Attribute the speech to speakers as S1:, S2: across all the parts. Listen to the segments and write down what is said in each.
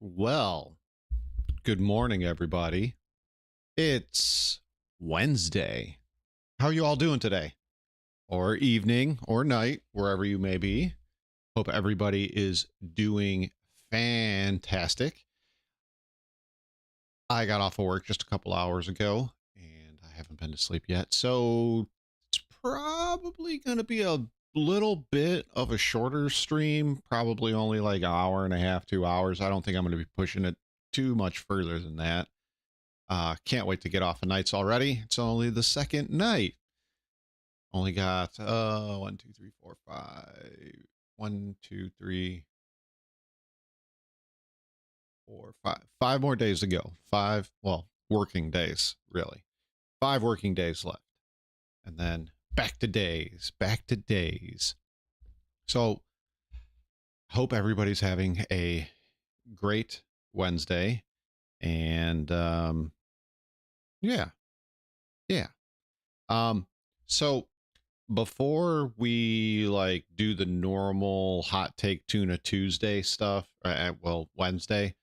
S1: Well, good morning, everybody. It's Wednesday. How are you all doing today? Or evening or night, wherever you may be. Hope everybody is doing fantastic. I got off of work just a couple hours ago and I haven't been to sleep yet. So it's probably going to be a little bit of a shorter stream, probably only like an hour and a half, 2 hours. I don't think I'm going to be pushing it too much further than that. Can't wait to get off of nights already. It's only the second night. Only got 1, 2, 3, 4, 5. 1, 2, 3, 4, 5. 5 more days to go. 5, well, working days, really. 5 working days left. And then back to days, back to days. So hope everybody's having a great Wednesday. And yeah. So before we like do the normal hot take tuna Tuesday stuff, well, Wednesday,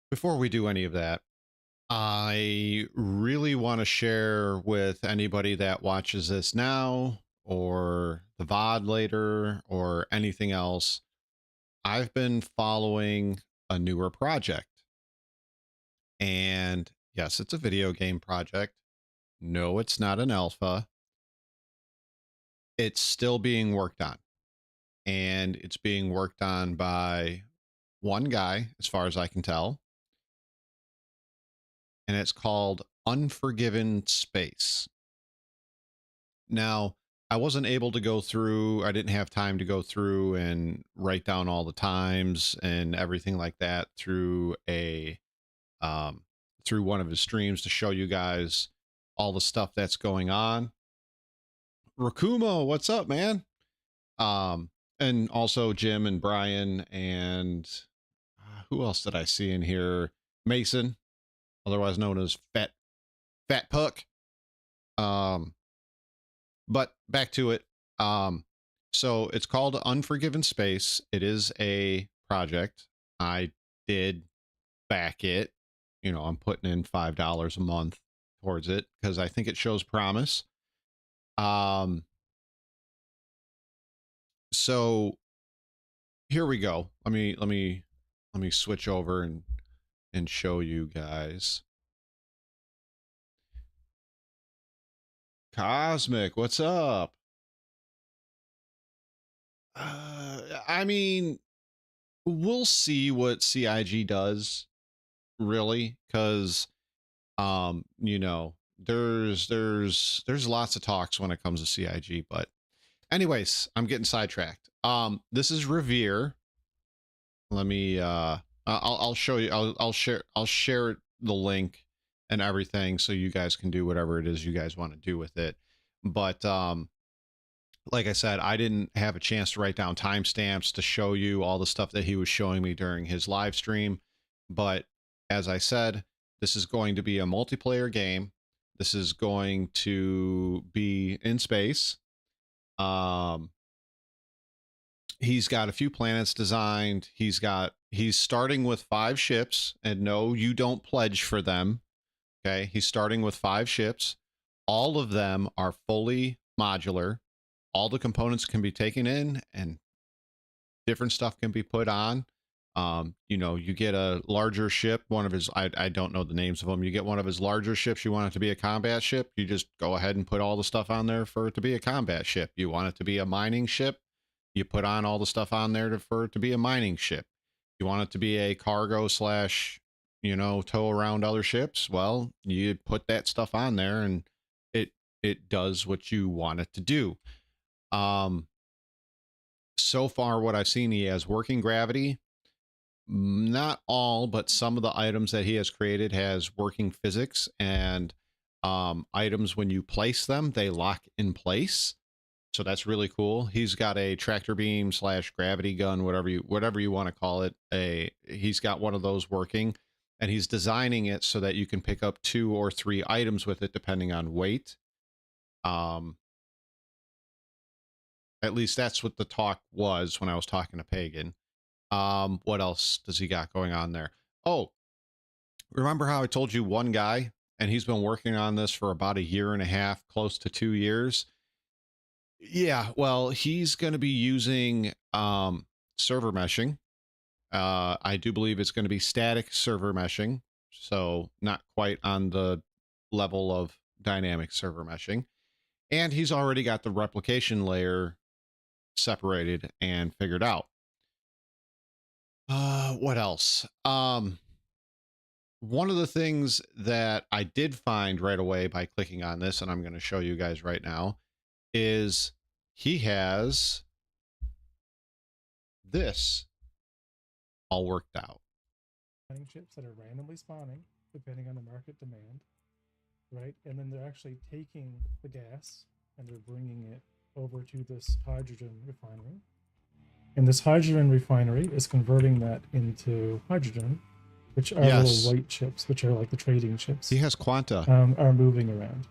S1: before we do any of that, I really want to share with anybody that watches this now or the VOD later or anything else. I've been following a newer project. And yes, it's a video game project. No, it's not an alpha. It's still being worked on. And it's being worked on by one guy, as far as I can tell. And it's called Unforgiven Space. Now, I wasn't able to go through, I didn't have time to go through and write down all the times and everything like that through through one of his streams to show you guys all the stuff that's going on. Rakumo, what's up, man? And also Jim and Brian and who else did I see in here? Mason, otherwise known as Fat Puck. But back to it. So it's called Unforgiven Space. It is a project. I did back it. You know, I'm putting in $5 a month towards it because I think it shows promise. So here we go. Let me switch over and show you guys. Cosmic, what's up? I mean, we'll see what CIG does, really, because you know, there's lots of talks when it comes to CIG, but anyways, I'm getting sidetracked. This is Revere. Let me I'll show you, I'll share the link and everything so you guys can do whatever it is you guys want to do with it. But like I said, I didn't have a chance to write down timestamps to show you all the stuff that he was showing me during his live stream. But as I said, this is going to be a multiplayer game. This is going to be in space. He's got a few planets designed. He's starting with 5 ships, and no, you don't pledge for them. Okay. He's starting with 5 ships. All of them are fully modular. All the components can be taken in and different stuff can be put on. You know, you get a larger ship, one of his, I don't know the names of them. You get one of his larger ships. You want it to be a combat ship. You just go ahead and put all the stuff on there for it to be a combat ship. You want it to be a mining ship. You put on all the stuff on there for it to be a mining ship. You want it to be a cargo slash, you know, tow around other ships. Well, you put that stuff on there and it does what you want it to do. So far what I've seen, he has working gravity. Not all, but some of the items that he has created has working physics, and items, when you place them, they lock in place. So that's really cool. He's got a tractor beam slash gravity gun, whatever you want to call it. He's got one of those working, and he's designing it so that you can pick up 2 or 3 items with it depending on weight. At least that's what the talk was when I was talking to Pagan. What else does he got going on there? Oh, remember how I told you one guy, and he's been working on this for about a year and a half, close to 2 years? Yeah, well, he's going to be using server meshing. I do believe it's going to be static server meshing, so not quite on the level of dynamic server meshing. And he's already got the replication layer separated and figured out. What else? One of the things that I did find right away by clicking on this, and I'm going to show you guys right now, is he has this all worked out.
S2: Chips that are randomly spawning depending on the market demand, right? And then they're actually taking the gas and they're bringing it over to this hydrogen refinery. And this hydrogen refinery is converting that into hydrogen, which are little white chips, which are like the trading chips.
S1: He has quanta.
S2: Are moving around.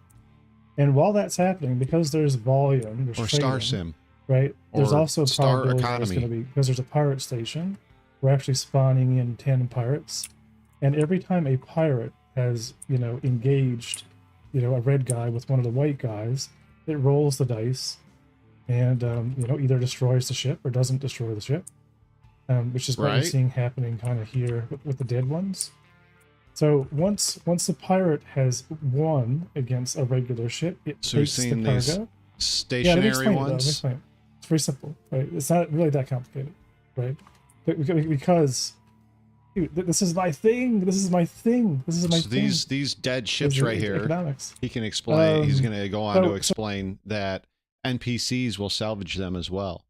S2: And while that's happening, because there's volume, there's
S1: or
S2: trading,
S1: star sim,
S2: right? There's also
S1: star
S2: probability
S1: economy.
S2: it's going to be, because there's a pirate station. We're actually spawning in 10 pirates, and every time a pirate has, engaged, a red guy with one of the white guys, it rolls the dice, and either destroys the ship or doesn't destroy the ship, which is what we're seeing happening kind of here with the dead ones. So once the pirate has won against a regular ship, it takes the cargo.
S1: Stationary ones.
S2: It's very simple, right? It's not really that complicated, right? Because dude, this is my thing. This is my thing. This is my thing.
S1: These dead ships right here.
S2: Economics.
S1: He can explain. He's going to go on to explain that NPCs will salvage them as well.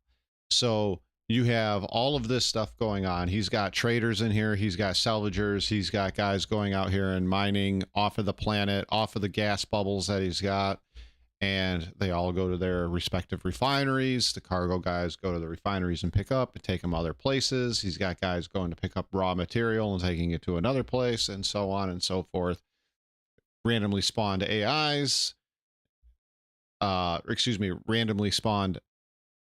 S1: So you have all of this stuff going on. He's got traders in here. He's got salvagers. He's got guys going out here and mining off of the planet, off of the gas bubbles that he's got. And they all go to their respective refineries. The cargo guys go to the refineries and pick up and take them other places. He's got guys going to pick up raw material and taking it to another place, and so on and so forth. Randomly spawned AIs, randomly spawned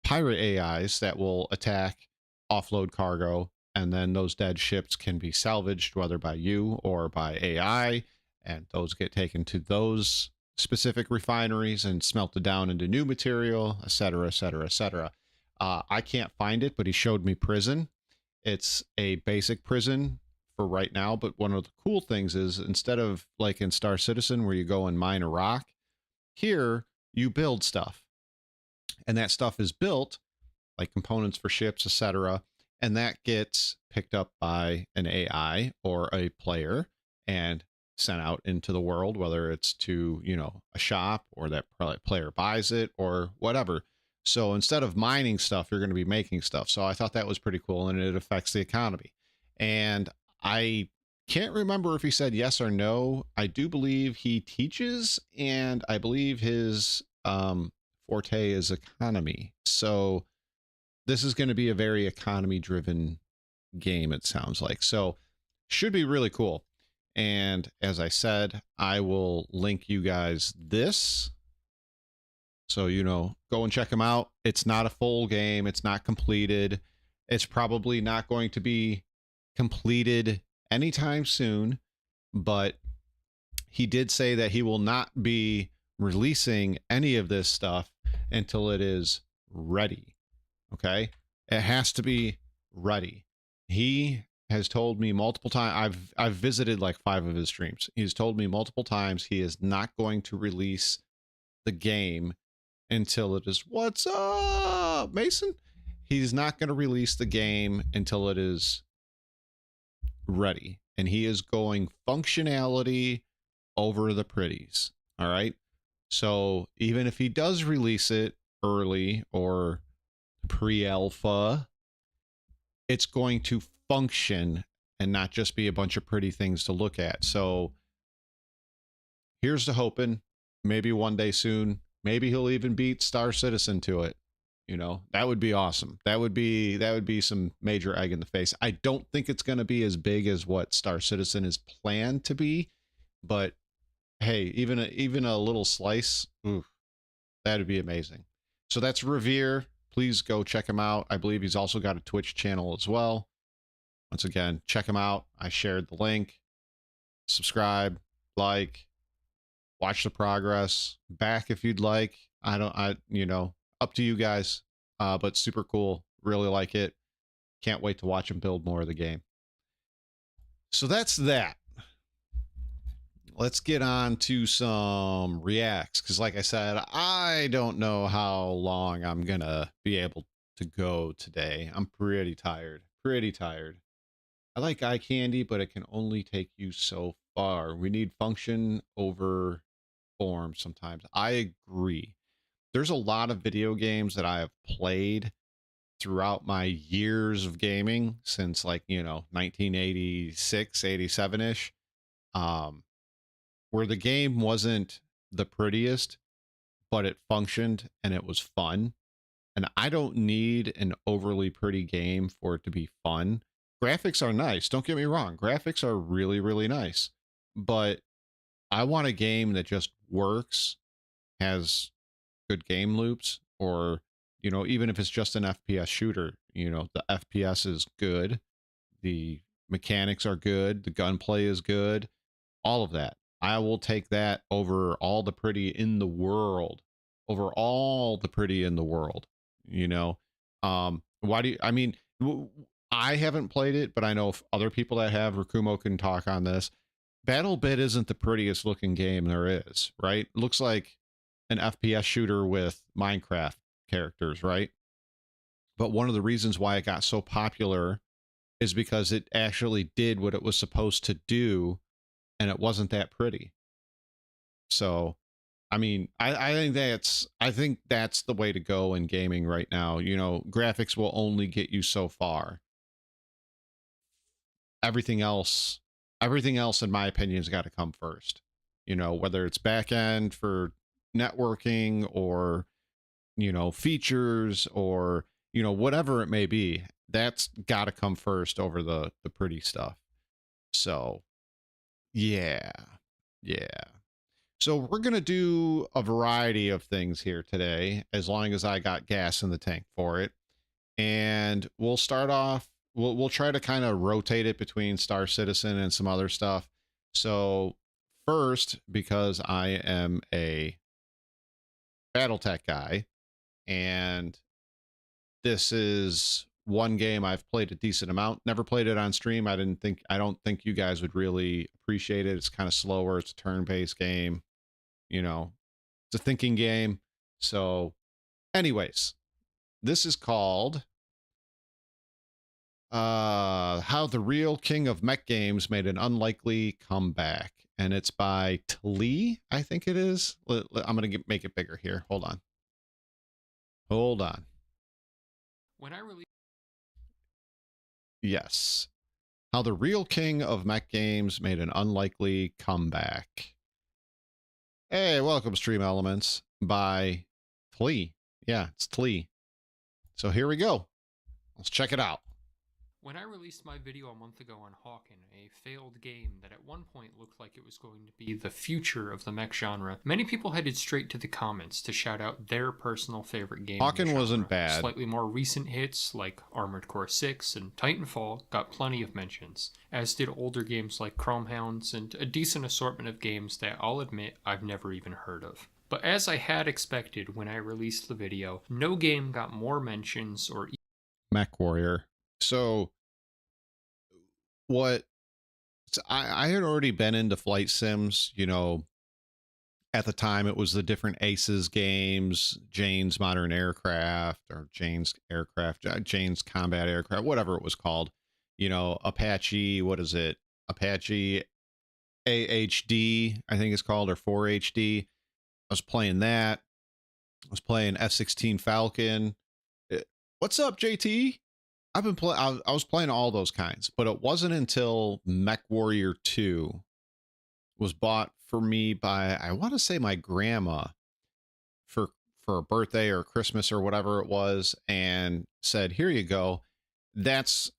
S1: pirate AIs that will attack, offload cargo, and then those dead ships can be salvaged, whether by you or by AI, and those get taken to those specific refineries and smelted down into new material, etc., etc., etc. I can't find it, but he showed me prison. It's a basic prison for right now, but one of the cool things is, instead of like in Star Citizen where you go and mine a rock, here you build stuff, and that stuff is built like components for ships, etc., and that gets picked up by an AI or a player and sent out into the world, whether it's to, a shop, or that player buys it or whatever. So instead of mining stuff, you're going to be making stuff. So I thought that was pretty cool, and it affects the economy. And I can't remember if he said yes or no. I do believe he teaches, and I believe his forte is economy. So this is going to be a very economy driven game, it sounds like. So should be really cool. And as I said, I will link you guys this. So, go and check them out. It's not a full game. It's not completed. It's probably not going to be completed anytime soon. But he did say that he will not be releasing any of this stuff until it is ready. Okay? It has to be ready. He has told me multiple times, I've visited like 5 of his streams. He's told me multiple times he is not going to release the game until it is, what's up, Mason? He's not going to release the game until it is ready. And he is going functionality over the pretties. All right. So even if he does release it early or pre-alpha, it's going to function and not just be a bunch of pretty things to look at. So here's to hoping, maybe one day soon, maybe he'll even beat Star Citizen to it. That would be awesome. That would be some major egg in the face. I don't think it's going to be as big as what Star Citizen is planned to be, but hey, even a little slice, that'd be amazing. So that's Revere. Please go check him out. I believe he's also got a Twitch channel as well. Once again, check them out. I shared the link. Subscribe, like, watch the progress, back if you'd like. Up to you guys. But super cool. Really like it. Can't wait to watch them build more of the game. So that's that. Let's get on to some reacts, because like I said, I don't know how long I'm gonna be able to go today. I'm pretty tired. I like eye candy, but it can only take you so far. We need function over form sometimes. I agree. There's a lot of video games that I have played throughout my years of gaming since 1986, 87-ish. Where the game wasn't the prettiest, but it functioned and it was fun. And I don't need an overly pretty game for it to be fun. Graphics are nice. Don't get me wrong. Graphics are really, really nice. But I want a game that just works, has good game loops, or, even if it's just an FPS shooter, the FPS is good. The mechanics are good. The gunplay is good. All of that. I will take that over all the pretty in the world. Over all the pretty in the world. Why do you, I mean, I haven't played it, but I know if other people that have, Rakumo can talk on this. BattleBit isn't the prettiest looking game there is, right? It looks like an FPS shooter with Minecraft characters, right? But one of the reasons why it got so popular is because it actually did what it was supposed to do, and it wasn't that pretty. So, I mean, I think that's the way to go in gaming right now. Graphics will only get you so far. Everything else, in my opinion, has got to come first. Whether it's back end for networking or, features or, whatever it may be, that's got to come first over the pretty stuff. So, yeah. So we're going to do a variety of things here today, as long as I got gas in the tank for it. And we'll start off, we'll try to kind of rotate it between Star Citizen and some other stuff. So first, because I am a Battletech guy, and this is one game I've played a decent amount. Never played it on stream. I don't think you guys would really appreciate it. It's kind of slower. It's a turn-based game. It's a thinking game. So anyways, this is called How the Real King of Mech Games Made an Unlikely Comeback. And it's by Tlee, I think it is. I'm going to make it bigger here. Hold on.
S3: When I released
S1: Yes. How the Real King of Mech Games Made an Unlikely Comeback. Hey, welcome, Stream Elements, by Tlee. Yeah, it's Tlee. So here we go. Let's check it out.
S3: When I released my video a month ago on Hawken, a failed game that at one point looked like it was going to be the future of the mech genre, many people headed straight to the comments to shout out their personal favorite game.
S1: Hawken wasn't bad.
S3: Slightly more recent hits like Armored Core 6 and Titanfall got plenty of mentions, as did older games like Chromehounds and a decent assortment of games that I'll admit I've never even heard of. But as I had expected when I released the video, no game got more mentions or
S1: Mech Warrior. So I had already been into flight sims, at the time it was the different Aces games, Jane's Modern Aircraft, or Jane's Combat Aircraft, whatever it was called, Apache, what is it? Apache AHD, I think it's called, or 4HD. I was playing that. I was playing F-16 Falcon. What's up, JT? I was playing all those kinds, but it wasn't until Mech Warrior 2 was bought for me by, I want to say, my grandma for a birthday or Christmas or whatever it was, and said, "Here you go."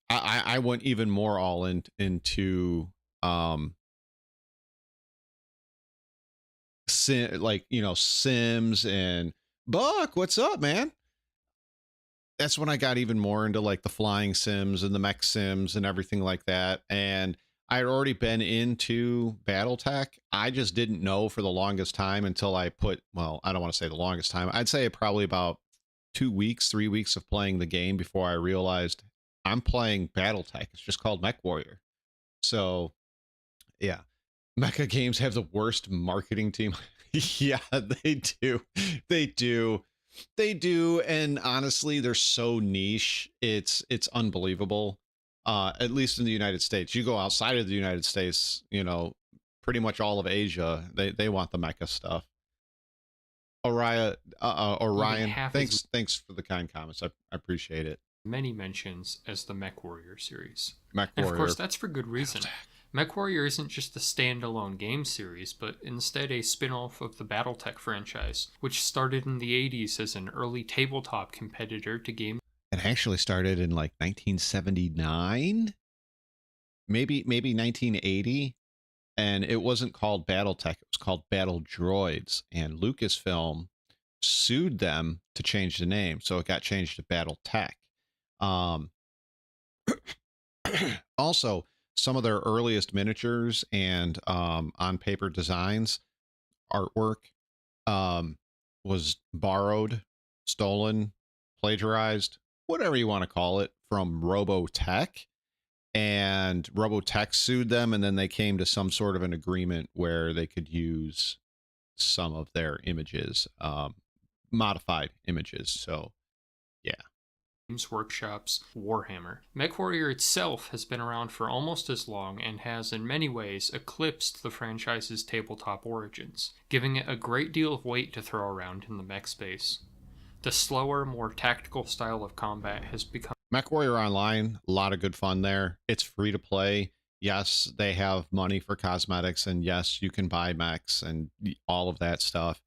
S1: I went even more all into Sims, and Buck, what's up, man? that's when I got even more into like the flying sims and the mech sims and everything like that. And I had already been into BattleTech. I just didn't know for the longest time until I put, well, I don't want to say the longest time. I'd say probably about 2 weeks, 3 weeks of playing the game before I realized I'm playing BattleTech. It's just called Mech Warrior. So yeah, Mecha games have the worst marketing team. Yeah, they do. They do. They do. And honestly, they're so niche. It's unbelievable. At least in the United States. You go outside of the United States, you know, pretty much all of Asia, they want the mecha stuff.
S3: Even
S1: Orion,
S3: half as
S1: thanks for the kind comments. I appreciate it.
S3: many mentions as the Mech Warrior series.
S1: Mech
S3: And
S1: Warrior.
S3: of course, that's for good reason. Mech Warrior isn't just a standalone game series, but instead a spin-off of the BattleTech franchise, which started in the 80s as an early tabletop competitor to game.
S1: It actually started in like 1979, maybe 1980, and it wasn't called BattleTech. It was called Battle Droids, and Lucasfilm sued them to change the name, so it got changed to BattleTech. Also, some of their earliest miniatures and on paper designs, artwork, was borrowed, stolen, plagiarized, whatever you want to call it, from Robotech. And Robotech sued them, and then they came to some sort of an agreement where they could use some of their images, modified images. So, yeah.
S3: Games Workshop's Warhammer. MechWarrior itself has been around for almost as long and has in many ways eclipsed the franchise's tabletop origins, giving it a great deal of weight to throw around in the mech space. The slower, more tactical style of combat has become
S1: MechWarrior Online, a lot of good fun there. It's free to play. Yes, they have money for cosmetics, and yes, you can buy mechs and all of that stuff.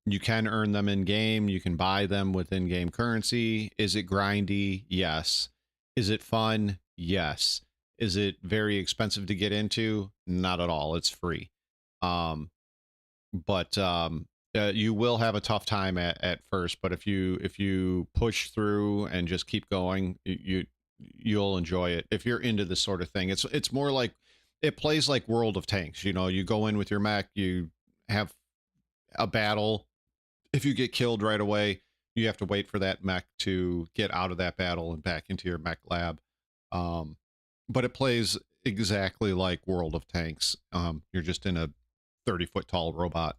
S1: You can earn them in game. You can buy them with in-game currency. Is it grindy? Yes. Is it fun? Yes. Is it very expensive to get into? Not at all. It's free. But you will have a tough time at first. But if you push through and just keep going, you'll enjoy it. If you're into this sort of thing, it's more like, it plays like World of Tanks. You know, you go in with your mech, you have a battle. If you get killed right away, you have to wait for that mech to get out of that battle and back into your mech lab. But it plays exactly like World of Tanks. You're just in a 30-foot tall robot.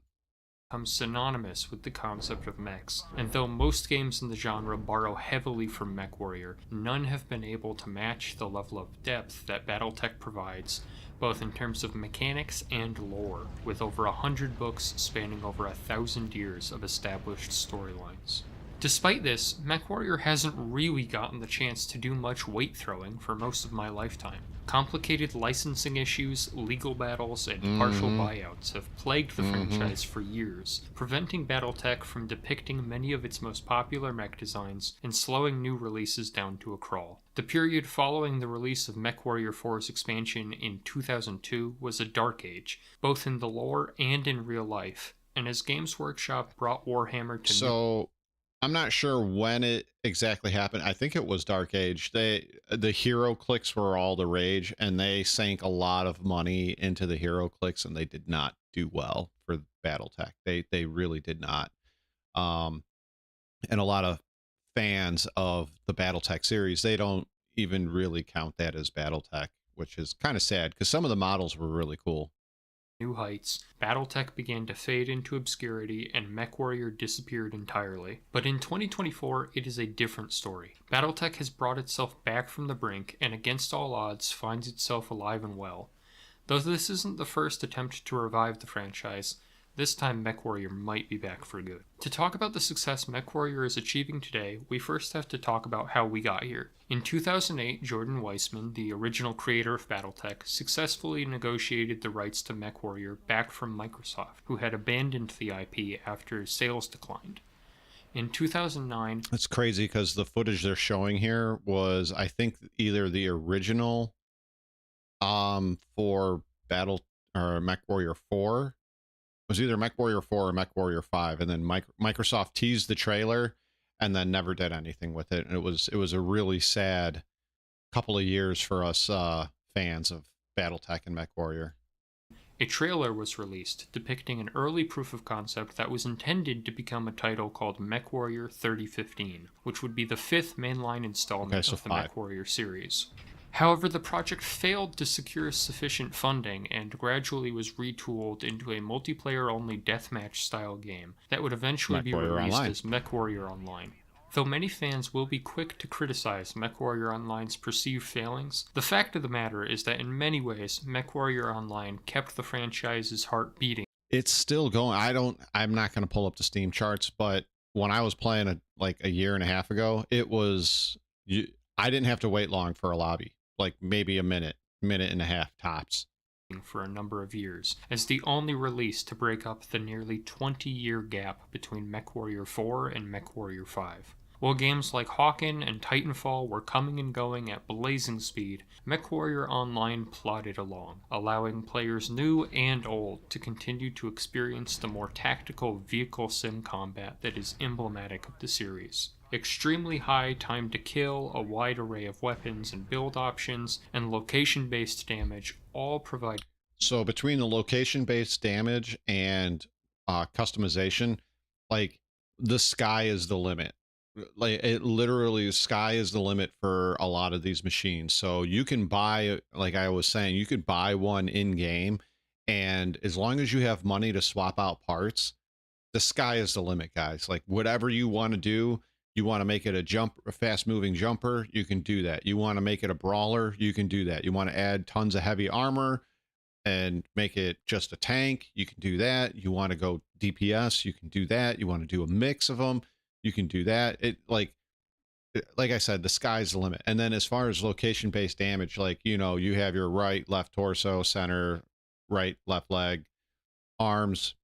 S3: synonymous with the concept of mechs, and though most games in the genre borrow heavily from MechWarrior, none have been able to match the level of depth that BattleTech provides, both in terms of mechanics and lore, with over 100 books spanning over 1,000 years of established storylines. Despite this, MechWarrior hasn't really gotten the chance to do much weight throwing for most of my lifetime. Complicated licensing issues, legal battles, and partial buyouts have plagued the franchise for years, preventing BattleTech from depicting many of its most popular mech designs and slowing new releases down to a crawl. The period following the release of MechWarrior 4's expansion in 2002 was a dark age, both in the lore and in real life, and as Games Workshop brought Warhammer to
S1: I'm not sure when it exactly happened. I think it was Dark Age. The hero clicks were all the rage, and they sank a lot of money into the hero clicks, and they did not do well for BattleTech. They really did not. And a lot of fans of the BattleTech series, they don't even really count that as BattleTech, which is kind of sad because some of the models were really cool.
S3: new heights, BattleTech began to fade into obscurity, and MechWarrior disappeared entirely. But in 2024, it is a different story. BattleTech has brought itself back from the brink, and against all odds, finds itself alive and well. Though this isn't the first attempt to revive the franchise, this time MechWarrior might be back for good. To talk about the success MechWarrior is achieving today, we first have to talk about how we got here. In 2008, Jordan Weissman, the original creator of BattleTech, successfully negotiated the rights to MechWarrior back from Microsoft, who had abandoned the IP after sales declined. In 2009...
S1: It's crazy because the footage they're showing here was, I think, either the original for Battle or MechWarrior 4. It was either MechWarrior 4 or MechWarrior 5, and then Microsoft teased the trailer, and then never did anything with it. And it was a really sad couple of years for us fans of BattleTech and MechWarrior.
S3: A trailer was released depicting an early proof of concept that was intended to become a title called MechWarrior 3015, which would be the 5th mainline installment of the MechWarrior series. However, the project failed to secure sufficient funding and gradually was retooled into a multiplayer-only deathmatch-style game that would eventually be released as MechWarrior Online. Though many fans will be quick to criticize MechWarrior Online's perceived failings, the fact of the matter is that in many ways, MechWarrior Online kept the franchise's heart beating.
S1: It's still going. I'm not going to pull up the Steam charts, but when I was playing like a year and a half ago, I didn't have to wait long for a lobby, like maybe a minute and a half tops.
S3: For a number of years, as the only release to break up the nearly 20-year gap between MechWarrior 4 and MechWarrior 5. While games like Hawken and Titanfall were coming and going at blazing speed, MechWarrior Online plodded along, allowing players new and old to continue to experience the more tactical vehicle sim combat that is emblematic of the series. Extremely high time to kill, a wide array of weapons and build options, and location-based damage all provide.
S1: So between the location-based damage and customization, like the sky is the limit. Like it literally, the sky is the limit for a lot of these machines. So you can buy, like I was saying, you could buy one in game, and as long as you have money to swap out parts, the sky is the limit, guys. Like whatever you want to do, you want to make it a fast moving jumper, you can do that. You want to make it a brawler, you can do that. You want to add tons of heavy armor and make it just a tank, you can do that. You want to go DPS, you can do that. You want to do a mix of them, you can do that. Like I said, the sky's the limit. And then as far as location based damage, like, you know, you have your right, left torso, center, right, left leg, arms,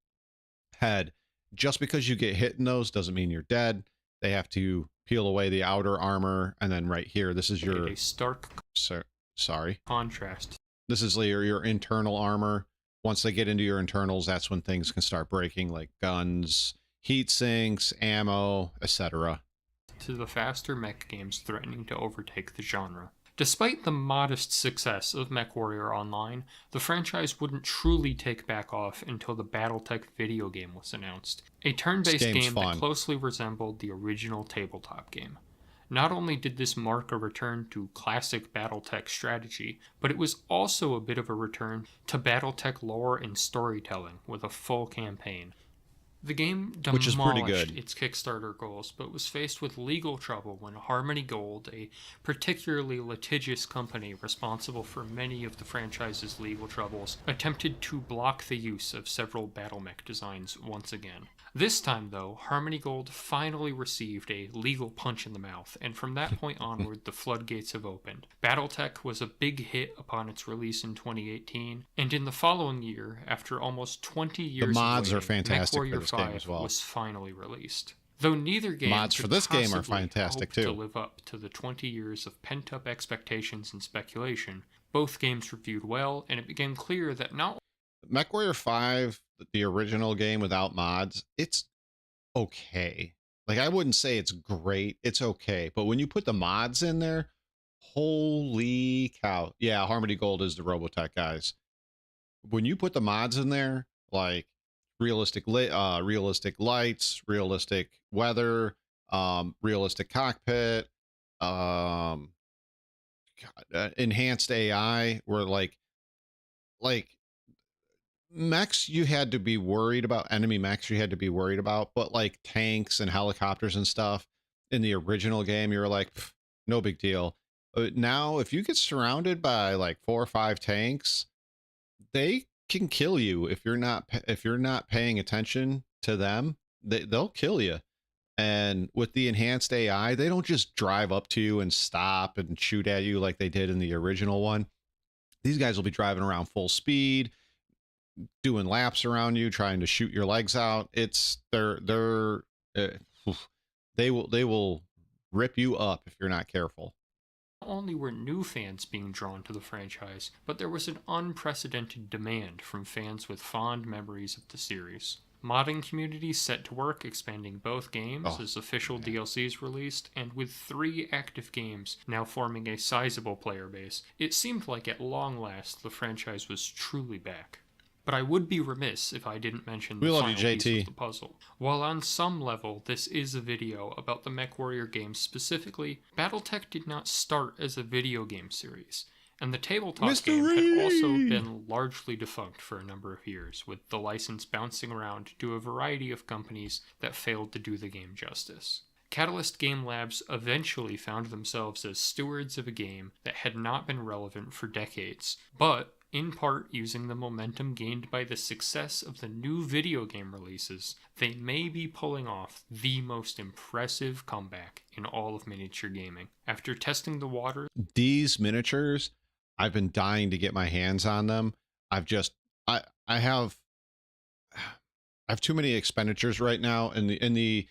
S1: head. Just because you get hit in those doesn't mean you're dead. They have to peel away the outer armor, and then right here, this is your sorry
S3: contrast.
S1: This is your internal armor. Once they get into your internals, that's when things can start breaking, like guns, heat sinks, ammo, etc.
S3: To the faster mech games threatening to overtake the genre. Despite the modest success of MechWarrior Online, the franchise wouldn't truly take back off until the BattleTech video game was announced, a turn-based game that closely resembled the original tabletop game. Not only did this mark a return to classic BattleTech strategy, but it was also a bit of a return to BattleTech lore and storytelling with a full campaign. The game demolished its Kickstarter goals, but was faced with legal trouble when Harmony Gold, a particularly litigious company responsible for many of the franchise's legal troubles, attempted to block the use of several BattleMech designs once again. This time, though, Harmony Gold finally received a legal punch in the mouth, and from that point onward, the floodgates have opened. BattleTech was a big hit upon its release in 2018, and in the following year, after almost 20 years
S1: the mods
S3: of waiting,
S1: are fantastic
S3: MechWarrior
S1: for this
S3: 5
S1: game as well.
S3: was finally released. Though neither game
S1: mods for this game are fantastic too.
S3: To live up to the 20 years of pent-up expectations and speculation, both games reviewed well, and it became clear that not
S1: MechWarrior 5, the original game without mods, it's okay. Like, I wouldn't say it's great, it's okay. But when you put the mods in there, holy cow. Yeah, Harmony Gold is the Robotech guys. When you put the mods in there, like realistic lights, realistic weather, realistic cockpit, enhanced AI, where like mechs you had to be worried about, enemy mechs you had to be worried about, but like tanks and helicopters and stuff in the original game, you were like, no big deal. But now if you get surrounded by like 4 or 5 tanks, they can kill you if you're not paying attention to them. They'll kill you. And with the enhanced AI, they don't just drive up to you and stop and shoot at you like they did in the original one. These guys will be driving around full speed, doing laps around you, trying to shoot your legs out. It's they will rip you up if you're not careful.
S3: Not only were new fans being drawn to the franchise, but there was an unprecedented demand from fans with fond memories of the series. Modding community set to work expanding both games
S1: Oh,
S3: as official
S1: man.
S3: DLCs released, and with 3 active games now forming a sizable player base, it seemed like at long last the franchise was truly back. But I would be remiss if I didn't mention
S1: We
S3: the
S1: love you,
S3: final piece of
S1: JT.
S3: the puzzle. While on some level this is a video about the MechWarrior games specifically, BattleTech did not start as a video game series. And the tabletop game had also
S1: Mystery!
S3: been largely defunct for a number of years, with the license bouncing around to a variety of companies that failed to do the game justice. Catalyst Game Labs eventually found themselves as stewards of a game that had not been relevant for decades, but in part using the momentum gained by the success of the new video game releases, they may be pulling off the most impressive comeback in all of miniature gaming. After testing the waters,
S1: These miniatures, I've been dying to get my hands on them. I've just I have too many expenditures right now, and the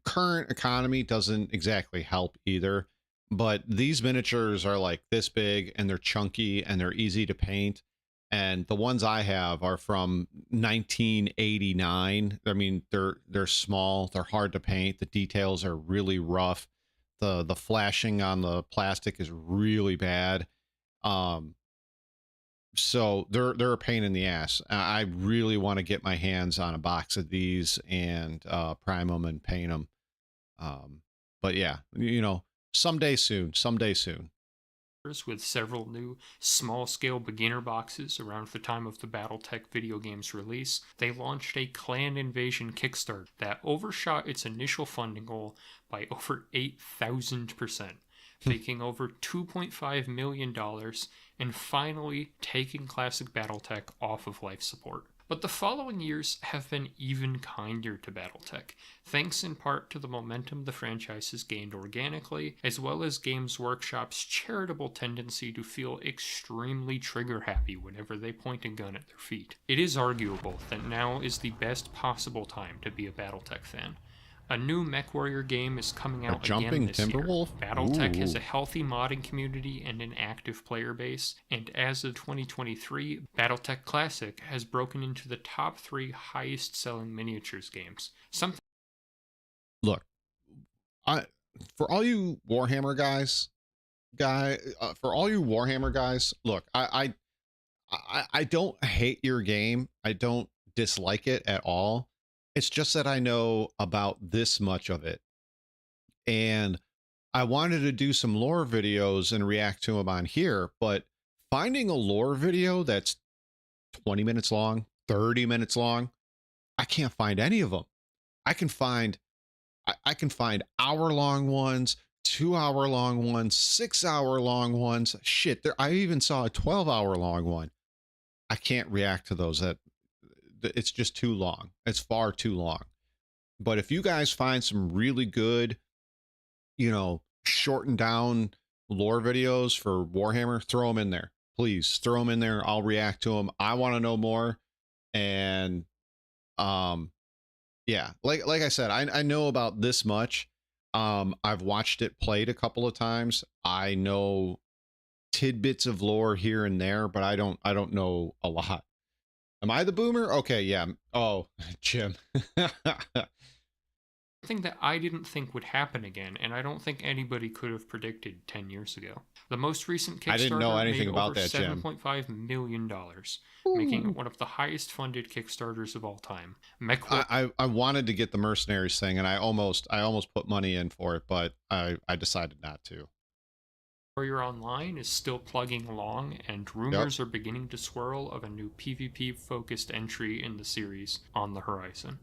S1: current economy doesn't exactly help either. But these miniatures are like this big, and they're chunky, and they're easy to paint. And the ones I have are from 1989. I mean, they're small, they're hard to paint. The details are really rough. The flashing on the plastic is really bad. Um, so they're a pain in the ass. I really want to get my hands on a box of these and prime them and paint them. But yeah, you know, someday soon, someday soon.
S3: with several new small-scale beginner boxes around the time of the BattleTech video game's release, they launched a Clan Invasion Kickstarter that overshot its initial funding goal by over 8,000%, making over $2.5 million and finally taking classic BattleTech off of life support. But the following years have been even kinder to BattleTech, thanks in part to the momentum the franchise has gained organically, as well as Games Workshop's charitable tendency to feel extremely trigger-happy whenever they point a gun at their feet. It is arguable that now is the best possible time to be a BattleTech fan. A new MechWarrior game is coming out again
S1: Jumping
S3: this year.
S1: Timberwolf?
S3: BattleTech has
S1: Ooh.
S3: a healthy modding community and an active player base, and as of 2023, BattleTech Classic has broken into the top 3 highest-selling miniatures games. Something
S1: Look, for all you Warhammer guys, for all you Warhammer guys, look, I don't hate your game. I don't dislike it at all. It's just that I know about this much of it. And I wanted to do some lore videos and react to them on here, but finding a lore video that's 20 minutes long, 30 minutes long, I can't find any of them. I can find hour-long ones, 2-hour long ones, 6-hour long ones. Shit, I even saw a 12-hour long one. I can't react to those. It's just too long. It's far too long. But if you guys find some really good, you know, shortened down lore videos for Warhammer, throw them in there. Please throw them in there. I'll react to them. I want to know more. And yeah, like I said, I know about this much. I've watched it played a couple of times. I know tidbits of lore here and there, but I don't know a lot. Am I the boomer? Okay, yeah. Oh, Jim.
S3: that I didn't think would happen again, and I don't think anybody could have predicted 10 years ago. The most recent Kickstarter
S1: I didn't know anything
S3: made
S1: about
S3: over
S1: that, Jim.
S3: $7.5 million, making it one of the highest funded Kickstarters of all time.
S1: I wanted to get the mercenaries thing, and I almost put money in for it, but I decided not to.
S3: Warrior Online is still plugging along, and rumors are beginning to swirl of a new PvP-focused entry in the series on the horizon.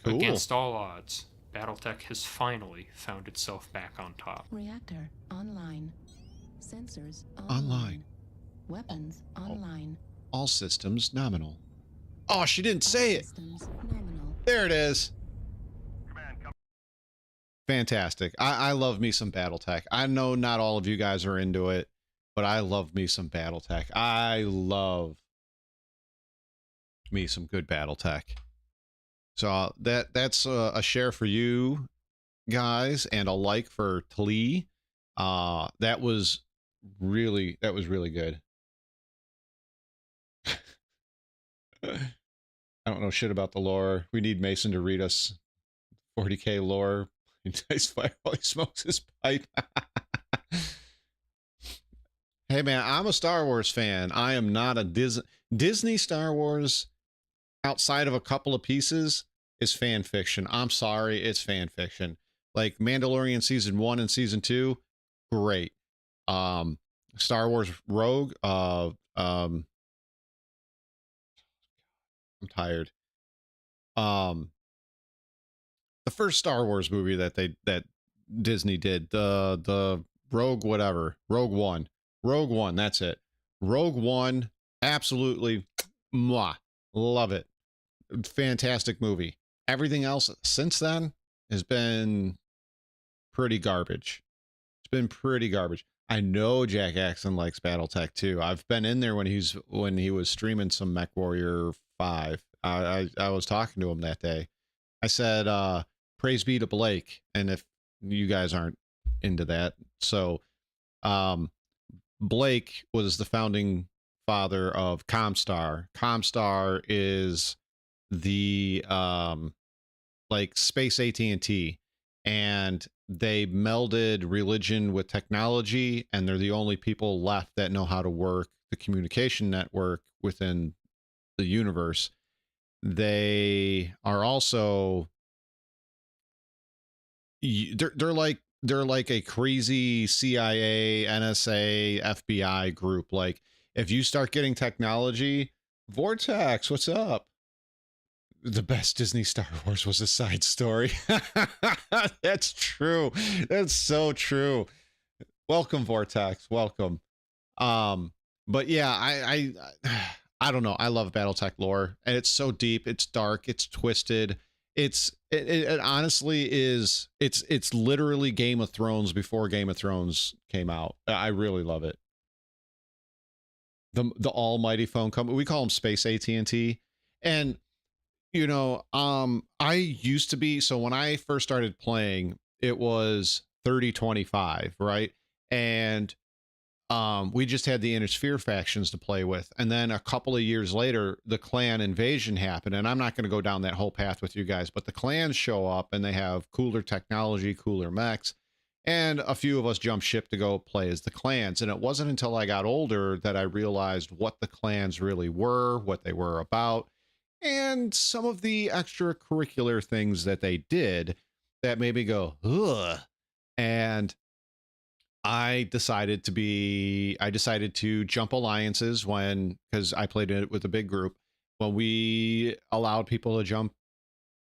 S1: Cool.
S3: Against all odds, BattleTech has finally found itself back on top.
S4: Reactor online. Sensors
S1: Online.
S4: Weapons online.
S1: All systems nominal. Oh, she didn't say it.
S4: Systems nominal.
S1: There it is. Fantastic. I love me some BattleTech. I know not all of you guys are into it, but I love me some BattleTech. I love me some good BattleTech. So that's a share for you guys and a like for Tlee. That was really good. I don't know shit about the lore. We need Mason to read us 40k lore. Nice fire while he smokes his pipe. Hey man, I'm a Star Wars fan. I am not a Disney Star Wars outside of a couple of pieces is fan fiction. I'm sorry, it's fan fiction. Like Mandalorian season 1 and season 2, great. Star Wars Rogue, I'm tired. The first Star Wars movie that Disney did, the Rogue Rogue One, that's it. Rogue One, absolutely, mwah, love it. Fantastic movie. Everything else since then has been pretty garbage. It's been pretty garbage. I know Jack Axon likes BattleTech too. I've been in there when he was streaming some MechWarrior 5. I was talking to him that day. I said, praise be to Blake. And if you guys aren't into that, so Blake was the founding father of Comstar. Comstar is the like space AT&T, and they melded religion with technology, and they're the only people left that know how to work the communication network within the universe. They are also they're like a crazy CIA, NSA, FBI group. Like if you start getting technology, Vortex, what's up? The best Disney Star Wars was a side story. That's true. That's so true. Welcome, Vortex. Welcome. But yeah, I don't know. I love BattleTech lore, and it's so deep. It's dark. It's twisted. It honestly is. It's literally Game of Thrones before Game of Thrones came out. I really love it. The almighty phone company. We call them Space AT&T, and you know, I used to be, so when I first started playing, it was 30-25, right? And we just had the Inner factions to play with. And then a couple of years later, the clan invasion happened. And I'm not going to go down that whole path with you guys, but the clans show up and they have cooler technology, cooler mechs. And a few of us jumped ship to go play as the clans. And it wasn't until I got older that I realized what the clans really were, what they were about, and some of the extracurricular things that they did that made me go, ugh. And I decided to jump alliances because I played it with a big group. When we allowed people to jump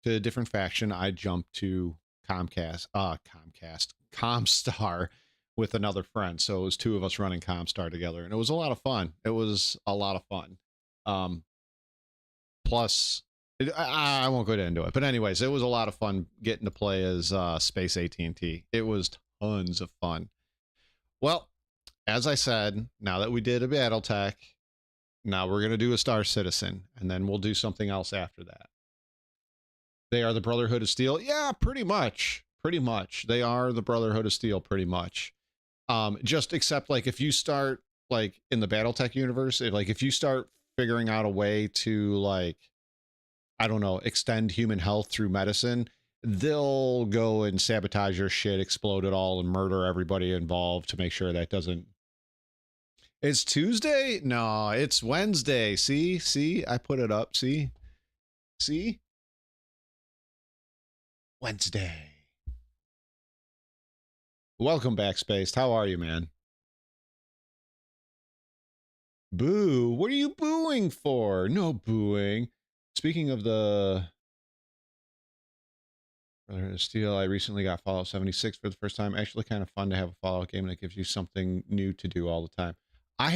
S1: to a different faction, I jumped to Comstar with another friend. So it was two of us running Comstar together, and it was a lot of fun. It was a lot of fun. Plus, I won't go into it, but anyways, it was a lot of fun getting to play as Space AT&T. It was tons of fun. Well, as I said, now that we did a BattleTech, now we're going to do a Star Citizen, and then we'll do something else after that. They are the Brotherhood of Steel? Yeah, pretty much. Pretty much. They are the Brotherhood of Steel, pretty much. Just except, like, if you start, like, in the BattleTech universe, if you start figuring out a way to, like, I don't know, extend human health through medicine, they'll go and sabotage your shit, explode it all, and murder everybody involved to make sure that doesn't. It's Tuesday? No, it's Wednesday. See, I put it up. See, Wednesday. Welcome back, Spaced. How are you, man? Boo. What are you booing for? No booing. Speaking of the Steel, I recently got Fallout 76 for the first time. Actually kind of fun to have a Fallout game that gives you something new to do all the time. I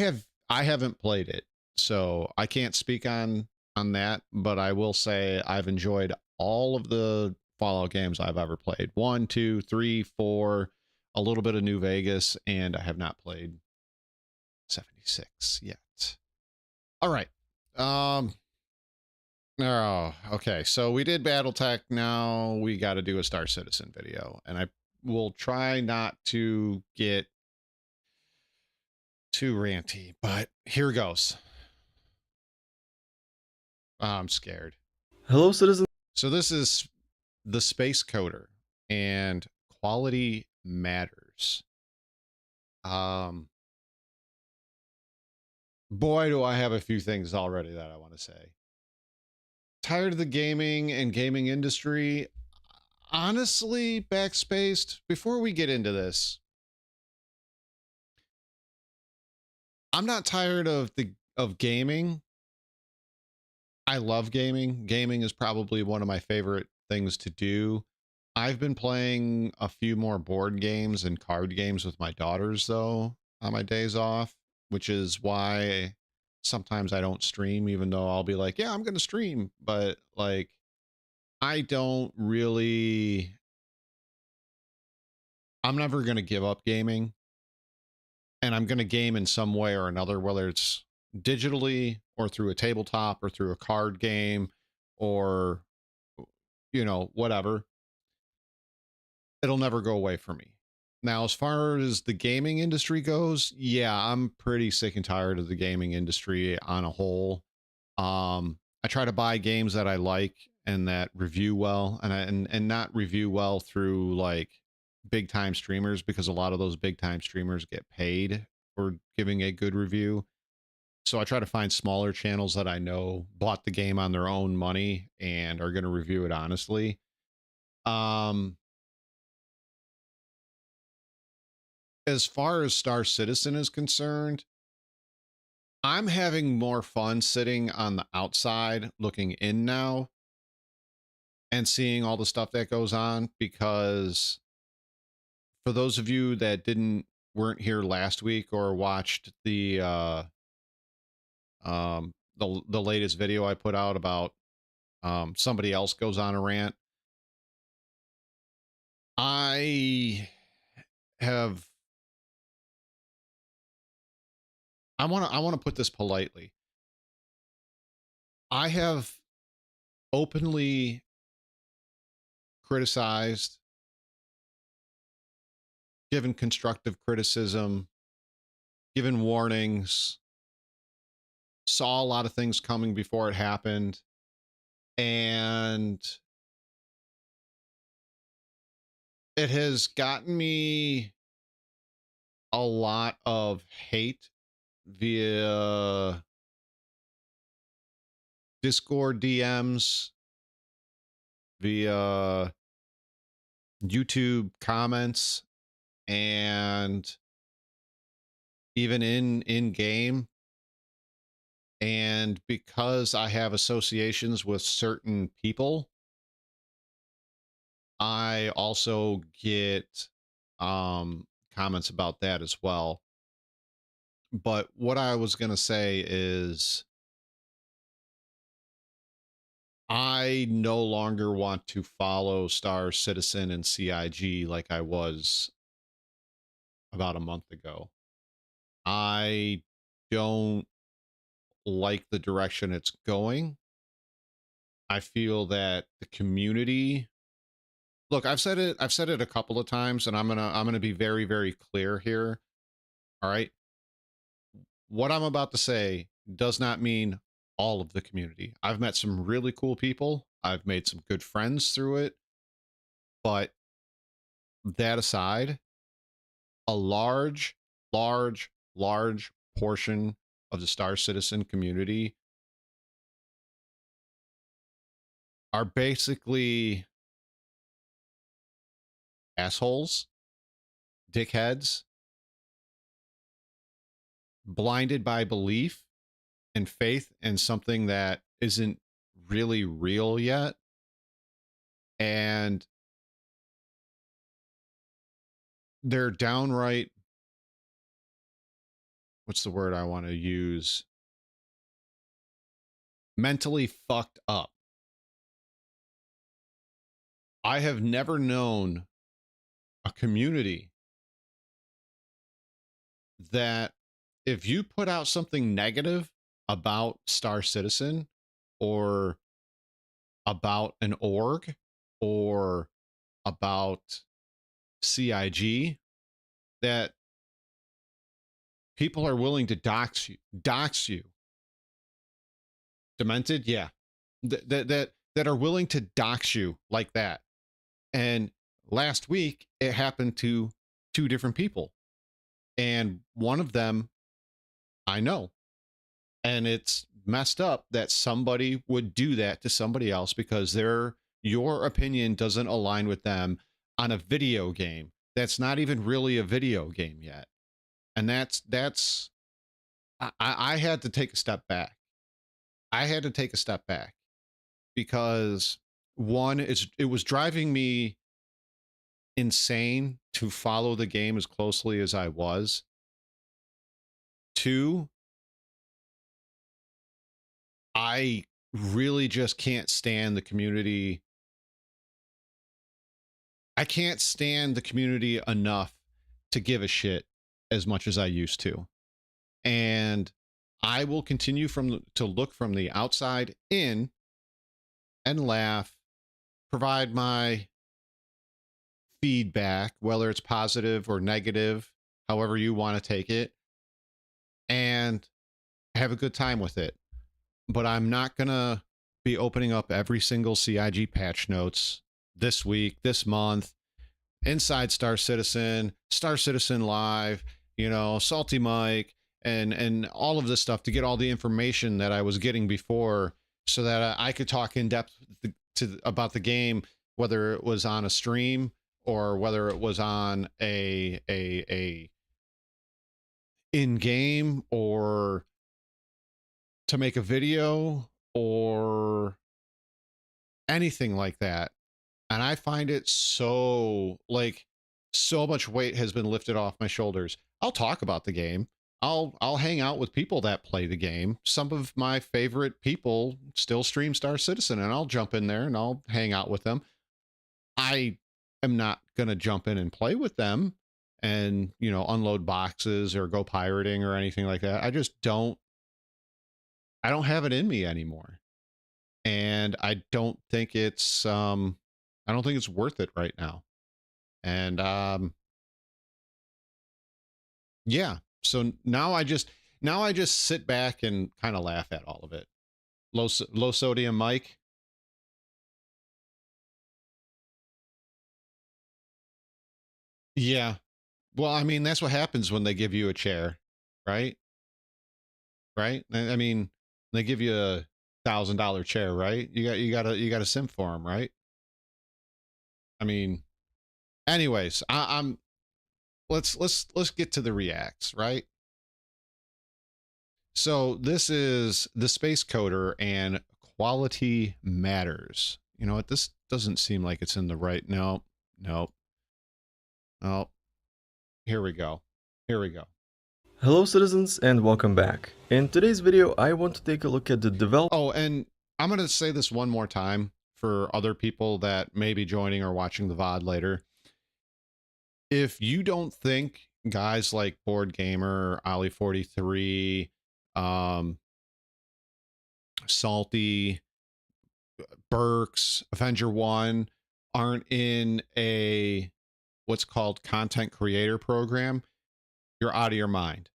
S1: haven't played it, so I can't speak on that, but I will say I've enjoyed all of the Fallout games I've ever played. 1, 2, 3, 4, a little bit of New Vegas, and I have not played 76 yet. All right. Oh, okay. So we did BattleTech. Now we got to do a Star Citizen video, and I will try not to get too ranty, but here goes. Oh, I'm scared.
S5: Hello, citizen.
S1: So this is the Space Coder, and quality matters. Boy, do I have a few things already that I want to say. Tired of the gaming and gaming industry. Honestly, Backspaced, before we get into this, I'm not tired of gaming. I love gaming. Gaming is probably one of my favorite things to do. I've been playing a few more board games and card games with my daughters, though, on my days off, which is why sometimes I don't stream, even though I'll be like, yeah, I'm going to stream. But, like, I don't really, I'm never going to give up gaming. And I'm going to game in some way or another, whether it's digitally or through a tabletop or through a card game or, you know, whatever. It'll never go away for me. Now, as far as the gaming industry goes, yeah, I'm pretty sick and tired of the gaming industry on a whole. I try to buy games that I like and that review well, and not review well through like big time streamers, because a lot of those big time streamers get paid for giving a good review. So I try to find smaller channels that I know bought the game on their own money and are going to review it honestly. As far as Star Citizen is concerned, I'm having more fun sitting on the outside looking in now and seeing all the stuff that goes on, because for those of you that weren't here last week or watched the latest video I put out about somebody else goes on a rant, I have I want to put this politely. I have openly criticized, given constructive criticism, given warnings, saw a lot of things coming before it happened, and it has gotten me a lot of hate via Discord DMs, via YouTube comments, and even in game. And because I have associations with certain people, I also get comments about that as well. But what I was going to say is I no longer want to follow Star Citizen and CIG like I was about a month ago. I don't like the direction it's going. I feel that the community, look, I've said it a couple of times, and I'm going to be very, very clear here. All right. What I'm about to say does not mean all of the community. I've met some really cool people. I've made some good friends through it. But that aside, a large, large, large portion of the Star Citizen community are basically assholes, dickheads, blinded by belief and faith in something that isn't really real yet. And they're downright, what's the word I want to use? Mentally fucked up. I have never known a community that if you put out something negative about Star Citizen or about an org or about CIG, that people are willing to dox you. Demented, yeah. That that are willing to dox you like that. And last week, it happened to 2 different people. And one of them I know. And it's messed up that somebody would do that to somebody else because your opinion doesn't align with them on a video game that's not even really a video game yet. And I had to take a step back. I had to take a step back because one, it was driving me insane to follow the game as closely as I was. Two, I really just can't stand the community. I can't stand the community enough to give a shit as much as I used to. And I will continue to look from the outside in and laugh, provide my feedback, whether it's positive or negative, however you want to take it, and have a good time with it. But I'm not going to be opening up every single CIG patch notes this week, this month, inside Star Citizen, StarcitizenLove, Salty Mike, and all of this stuff to get all the information that I was getting before so that I could talk in depth about the game, whether it was on a stream or whether it was on a in-game or to make a video or anything like that. And I find it so much weight has been lifted off my shoulders. I'll talk about the game. I'll hang out with people that play the game. Some of my favorite people still stream Star Citizen, and I'll jump in there and I'll hang out with them. I am not going to jump in and play with them and, unload boxes or go pirating or anything like that. I don't have it in me anymore. And I don't think it's worth it right now. And yeah. So now I just sit back and kind of laugh at all of it. Low sodium Mike. Yeah. Well, I mean, that's what happens when they give you a chair, right? Right? I mean, they give you a $1,000 chair, right? You got a sim for them, right? I mean, anyways, I'm let's get to the reacts, right? So this is the Space Coder and Quality Matters. You know what? This doesn't seem like it's in the right. No. Oh, here we go.
S5: Hello citizens and welcome back. In today's video I want to take a look at the development.
S1: Oh, and I'm going to say this one more time for other people that may be joining or watching the VOD later. If you don't think guys like Board Gamer, Ollie43, Salty, Burks, Avenger 1 aren't in a what's called content creator program, you're out of your mind.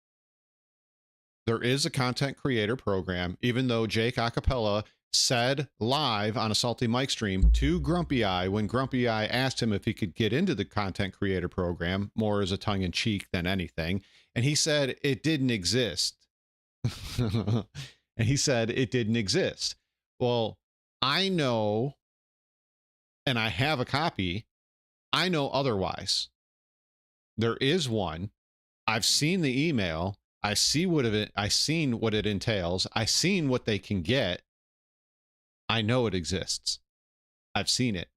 S1: There is a content creator program, even though Jake Acapella said live on a Salty Mike stream to Grumpy Eye when Grumpy Eye asked him if he could get into the content creator program, more as a tongue-in-cheek than anything, and he said it didn't exist. Well, I know, and I have a copy, I know otherwise. There is one. I've seen the email. I seen what it entails. I seen what they can get. I know it exists. I've seen it.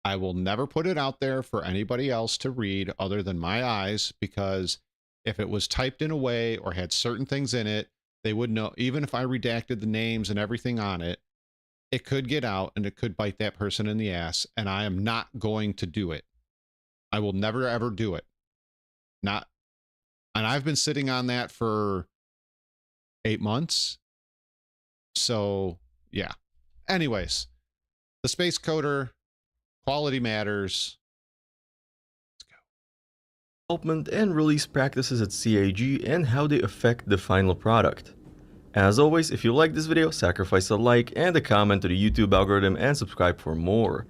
S1: I will never put it out there for anybody else to read other than my eyes, because if it was typed in a way or had certain things in it, they would know. Even if I redacted the names and everything on it, it could get out and it could bite that person in the ass, and I am not going to do it. I will never ever do it. Not. And I've been sitting on that for 8 months. So, yeah. Anyways, the Space Coder, Quality Matters. Let's go.
S5: Development and release practices at CIG and how they affect the final product. As always, if you like this video, sacrifice a like and a comment to the YouTube algorithm and subscribe for more.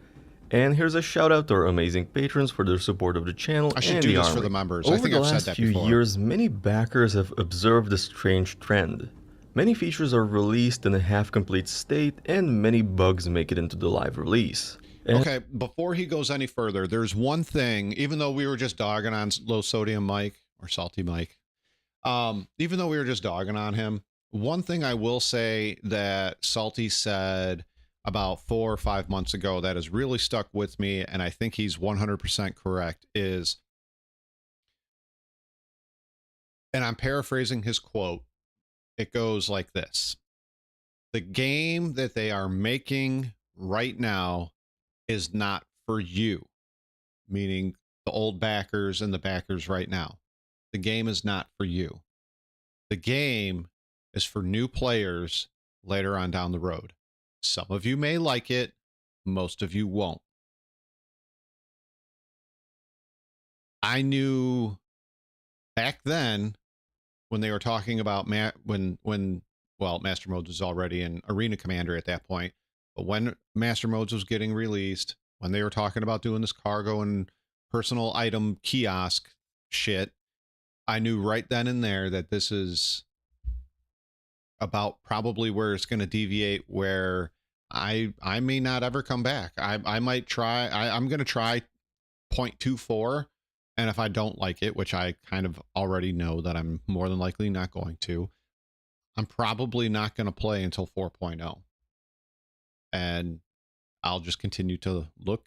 S5: And here's a shout out to our amazing patrons for their support of the channel
S1: I should
S5: and
S1: do
S5: the
S1: this for
S5: armory.
S1: the members.
S5: Over
S1: I think
S5: the
S1: I've said
S5: last
S1: that
S5: few
S1: before.
S5: years, many backers have observed a strange trend. Many features are released in a half-complete state, and many bugs make it into the live release.
S1: Okay, before he goes any further, there's one thing, even though we were just dogging on low sodium Mike, or salty Mike, even though we were just dogging on him, one thing I will say that Salty said about 4 or 5 months ago that has really stuck with me, and I think he's 100% correct, is, and I'm paraphrasing his quote, it goes like this: the game that they are making right now is not for you, meaning the old backers and the backers right now. The game is not for you. The game is for new players later on down the road. Some of you may like it, most of you won't. I knew back then when they were talking about well, Master Modes was already in Arena Commander at that point, but when Master Modes was getting released, when they were talking about doing this cargo and personal item kiosk shit, I knew right then and there that this is about probably where it's going to deviate, where I may not ever come back. I might try, I'm going to try 0.24, and if I don't like it, which I kind of already know that I'm more than likely not going to, I'm probably not going to play until 4.0. And I'll just continue to look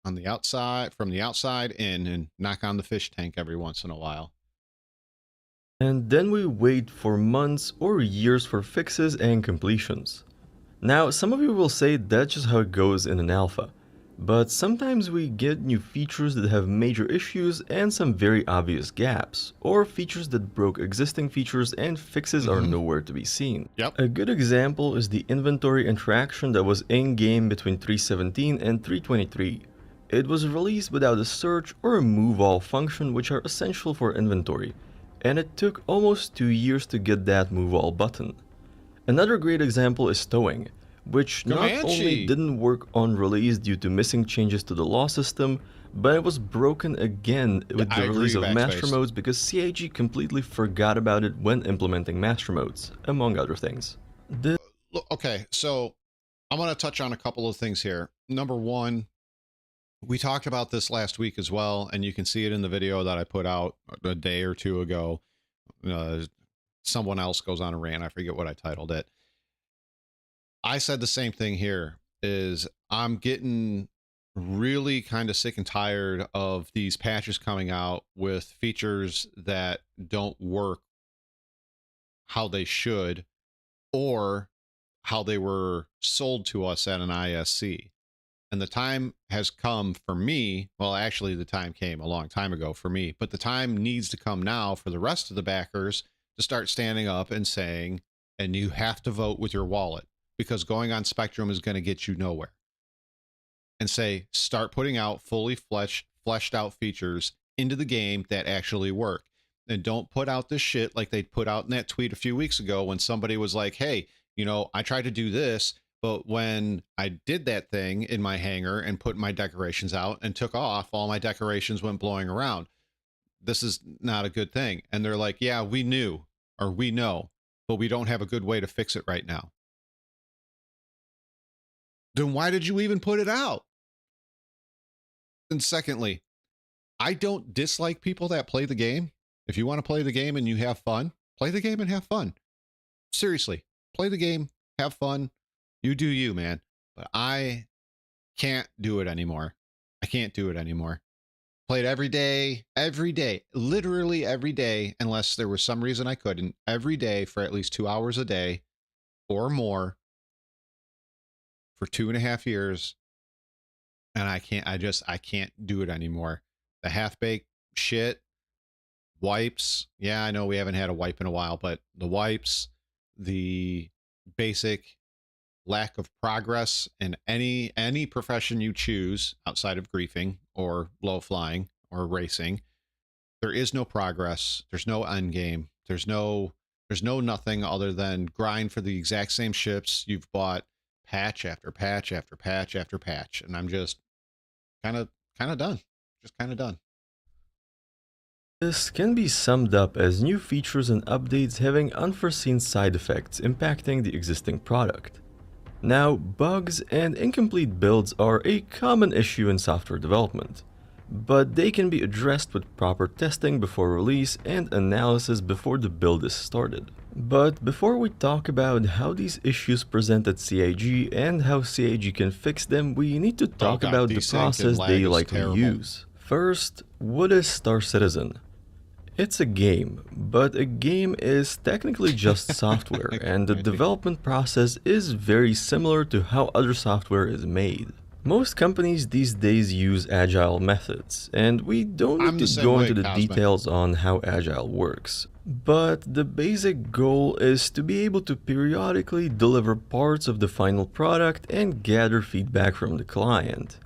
S1: on the outside, from the outside in, and knock on the fish tank every once in a while.
S5: And then we wait for months or years for fixes and completions. Now, some of you will say that's just how it goes in an alpha, but sometimes we get new features that have major issues and some very obvious gaps, or features that broke existing features and fixes are nowhere to be seen.
S1: Yep.
S5: A good example is the inventory interaction that was in-game between 3.17 and 3.23. It was released without a search or a move all function, which are essential for inventory, and it took almost 2 years to get that move all button. Another great example is towing, which not only didn't work on release due to missing changes to the law system, but it was broken again with the release of Master Modes because CIG completely forgot about it when implementing Master Modes, among other things.
S1: Okay, so I'm going to touch on a couple of things here. Number one, we talked about this last week as well, and you can see it in the video that I put out a day or two ago. Someone else goes on a rant. I forget what I titled it. I said the same thing here, is I'm getting really kind of sick and tired of these patches coming out with features that don't work how they should or how they were sold to us at an ISC. And the time has come for me, well, actually the time came a long time ago for me, but the time needs to come now for the rest of the backers to start standing up and saying, and you have to vote with your wallet, because going on Spectrum is going to get you nowhere. And say, start putting out fully fleshed out features into the game that actually work. And don't put out this shit like they put out in that tweet a few weeks ago when somebody was like, hey, you know, I tried to do this, but when I did that thing in my hangar and put my decorations out and took off, all my decorations went blowing around. This is not a good thing. And they're like, yeah, we knew, or we know, but we don't have a good way to fix it right now. Then why did you even put it out? And secondly, I don't dislike people that play the game. If you want to play the game and you have fun, play the game and have fun. Seriously, play the game, have fun. You do you, man. But I can't do it anymore. I can't do it anymore. Play it every day, literally every day, unless there was some reason I couldn't, every day for at least 2 hours a day or more for 2.5 years. And I can't do it anymore. The half-baked shit, wipes. Yeah, I know we haven't had a wipe in a while, but the wipes, the basic lack of progress in any profession you choose outside of griefing or low flying or racing. There is no progress. There's no end game. There's no There's no nothing other than grind for the exact same ships. You've bought patch after patch after patch after patch, and I'm just kind of done. Just kind of done.
S5: This can be summed up as new features and updates having unforeseen side effects impacting the existing product. Now, bugs and incomplete builds are a common issue in software development, but they can be addressed with proper testing before release and analysis before the build is started. But before we talk about how these issues present at CIG and how CIG can fix them, we need to talk about the process they likely use. First, what is Star Citizen? It's a game, but a game is technically just software, and the development process is very similar to how other software is made. Most companies these days use agile methods, and we don't need to go into the details on how agile works. But the basic goal is to be able to periodically deliver parts of the final product and gather feedback from the client.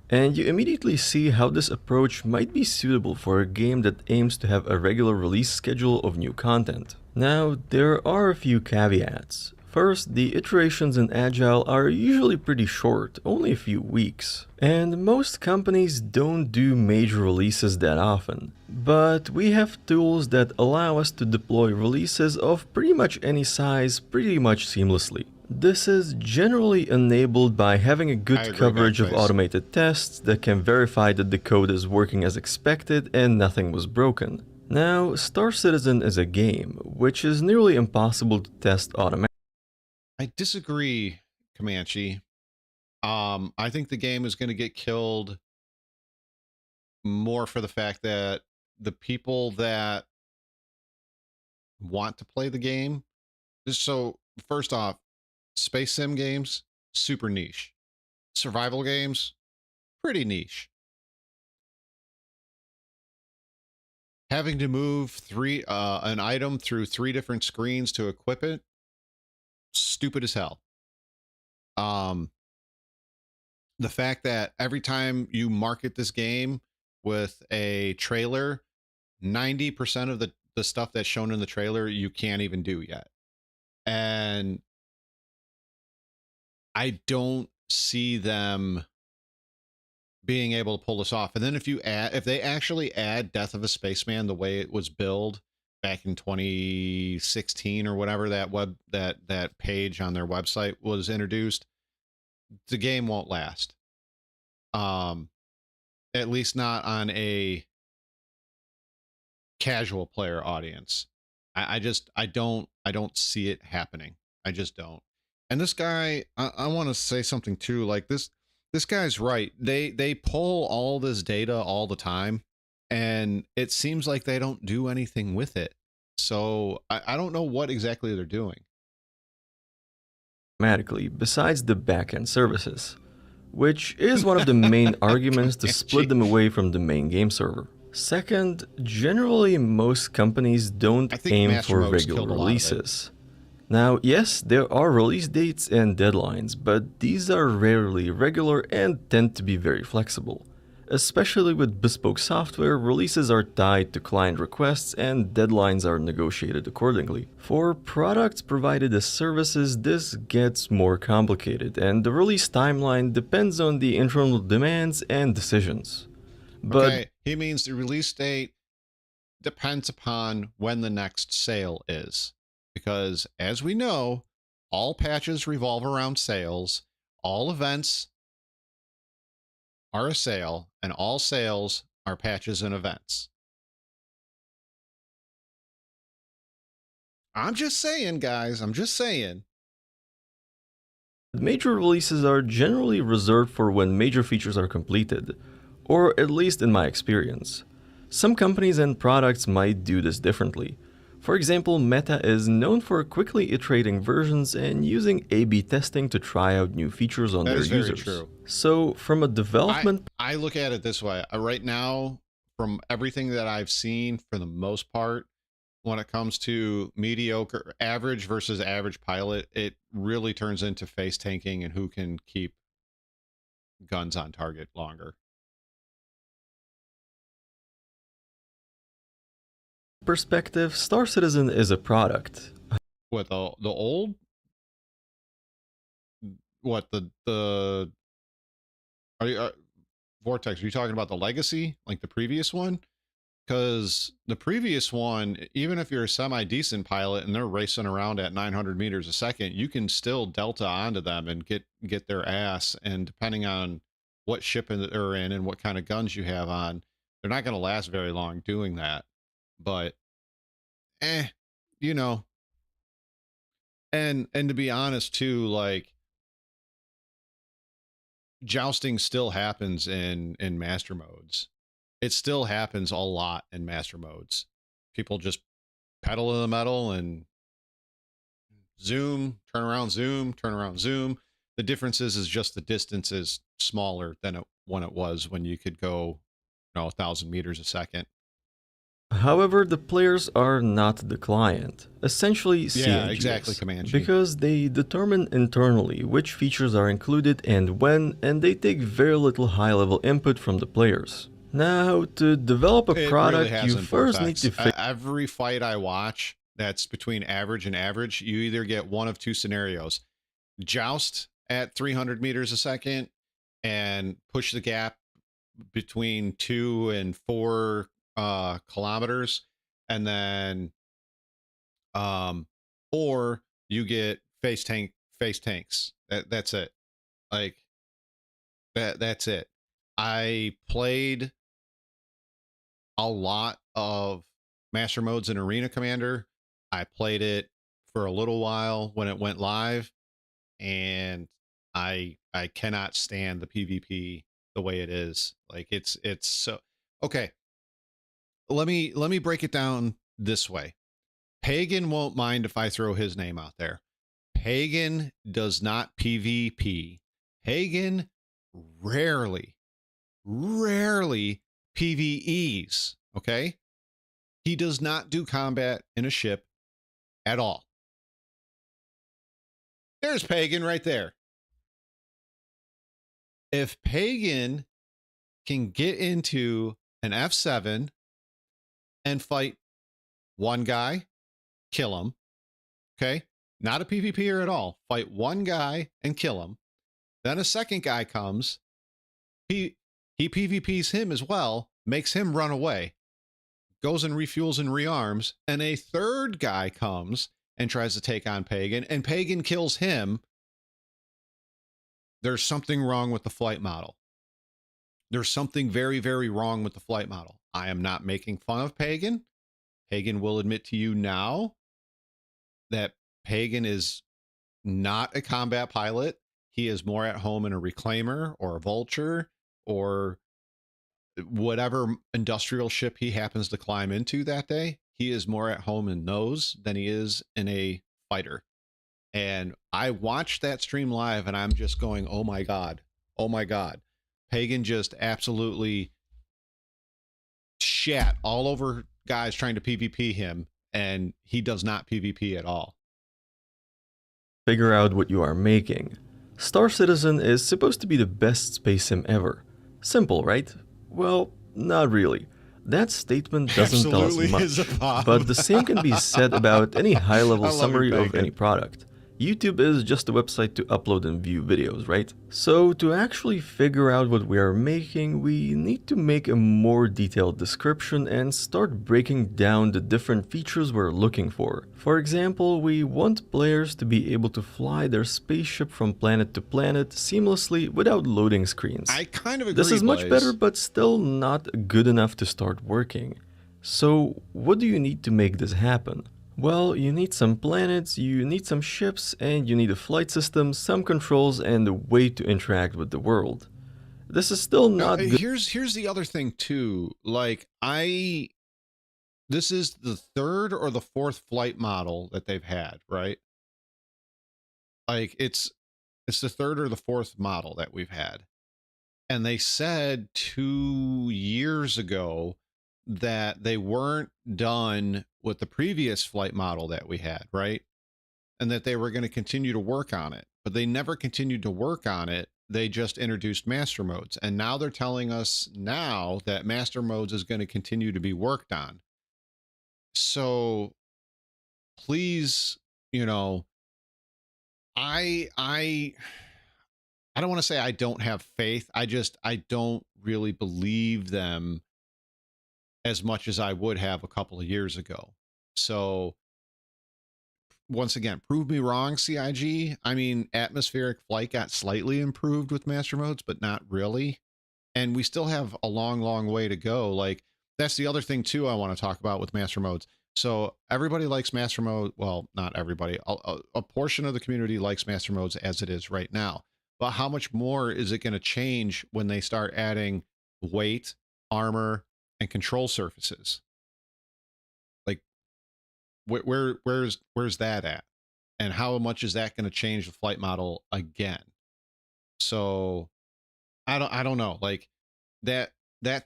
S5: And you immediately see how this approach might be suitable for a game that aims to have a regular release schedule of new content. Now, there are a few caveats. First, the iterations in Agile are usually pretty short, only a few weeks. And most companies don't do major releases that often. But we have tools that allow us to deploy releases of pretty much any size pretty much seamlessly. This is generally enabled by having a good coverage of automated tests that can verify that the code is working as expected and nothing was broken. Now, Star Citizen is a game, which is nearly impossible to test automatically.
S1: I disagree, Comanche. I think the game is going to get killed more for the fact that the people that want to play the game. So, first off, space sim games, super niche. Survival games, pretty niche. Having to move an item through 3 different screens to equip it, stupid as hell. The fact that every time you market this game with a trailer, 90% of the stuff that's shown in the trailer you can't even do yet. And I don't see them being able to pull this off. And then if they actually add Death of a Spaceman the way it was billed back in 2016 or whatever, that page on their website was introduced, the game won't last. At least not on a casual player audience. I don't see it happening. I just don't. And this guy, I want to say something too. Like this guy's right. They pull all this data all the time, and it seems like they don't do anything with it. So I don't know what exactly they're doing.
S5: Besides the backend services, which is one of the main arguments to split them away from the main game server. Second, generally most companies don't aim for regular releases. Now, yes, there are release dates and deadlines, but these are rarely regular and tend to be very flexible. Especially with bespoke software, releases are tied to client requests and deadlines are negotiated accordingly. For products provided as services, this gets more complicated, and the release timeline depends on the internal demands and decisions. But
S1: okay, he means the release date depends upon when the next sale is. Because as we know, all patches revolve around sales, all events are a sale, and all sales are patches and events. I'm just saying, guys, I'm just saying.
S5: Major releases are generally reserved for when major features are completed, or at least in my experience. Some companies and products might do this differently. For example, Meta is known for quickly iterating versions and using A/B testing to try out new features on their users. That is very true. So, from a development...
S1: I look at it this way. Right now, from everything that I've seen, for the most part, when it comes to mediocre, average versus average pilot, it really turns into face tanking and who can keep guns on target longer.
S5: perspective, Star Citizen is a product.
S1: What the old? What the? Are you Vortex? Are you talking about the legacy, like the previous one? Because the previous one, even if you're a semi-decent pilot and they're racing around at 900 meters a second, you can still delta onto them and get their ass. And depending on what ship they're in and what kind of guns you have on, they're not going to last very long doing that. But, you know, and to be honest too, like jousting still happens in master modes. It still happens a lot in master modes. People just pedal to the metal and zoom, turn around, zoom, turn around, zoom. The difference is just the distance is smaller than when it was when you could go, 1,000 meters a second.
S5: However, the players are not the client, essentially CNGs,
S1: Yeah, exactly, Comanche.
S5: because they determine internally which features are included and when, and they take very little high-level input from the players. Now, to develop a product, you first need to
S1: every fight I watch that's between average and average, you either get one of two scenarios. Joust at 300 meters a second and push the gap between 2 and 4 kilometers, and then or you get face tanks. That's it. Like that's it. I played a lot of master modes in Arena Commander. I played it for a little while when it went live, and I cannot stand the PvP the way it is. Like it's so okay. Let me break it down this way. Pagan won't mind if I throw his name out there. Pagan does not PvP. Pagan rarely PvEs, okay? He does not do combat in a ship at all. There's Pagan right there. If Pagan can get into an F7 and fight one guy, kill him, okay? Not a PvPer at all. Fight one guy and kill him. Then a second guy comes. He PvPs him as well, makes him run away, goes and refuels and rearms, and a third guy comes and tries to take on Pagan, and Pagan kills him. There's something wrong with the flight model. There's something very, very wrong with the flight model. I am not making fun of Pagan. Pagan will admit to you now that Pagan is not a combat pilot. He is more at home in a reclaimer or a vulture or whatever industrial ship he happens to climb into that day. He is more at home in those than he is in a fighter. And I watched that stream live and I'm just going, oh my God. Oh my God. Pagan just absolutely shat all over guys trying to PvP him, and he does not PvP at all.
S5: Figure out what you are making. Star Citizen is supposed to be the best space sim ever. Simple, right? Well, not really. That statement doesn't tell us much, but the same can be said about any high-level summary of any product. YouTube is just a website to upload and view videos, right? So to actually figure out what we are making, we need to make a more detailed description and start breaking down the different features we're looking for. For example, we want players to be able to fly their spaceship from planet to planet seamlessly without loading screens.
S1: I kind of agree,
S5: This is much
S1: Blaze.
S5: better, but still not good enough to start working. So what do you need to make this happen? Well, you need some planets, you need some ships, and you need a flight system, some controls, and a way to interact with the world. This is still not good.
S1: Here's the other thing too. Like this is the third or the fourth flight model that they've had, right? Like it's the third or the fourth model that we've had. And they said 2 years ago that they weren't done with the previous flight model that we had, right? And that they were going to continue to work on it, but they never continued to work on it. They just introduced master modes. And now they're telling us now that master modes is going to continue to be worked on. So please, you know, I I don't want to say I don't have faith. I don't really believe them as much as I would have a couple of years ago. So once again, prove me wrong, CIG. I mean, atmospheric flight got slightly improved with master modes, but not really. And we still have a long, long way to go. Like, that's the other thing too I want to talk about with master modes. So everybody likes master mode. Well, not everybody. A portion of the community likes master modes as it is right now. But how much more is it going to change when they start adding weight, armor, and control surfaces? Like, where's that at? And how much is that going to change the flight model again? So I don't know. Like, that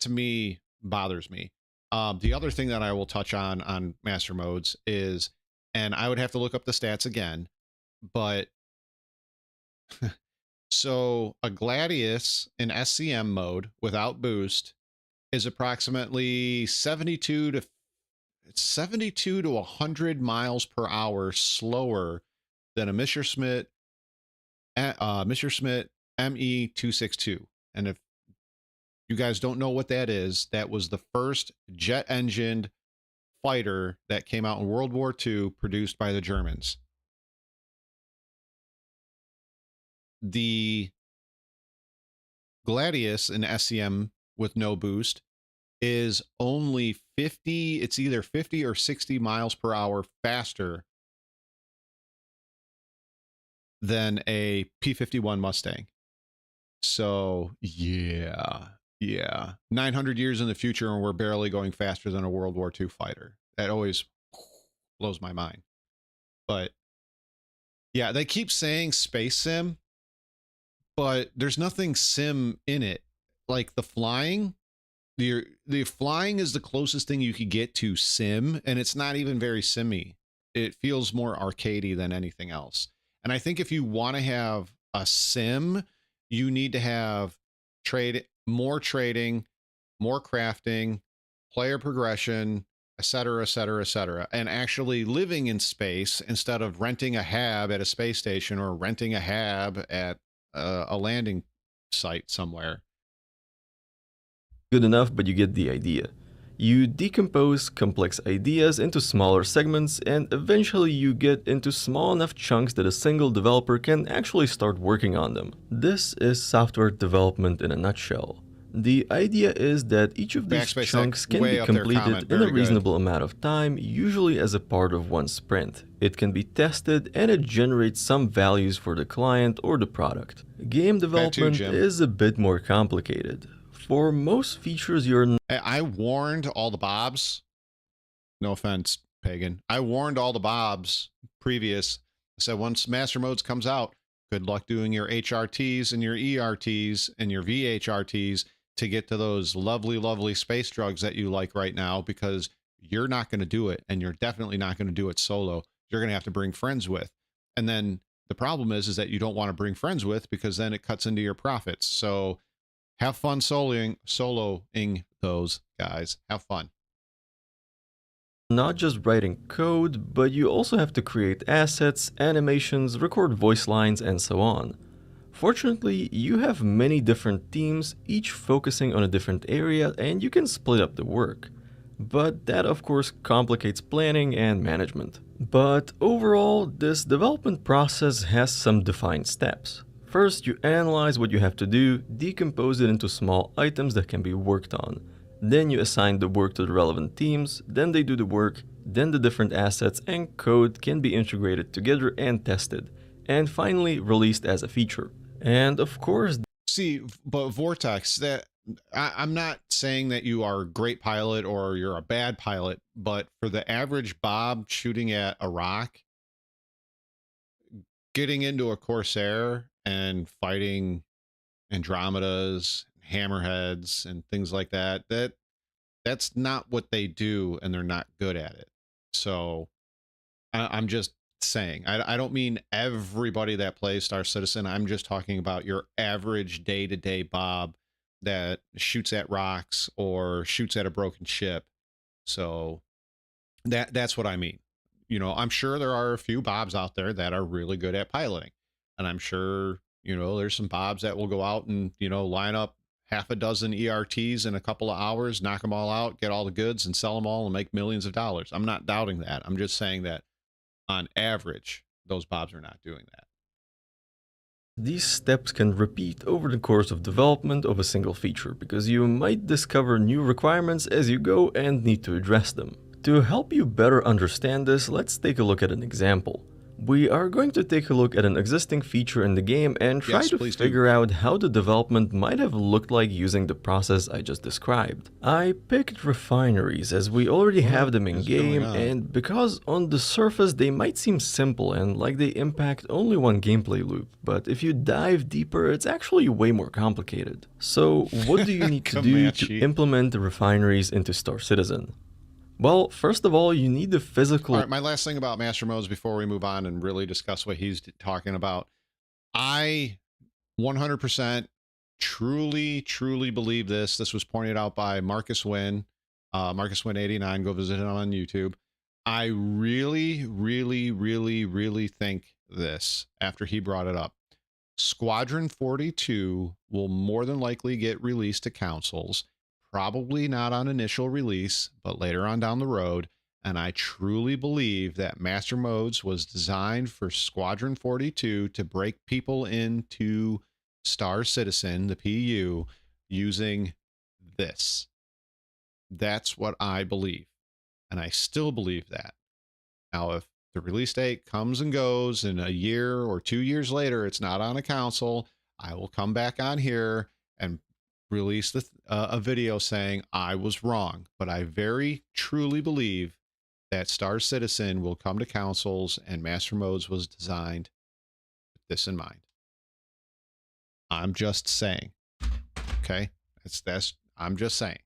S1: to me bothers me. The other thing that I will touch on master modes is, and I would have to look up the stats again, but so a Gladius in SCM mode without boost is approximately 72 to 100 miles per hour slower than a Messerschmitt ME262. And if you guys don't know what that is, that was the first jet engined fighter that came out in World War II, produced by the Germans. The Gladius in SCM with no boost is only 50, it's either 50 or 60 miles per hour faster than a P-51 Mustang. So yeah, 900 years in the future, and we're barely going faster than a World War II fighter. That always blows my mind. But yeah, they keep saying space sim, but there's nothing sim in it. Like the flying, the flying is the closest thing you could get to sim, and it's not even very simmy. It feels more arcadey than anything else. And I think if you want to have a sim, you need to have more trading, more crafting, player progression, etc., etc., etc., and actually living in space instead of renting a hab at a space station or renting a hab at a landing site somewhere.
S5: Good enough, but you get the idea. You decompose complex ideas into smaller segments, and eventually you get into small enough chunks that a single developer can actually start working on them. This is software development in a nutshell. The idea is that each of these
S1: Backspace
S5: chunks can
S1: way
S5: be
S1: up there,
S5: completed
S1: comment.
S5: in a
S1: Very good.
S5: reasonable amount of time, usually as a part of one sprint. It can be tested and it generates some values for the client or the product. Game development
S1: Jim.
S5: is a bit more complicated. For most features, you're
S1: I warned all the Bobs. No offense, Pagan. I warned all the Bobs previous. I said, once Master Modes comes out, good luck doing your HRTs and your ERTs and your VHRTs to get to those lovely, lovely space drugs that you like right now, because you're not going to do it, and you're definitely not going to do it solo. You're going to have to bring friends with. And then the problem is that you don't want to bring friends with, because then it cuts into your profits. So have fun soloing those guys. Have fun.
S5: not just writing code, but you also have to create assets, animations, record voice lines, and so on. Fortunately, you have many different teams, each focusing on a different area, and you can split up the work. But that of course complicates planning and management. But overall, this development process has some defined steps. First, you analyze what you have to do, decompose it into small items that can be worked on. Then you assign the work to the relevant teams, then they do the work, then the different assets and code can be integrated together and tested, and finally released as a feature. And of course,
S1: see, but Vortex, that I'm not saying that you are a great pilot or you're a bad pilot, but for the average Bob shooting at a rock, getting into a Corsair and fighting Andromedas, hammerheads, and things like that, that's not what they do, and they're not good at it. So I'm just saying, I don't mean everybody that plays Star Citizen. I'm just talking about your average day-to-day Bob that shoots at rocks or shoots at a broken ship. So That's what I mean. You know, I'm sure there are a few Bobs out there that are really good at piloting. And I'm sure, you know, there's some Bobs that will go out and, you know, line up half a dozen ERTs in a couple of hours, knock them all out, get all the goods and sell them all and make millions of dollars. I'm not doubting that. I'm just saying that on average, those Bobs are not doing that.
S5: These steps can repeat over the course of development of a single feature, because you might discover new requirements as you go and need to address them. To help you better understand this, let's take a look at an example. We are going to take a look at an existing feature in the game and try
S1: Yes,
S5: to
S1: please
S5: figure out how the development might have looked like using the process I just described. I picked refineries as we already have them in game, and because on the surface they might seem simple and like they impact only one gameplay loop, but if you dive deeper it's actually way more complicated. So what do you need to do to implement the refineries into Star Citizen? Well, first of all, you need the physical...
S1: All right, my last thing about master modes before we move on and really discuss what he's talking about. I 100% truly believe this. This was pointed out by Marcus Wynn, Marcus Wynn 89. Go visit him on YouTube. I really think this after he brought it up. Squadron 42 will more than likely get released to consoles. Probably not on initial release, but later on down the road. And I truly believe that Master Modes was designed for Squadron 42 to break people into Star Citizen, the PU, using this. That's what I believe. And I still believe that. Now, if the release date comes and goes and a year or 2 years later, it's not on a console, I will come back on here and release a video saying I was wrong. But I very truly believe that Star Citizen will come to consoles and Master Modes was designed with this in mind. I'm just saying. Okay? I'm just saying.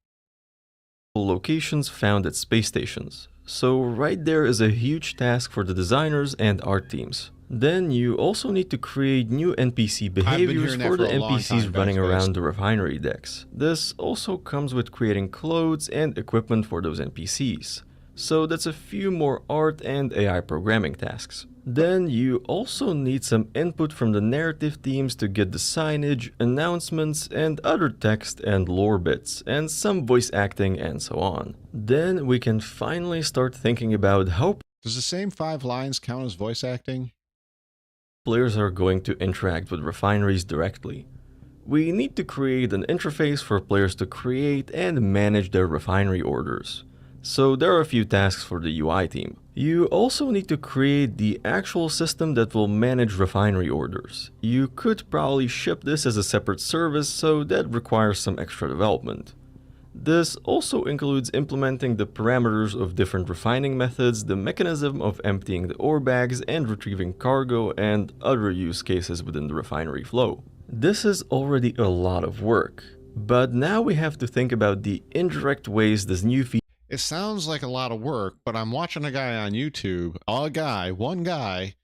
S5: Locations found at space stations. So right there is a huge task for the designers and art teams. Then you also need to create new NPC behaviors for the NPCs running around the refinery decks. This also comes with creating clothes and equipment for those NPCs. So that's a few more art and AI programming tasks. Then you also need some input from the narrative teams to get the signage, announcements, and other text and lore bits, and some voice acting and so on. Then we can finally start thinking about how...
S1: Does the same 5 lines count as voice acting?
S5: Players are going to interact with refineries directly. We need to create an interface for players to create and manage their refinery orders. So there are a few tasks for the UI team. You also need to create the actual system that will manage refinery orders. You could probably ship this as a separate service, so that requires some extra development. This also includes implementing the parameters of different refining methods, the mechanism of emptying the ore bags and retrieving cargo, and other use cases within the refinery flow. This is already a lot of work, but now we have to think about the indirect ways this new feature...
S1: It sounds like a lot of work, but I'm watching a guy on YouTube, one guy,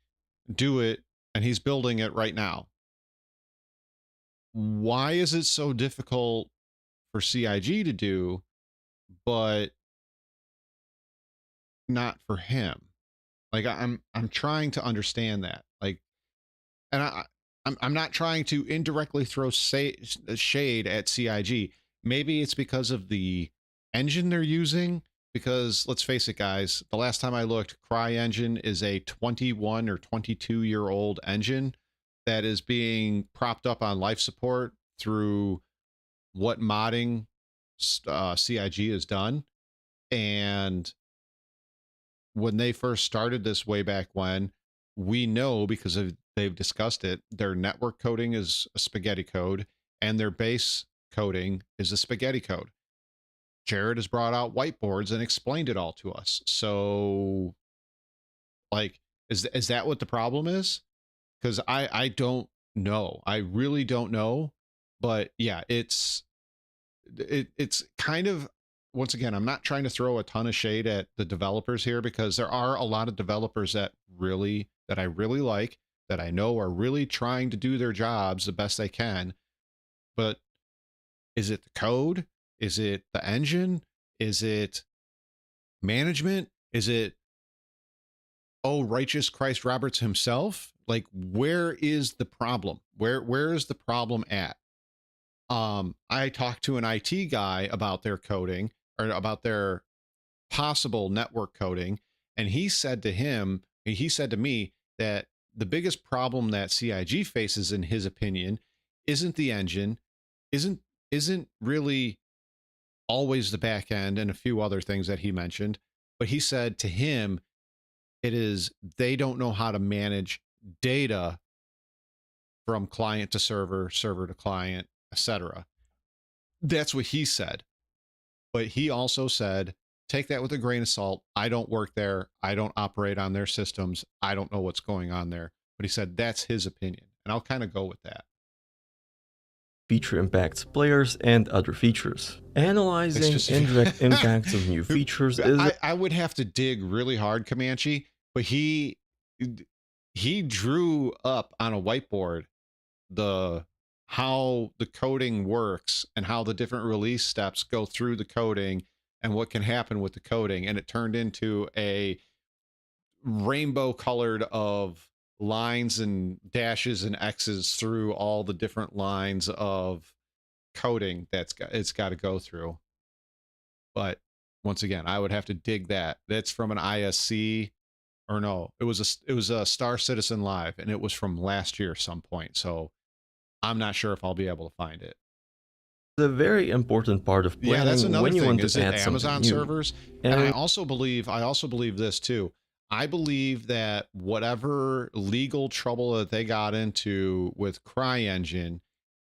S1: do it, and he's building it right now. Why is it so difficult for CIG to do, but not for him? Like I'm trying to understand that. Like, and I'm not trying to indirectly throw shade at CIG. Maybe it's because of the engine they're using, because let's face it, guys, the last time I looked, CryEngine is a 21 or 22-year-old engine that is being propped up on life support through what modding CIG has done. And when they first started this way back when, we know because they've discussed it, their network coding is a spaghetti code and their base coding is a spaghetti code. Jared has brought out whiteboards and explained it all to us. So, like, is that what the problem is? Because I don't know. I really don't know. But yeah, it's kind of, once again, I'm not trying to throw a ton of shade at the developers here, because there are a lot of developers that I really like, that I know are really trying to do their jobs the best they can. But is it the code? Is it the engine? Is it management? Is it, oh, righteous Christ Roberts himself? Like, where is the problem? Where is the problem at? I talked to an IT guy about their coding, or about their possible network coding, and he said to me that the biggest problem that CIG faces, in his opinion, isn't the engine, isn't really always the back end and a few other things that he mentioned, but he said to him, it is they don't know how to manage data from client to server, server to client, etc. That's what he said. But he also said, take that with a grain of salt. I don't work there. I don't operate on their systems. I don't know what's going on there. But he said that's his opinion. And I'll kind of go with that.
S5: Feature impacts players and other features. Analyzing indirect impacts of new features is...
S1: I would have to dig really hard, Comanche, but he drew up on a whiteboard how the coding works and how the different release steps go through the coding and what can happen with the coding. And it turned into a rainbow colored of lines and dashes and X's through all the different lines of coding it's got to go through. But once again, I would have to dig that. That's from an ISC, or no, it was a starcitizenlove, and it was from last year some point. So I'm not sure if I'll be able to find it.
S5: The very important part of planning,
S1: that's another
S5: when you
S1: thing,
S5: want to
S1: is
S5: add
S1: Amazon
S5: something new.
S1: servers. And I also believe this too. I believe that whatever legal trouble that they got into with CryEngine,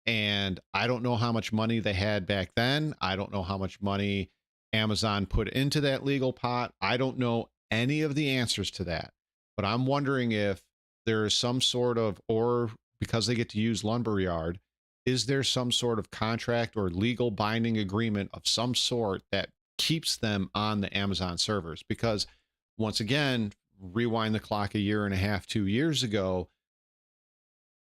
S1: and I don't know how much money they had back then. I don't know how much money Amazon put into that legal pot. I don't know any of the answers to that. But I'm wondering if there is some sort of, or because they get to use Lumberyard, is there some sort of contract or legal binding agreement of some sort that keeps them on the Amazon servers? Because once again, rewind the clock a year and a half, 2 years ago,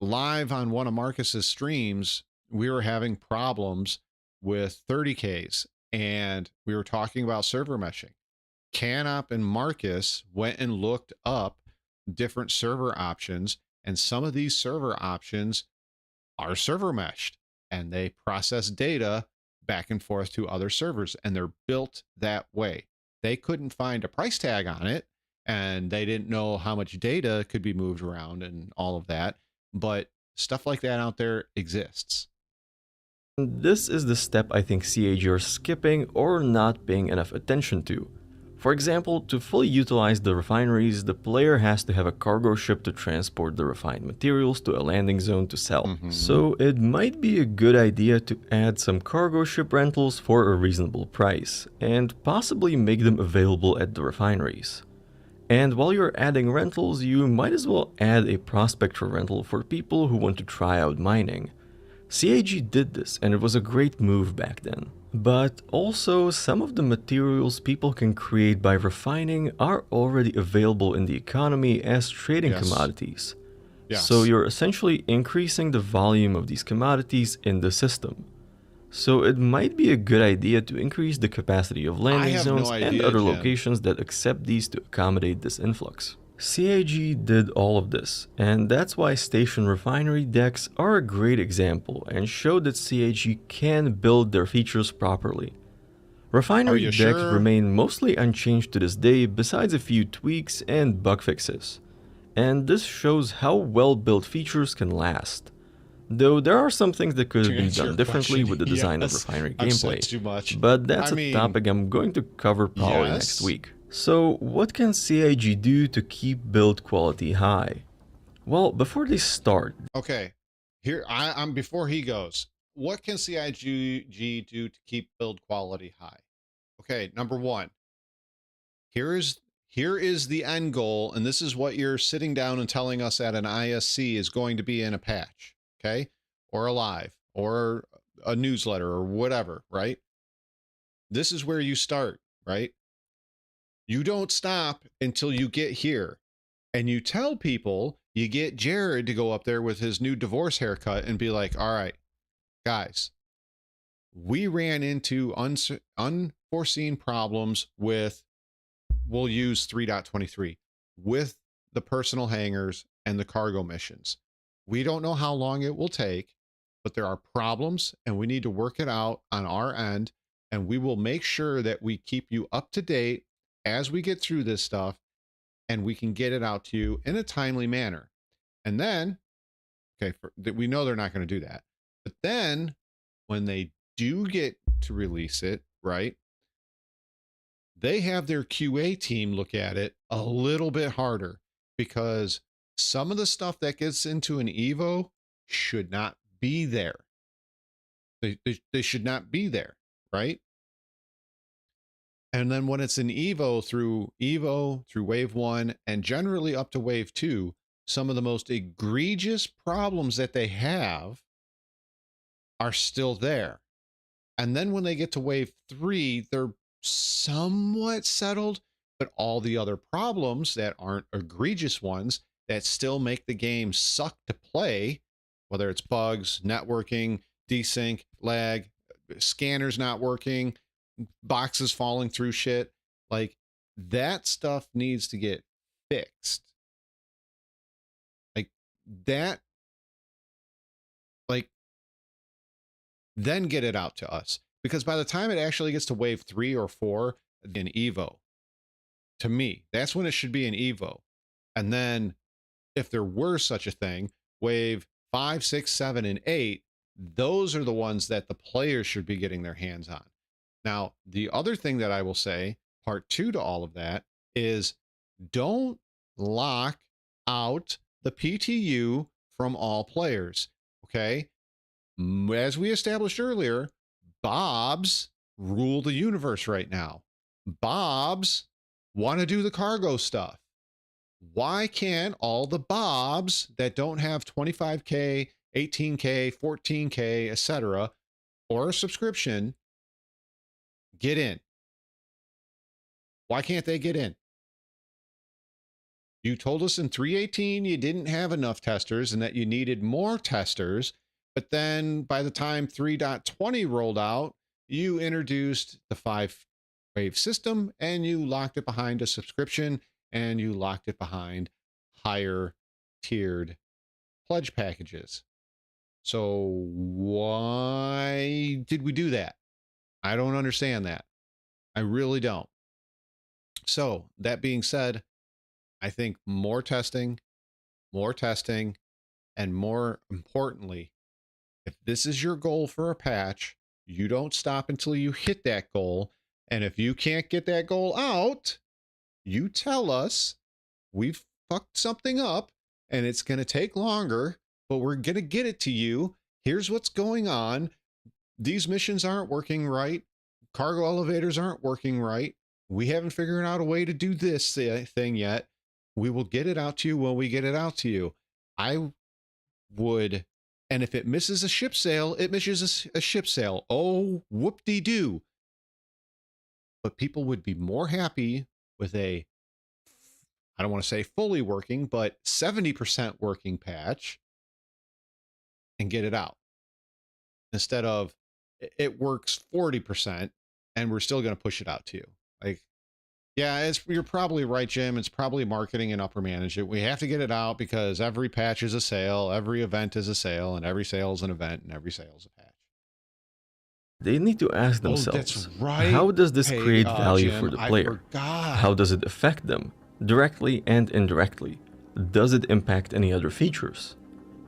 S1: live on one of Marcus's streams, we were having problems with 30Ks, and we were talking about server meshing. Canop and Marcus went and looked up different server options, and some of these server options are server meshed, and they process data back and forth to other servers, and they're built that way. They couldn't find a price tag on it, and they didn't know how much data could be moved around and all of that, but stuff like that out there exists.
S5: This is the step I think CAG are skipping or not paying enough attention to. For example, to fully utilize the refineries, the player has to have a cargo ship to transport the refined materials to a landing zone to sell. So it might be a good idea to add some cargo ship rentals for a reasonable price, and possibly make them available at the refineries. And while you're adding rentals, you might as well add a prospector rental for people who want to try out mining. CAG did this, and it was a great move back then. But also, some of the materials people can create by refining are already available in the economy as trading commodities. So you're essentially increasing the volume of these commodities in the system. So it might be a good idea to increase the capacity of landing zones and other locations that accept these to accommodate this influx. CAG did all of this, and that's why station refinery decks are a great example and show that CAG can build their features properly. Refinery decks remain mostly unchanged to this day besides a few tweaks and bug fixes. And this shows how well built features can last. Though there are some things that could have been done differently with the design of refinery gameplay, but that's a topic I'm going to cover probably next week. So what can CAG do to keep build quality high? Well, before they start...
S1: Okay, here I'm before he goes. What can CAG do to keep build quality high? Okay, number one. Here is the end goal, and this is what you're sitting down and telling us at an ISC is going to be in a patch, okay? Or a live, or a newsletter, or whatever, right? This is where you start, right? You don't stop until you get here. And you tell people, you get Jared to go up there with his new divorce haircut and be like, all right, guys, we ran into unforeseen problems with we'll use 3.23 with the personal hangars and the cargo missions. We don't know how long it will take, but there are problems and we need to work it out on our end. And we will make sure that we keep you up to date as we get through this stuff, and we can get it out to you in a timely manner. And then, okay, we know they're not going to do that. But then when they do get to release it, right, they have their QA team look at it a little bit harder, because some of the stuff that gets into an Evo should not be there. They should not be there, right? And then when it's an Evo through wave 1 and generally up to wave 2, some of the most egregious problems that they have are still there. And then when they get to wave 3, they're somewhat settled, but all the other problems that aren't egregious ones that still make the game suck to play, whether it's bugs, networking, desync, lag, scanners not working, boxes falling through shit, like that stuff needs to get fixed. Like that, like then get it out to us, because by the time it actually gets to wave 3 or 4 in Evo, to me, that's when it should be an Evo. And then if there were such a thing, wave 5, 6, 7, and 8, those are the ones that the players should be getting their hands on. Now, the other thing that I will say, part 2 to all of that, is don't lock out the PTU from all players, okay? As we established earlier, Bobs rule the universe right now. Bobs want to do the cargo stuff. Why can't all the Bobs that don't have 25K, 18K, 14K, etc., or a subscription get in? Why can't they get in? You told us in 3.18 you didn't have enough testers and that you needed more testers, but then by the time 3.20 rolled out, you introduced the 5-wave system and you locked it behind a subscription and you locked it behind higher tiered pledge packages. So why did we do that? I don't understand that. I really don't. So that being said, I think more testing, and more importantly, if this is your goal for a patch, you don't stop until you hit that goal. And if you can't get that goal out, you tell us we've fucked something up and it's going to take longer, but we're going to get it to you. Here's what's going on. These missions aren't working right. Cargo elevators aren't working right. We haven't figured out a way to do this thing yet. We will get it out to you when we get it out to you. I would, and if it misses a ship sale, it misses a ship sale. Oh, whoop-de-doo. But people would be more happy with a, I don't want to say fully working, but 70% working patch and get it out. Instead of it works 40% and we're still going to push it out to you. Like, yeah, you're probably right, Jim. It's probably marketing and upper management. We have to get it out because every patch is a sale, every event is a sale, and every sale is an event, and every sale is a patch.
S5: They need to ask themselves,
S1: that's right.
S5: how does this create value
S1: Jim,
S5: for the player?
S1: I forgot.
S5: How does it affect them, directly and indirectly? Does it impact any other features?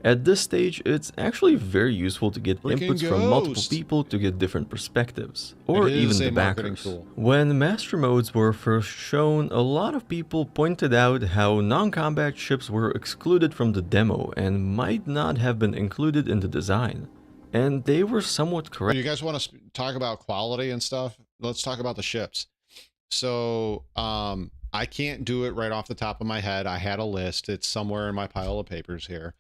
S5: At this stage, it's actually very useful to get inputs from multiple people to get different perspectives, or even the backers. When master modes were first shown, a lot of people pointed out how non-combat ships were excluded from the demo and might not have been included in the design. And they were somewhat correct.
S1: You guys want to talk about quality and stuff? Let's talk about the ships. So, I can't do it right off the top of my head. I had a list. It's somewhere in my pile of papers here.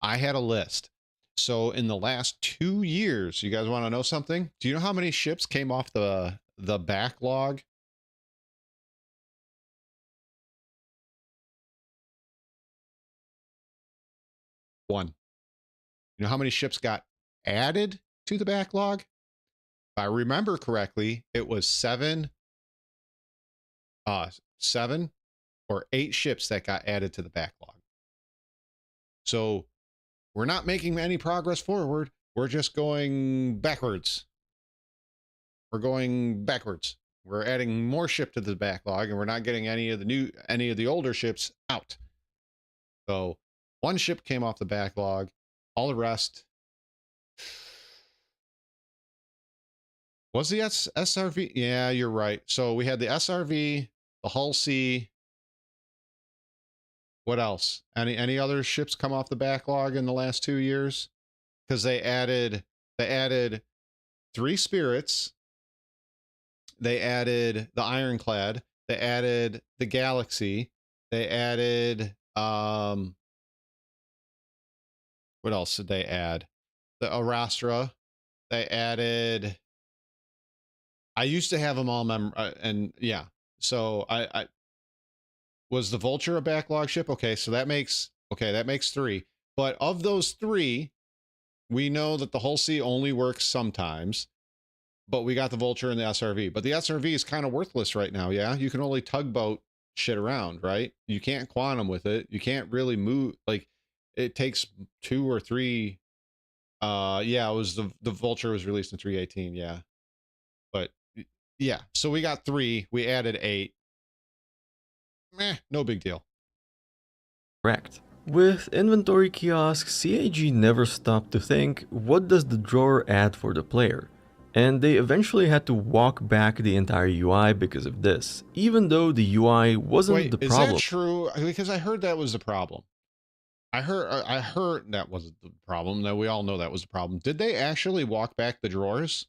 S1: I had a list. So in the last 2 years, you guys want to know something? Do you know how many ships came off the backlog? One. You know how many ships got added to the backlog? If I remember correctly, it was 7 7 or 8 ships that got added to the backlog. So we're not making any progress forward. We're just going backwards. We're going backwards. We're adding more ship to the backlog, and we're not getting any of the older ships out. So 1 ship came off the backlog. All the rest was the SRV. Yeah, you're right. So we had the SRV, the Hull C. What else? Any other ships come off the backlog in the last 2 years? Because they added 3 Spirits. They added the Ironclad. They added the Galaxy. They added what else did they add? The Arastra. They added. I used to have them all and yeah. So I was the Vulture a backlog ship? Okay, so that makes 3. But of those 3, we know that the Hull C only works sometimes. But we got the Vulture and the SRV. But the SRV is kind of worthless right now, yeah? You can only tugboat shit around, right? You can't quantum with it. You can't really move. Like, it takes 2 or 3. Yeah, it was the Vulture was released in 318, yeah. But, yeah. So we got 3. We added 8. Meh, no big deal.
S5: Correct. With inventory kiosks, CIG never stopped to think, what does the drawer add for the player? And they eventually had to walk back the entire UI because of this, even though the UI wasn't the problem.
S1: Is that true? Because I heard that was the problem. I heard that was the problem. Now we all know that was the problem. Did they actually walk back the drawers?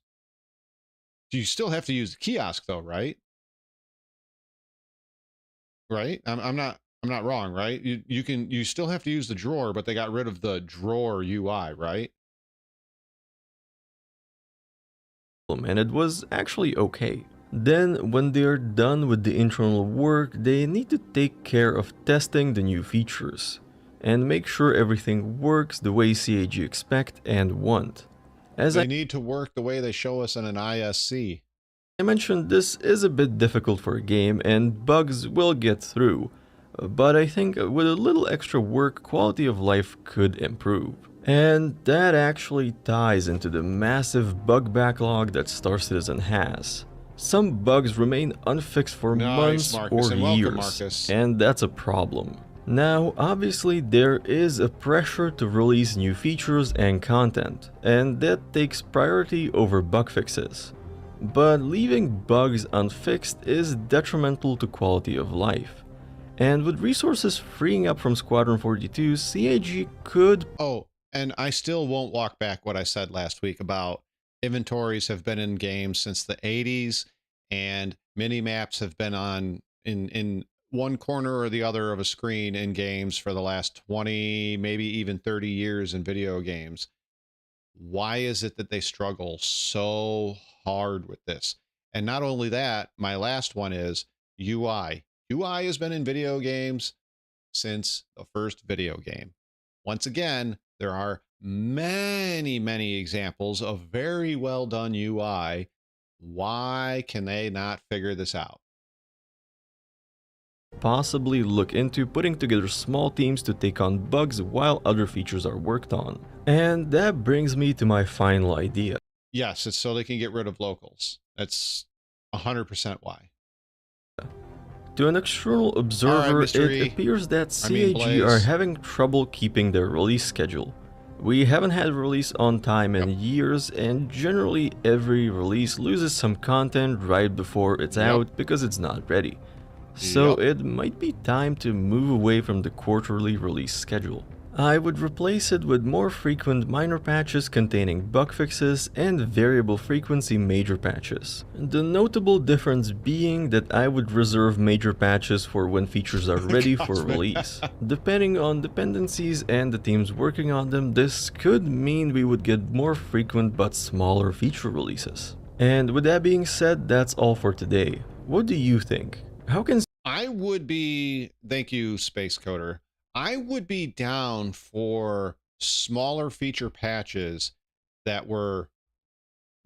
S1: Do you still have to use the kiosk though, right? Right? I'm not wrong, right? You still have to use the drawer, but they got rid of the drawer UI, right?
S5: And it was actually okay. Then, when they're done with the internal work, they need to take care of testing the new features and make sure everything works the way CIG expect and want.
S1: They need to work the way they show us in an ISC.
S5: I mentioned, this is a bit difficult for a game and bugs will get through, but I think with a little extra work, quality of life could improve. And that actually ties into the massive bug backlog that Star Citizen has. Some bugs remain unfixed for months or years, and that's a problem. Now, obviously there is a pressure to release new features and content, and that takes priority over bug fixes. But leaving bugs unfixed is detrimental to quality of life. And with resources freeing up from Squadron 42, CIG could...
S1: Oh, and I still won't walk back what I said last week about inventories have been in games since the 80s, and mini maps have been on in one corner or the other of a screen in games for the last 20, maybe even 30 years in video games. Why is it that they struggle so hard with this? And not only that, my last one is UI. UI has been in video games since the first video game. Once again, there are many examples of very well done UI. Why can they not figure this out?
S5: Possibly look into putting together small teams to take on bugs while other features are worked on. And that brings me to my final idea.
S1: Yes, it's so they can get rid of locals. That's 100% why.
S5: To an external observer, it appears that CIG are having trouble keeping their release schedule. We haven't had a release on time in years, and generally every release loses some content right before it's out because it's not ready. So it might be time to move away from the quarterly release schedule. I would replace it with more frequent minor patches containing bug fixes and variable frequency major patches. The notable difference being that I would reserve major patches for when features are ready for release. Depending on dependencies and the teams working on them, this could mean we would get more frequent but smaller feature releases. And with that being said, that's all for today. What do you think? How can...
S1: I would be... Thank you, Space Coder. I would be down for smaller feature patches that were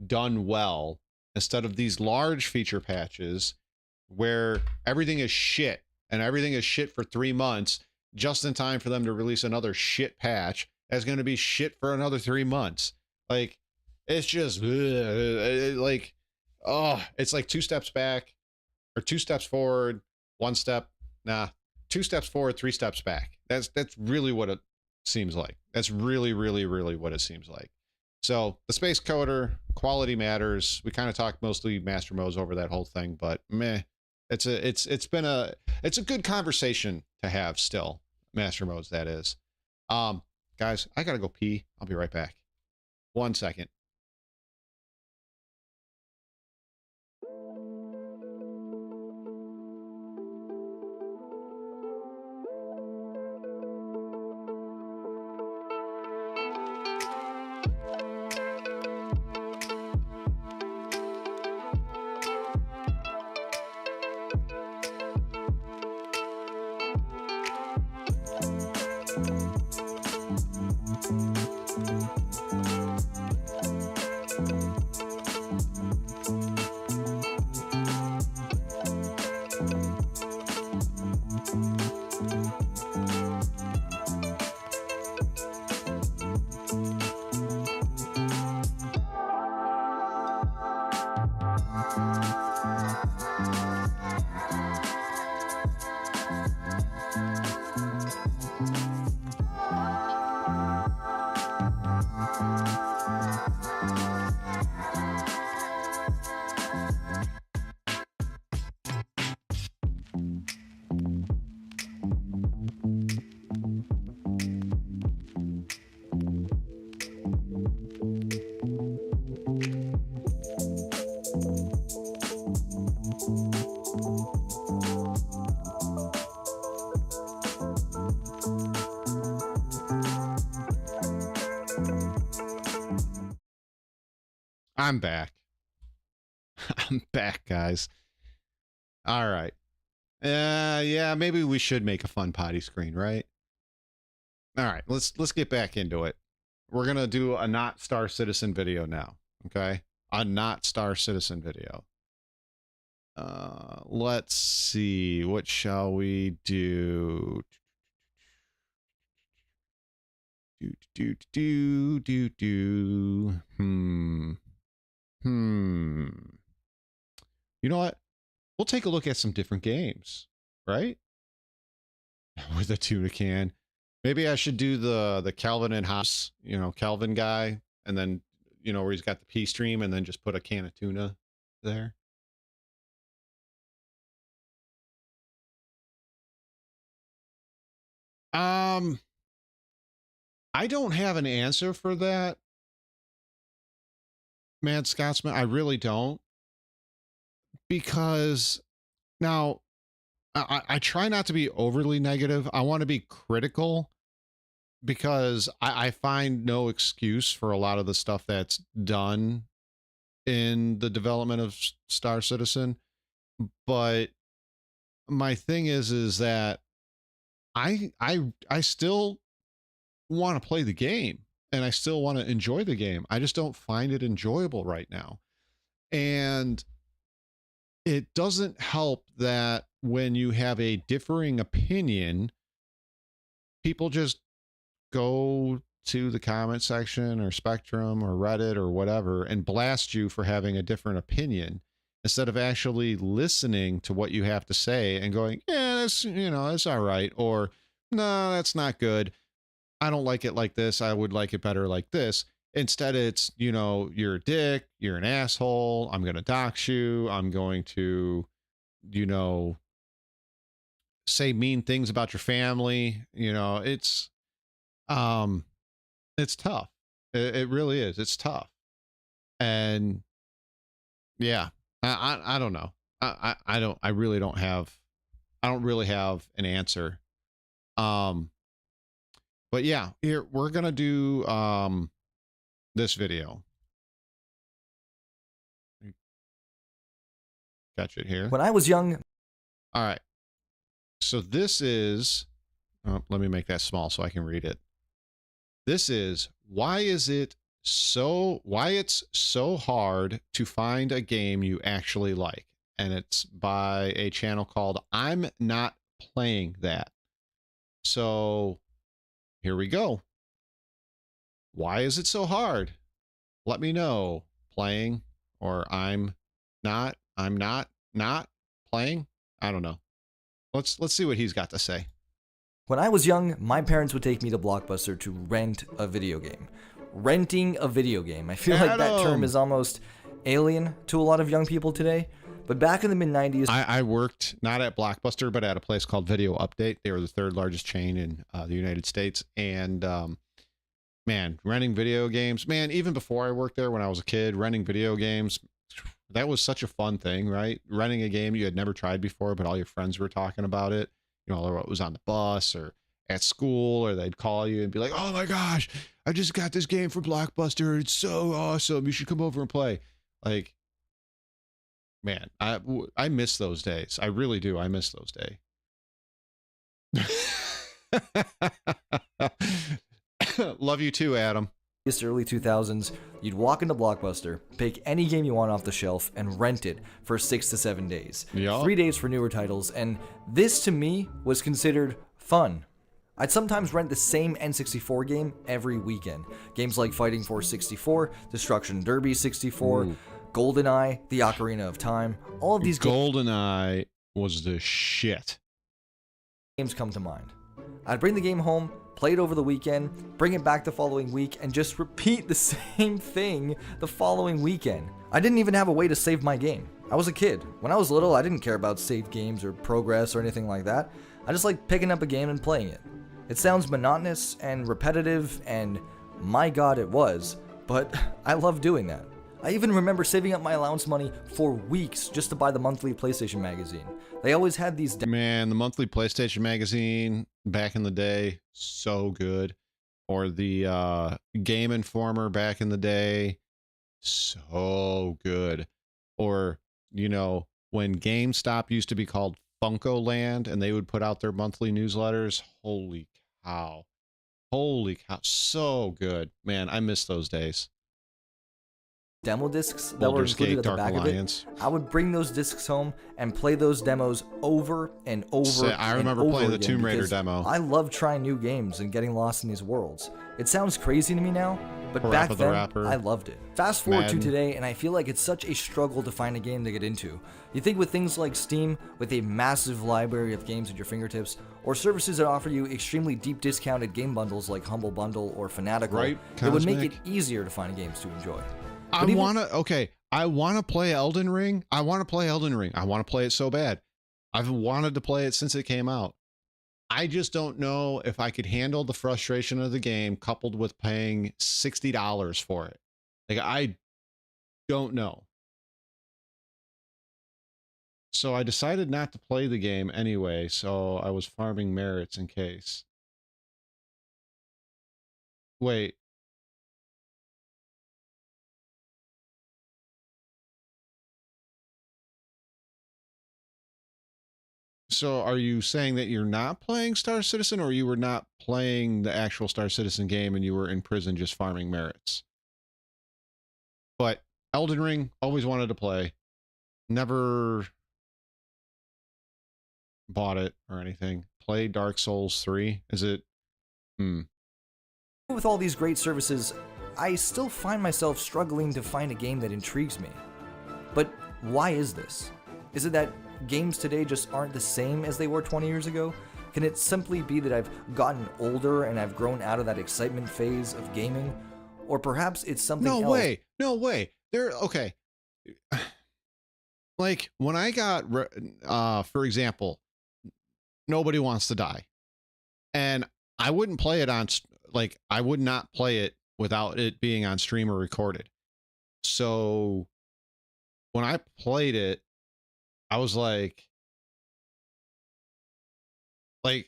S1: done well instead of these large feature patches where everything is shit and everything is shit for 3 months just in time for them to release another shit patch that's going to be shit for another 3 months. Like, it's just like, oh, it's like 2 steps back or 2 steps forward, 1 step, 2 steps forward, 3 steps back. That's really what it seems like. That's really what it seems like. So the Space Coder, quality matters. We kind of talked mostly master modes over that whole thing, but meh. It's a good conversation to have still. Master modes, that is. Guys, I gotta go pee. I'll be right back. 1 second. I'm back. I'm back, guys. All right. Yeah, maybe we should make a fun potty screen, right? All right, let's get back into it. We're gonna do a not Star Citizen video now, okay? A not Star Citizen video. Let's see, what shall we do? You know what? We'll take a look at some different games, right? With a tuna can. Maybe I should do the Calvin and Hobbes, you know, Calvin guy, and then, you know, where he's got the P stream, and then just put a can of tuna there. I don't have an answer for that, Mad Scotsman. I really don't. Because now I try not to be overly negative. I want to be critical because I find no excuse for a lot of the stuff that's done in the development of Star Citizen. But my thing is that I still want to play the game and I still want to enjoy the game. I just don't find it enjoyable right now. And it doesn't help that when you have a differing opinion, people just go to the comment section or Spectrum or Reddit or whatever and blast you for having a different opinion instead of actually listening to what you have to say and going, yeah, that's, you know, it's all right. Or no, that's not good. I don't like it like this. I would like it better like this. Instead, it's, you know, you're a dick, you're an asshole, I'm going to dox you, I'm going to, you know, say mean things about your family. You know, it's tough. It really is. It's tough. And yeah, I don't know. I really don't have an answer. But yeah, here we're going to do, this video. Catch it here.
S6: When I was young.
S1: All right. So this is, let me make that small so I can read it. This is why it's so hard to find a game you actually like. and it's by a channel called I'm Not Playing That. So here we go. Why is it so hard? Let me know. Playing, or I'm not playing. I don't know. Let's see what he's got to say.
S6: When I was young, my parents would take me to Blockbuster to rent a video game. Renting a video game. I feel like that term is almost alien to a lot of young people today. But back in the mid-90s...
S1: I worked not at Blockbuster, but at a place called Video Update. They were the third largest chain in the United States. And man, renting video games, man, even before I worked there when I was a kid, renting video games, that was such a fun thing, right? Renting a game you had never tried before, but all your friends were talking about it. You know, or it was on the bus or at school, or they'd call you and be like, oh my gosh, I just got this game for Blockbuster. It's so awesome. You should come over and play. Like, man, I miss those days. I really do. I miss those days. Love you too, Adam.
S6: Early 2000s, you'd walk into Blockbuster, pick any game you want off the shelf, and rent it for 6 to 7 days.
S1: Yep.
S6: 3 days for newer titles, and this to me was considered fun. I'd sometimes rent the same N64 game every weekend. Games like Fighting Force 64, Destruction Derby 64, GoldenEye, The Ocarina of Time, all of these
S1: GoldenEye was the shit.
S6: Games come to mind. I'd bring the game home, play it over the weekend, bring it back the following week, and just repeat the same thing the following weekend. I didn't even have a way to save my game. I was a kid. When I was little, I didn't care about save games or progress or anything like that. I just liked picking up a game and playing it. It sounds monotonous and repetitive, and my god it was, but I love doing that. I even remember saving up my allowance money for weeks just to buy the monthly PlayStation magazine. They always had these...
S1: Man, the monthly PlayStation magazine back in the day, so good. Or the Game Informer back in the day, so good. Or, you know, when GameStop used to be called Funko Land and they would put out their monthly newsletters, holy cow. Holy cow, so good. Man, I miss those days.
S6: Demo discs that were included at the back of it. I would bring those discs home and play those demos over and over.
S1: I remember playing the Tomb Raider demo.
S6: I love trying new games and getting lost in these worlds. It sounds crazy to me now, but back then I loved it. Fast forward to today, and I feel like it's such a struggle to find a game to get into. You think with things like Steam, with a massive library of games at your fingertips, or services that offer you extremely deep discounted game bundles like Humble Bundle or Fanatical, it would make it easier to find games to enjoy.
S1: I want to play Elden Ring. I want to play Elden Ring. I want to play it so bad. I've wanted to play it since it came out. I just don't know if I could handle the frustration of the game coupled with paying $60 for it. Like, I don't know. So I decided not to play the game anyway, so I was farming merits in case. Wait. So are you saying that you're not playing Star Citizen, or you were not playing the actual Star Citizen game and you were in prison just farming merits? But Elden Ring, always wanted to play. Never bought it or anything. Played Dark Souls 3. Is it?
S6: With all these great services, I still find myself struggling to find a game that intrigues me. But why is this? Is it that games today just aren't the same as they were 20 years ago? Can it simply be that I've gotten older and I've grown out of that excitement phase of gaming? Or perhaps it's something else.
S1: No way. Okay. Like, when I got, for example, Nobody Wants to Die. And I wouldn't play it on, like, I would not play it without it being on stream or recorded. So when I played it, I was like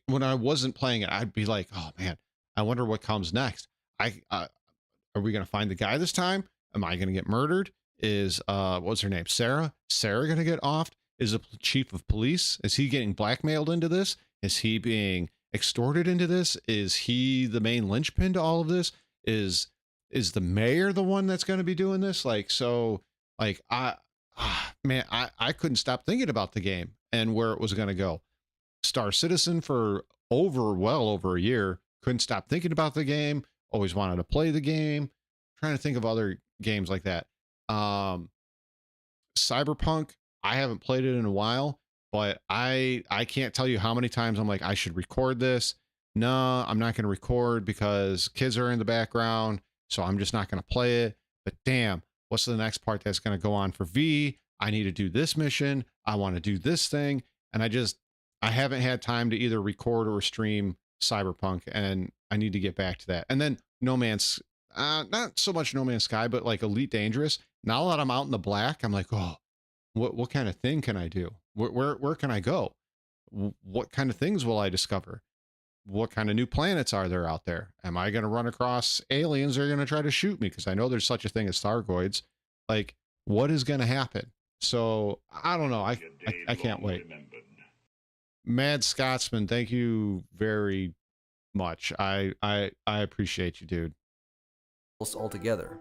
S1: when I wasn't playing it, I'd be like, oh man, I wonder what comes next. Are we going to find the guy this time? Am I going to get murdered? Is, what's her name? Sarah going to get offed? Is the chief of police? Is he getting blackmailed into this? Is he being extorted into this? Is he the main linchpin to all of this? Is the mayor the one that's going to be doing this? Like, so like, man, I couldn't stop thinking about the game and where it was going to go. Star Citizen for well over a year, couldn't stop thinking about the game, always wanted to play the game. Trying to think of other games like that. Cyberpunk, I haven't played it in a while, but I can't tell you how many times I'm like, I should record this. No, I'm not going to record because kids are in the background, so I'm just not going to play it. But damn, what's the next part that's going to go on for V? I need to do this mission. I want to do this thing. And I haven't had time to either record or stream Cyberpunk, and I need to get back to that. And then No Man's, not so much No Man's Sky, but like Elite Dangerous. Now that I'm out in the black, I'm like, oh, what kind of thing can I do? Where can I go? What kind of things will I discover? What kind of new planets are there out there? Am I going to run across aliens that are going to try to shoot me? Because I know there's such a thing as Thargoids. Like, what is going to happen? So I don't know. I can't wait. Mad Scotsman, thank you very much. I appreciate you, dude.
S6: Altogether.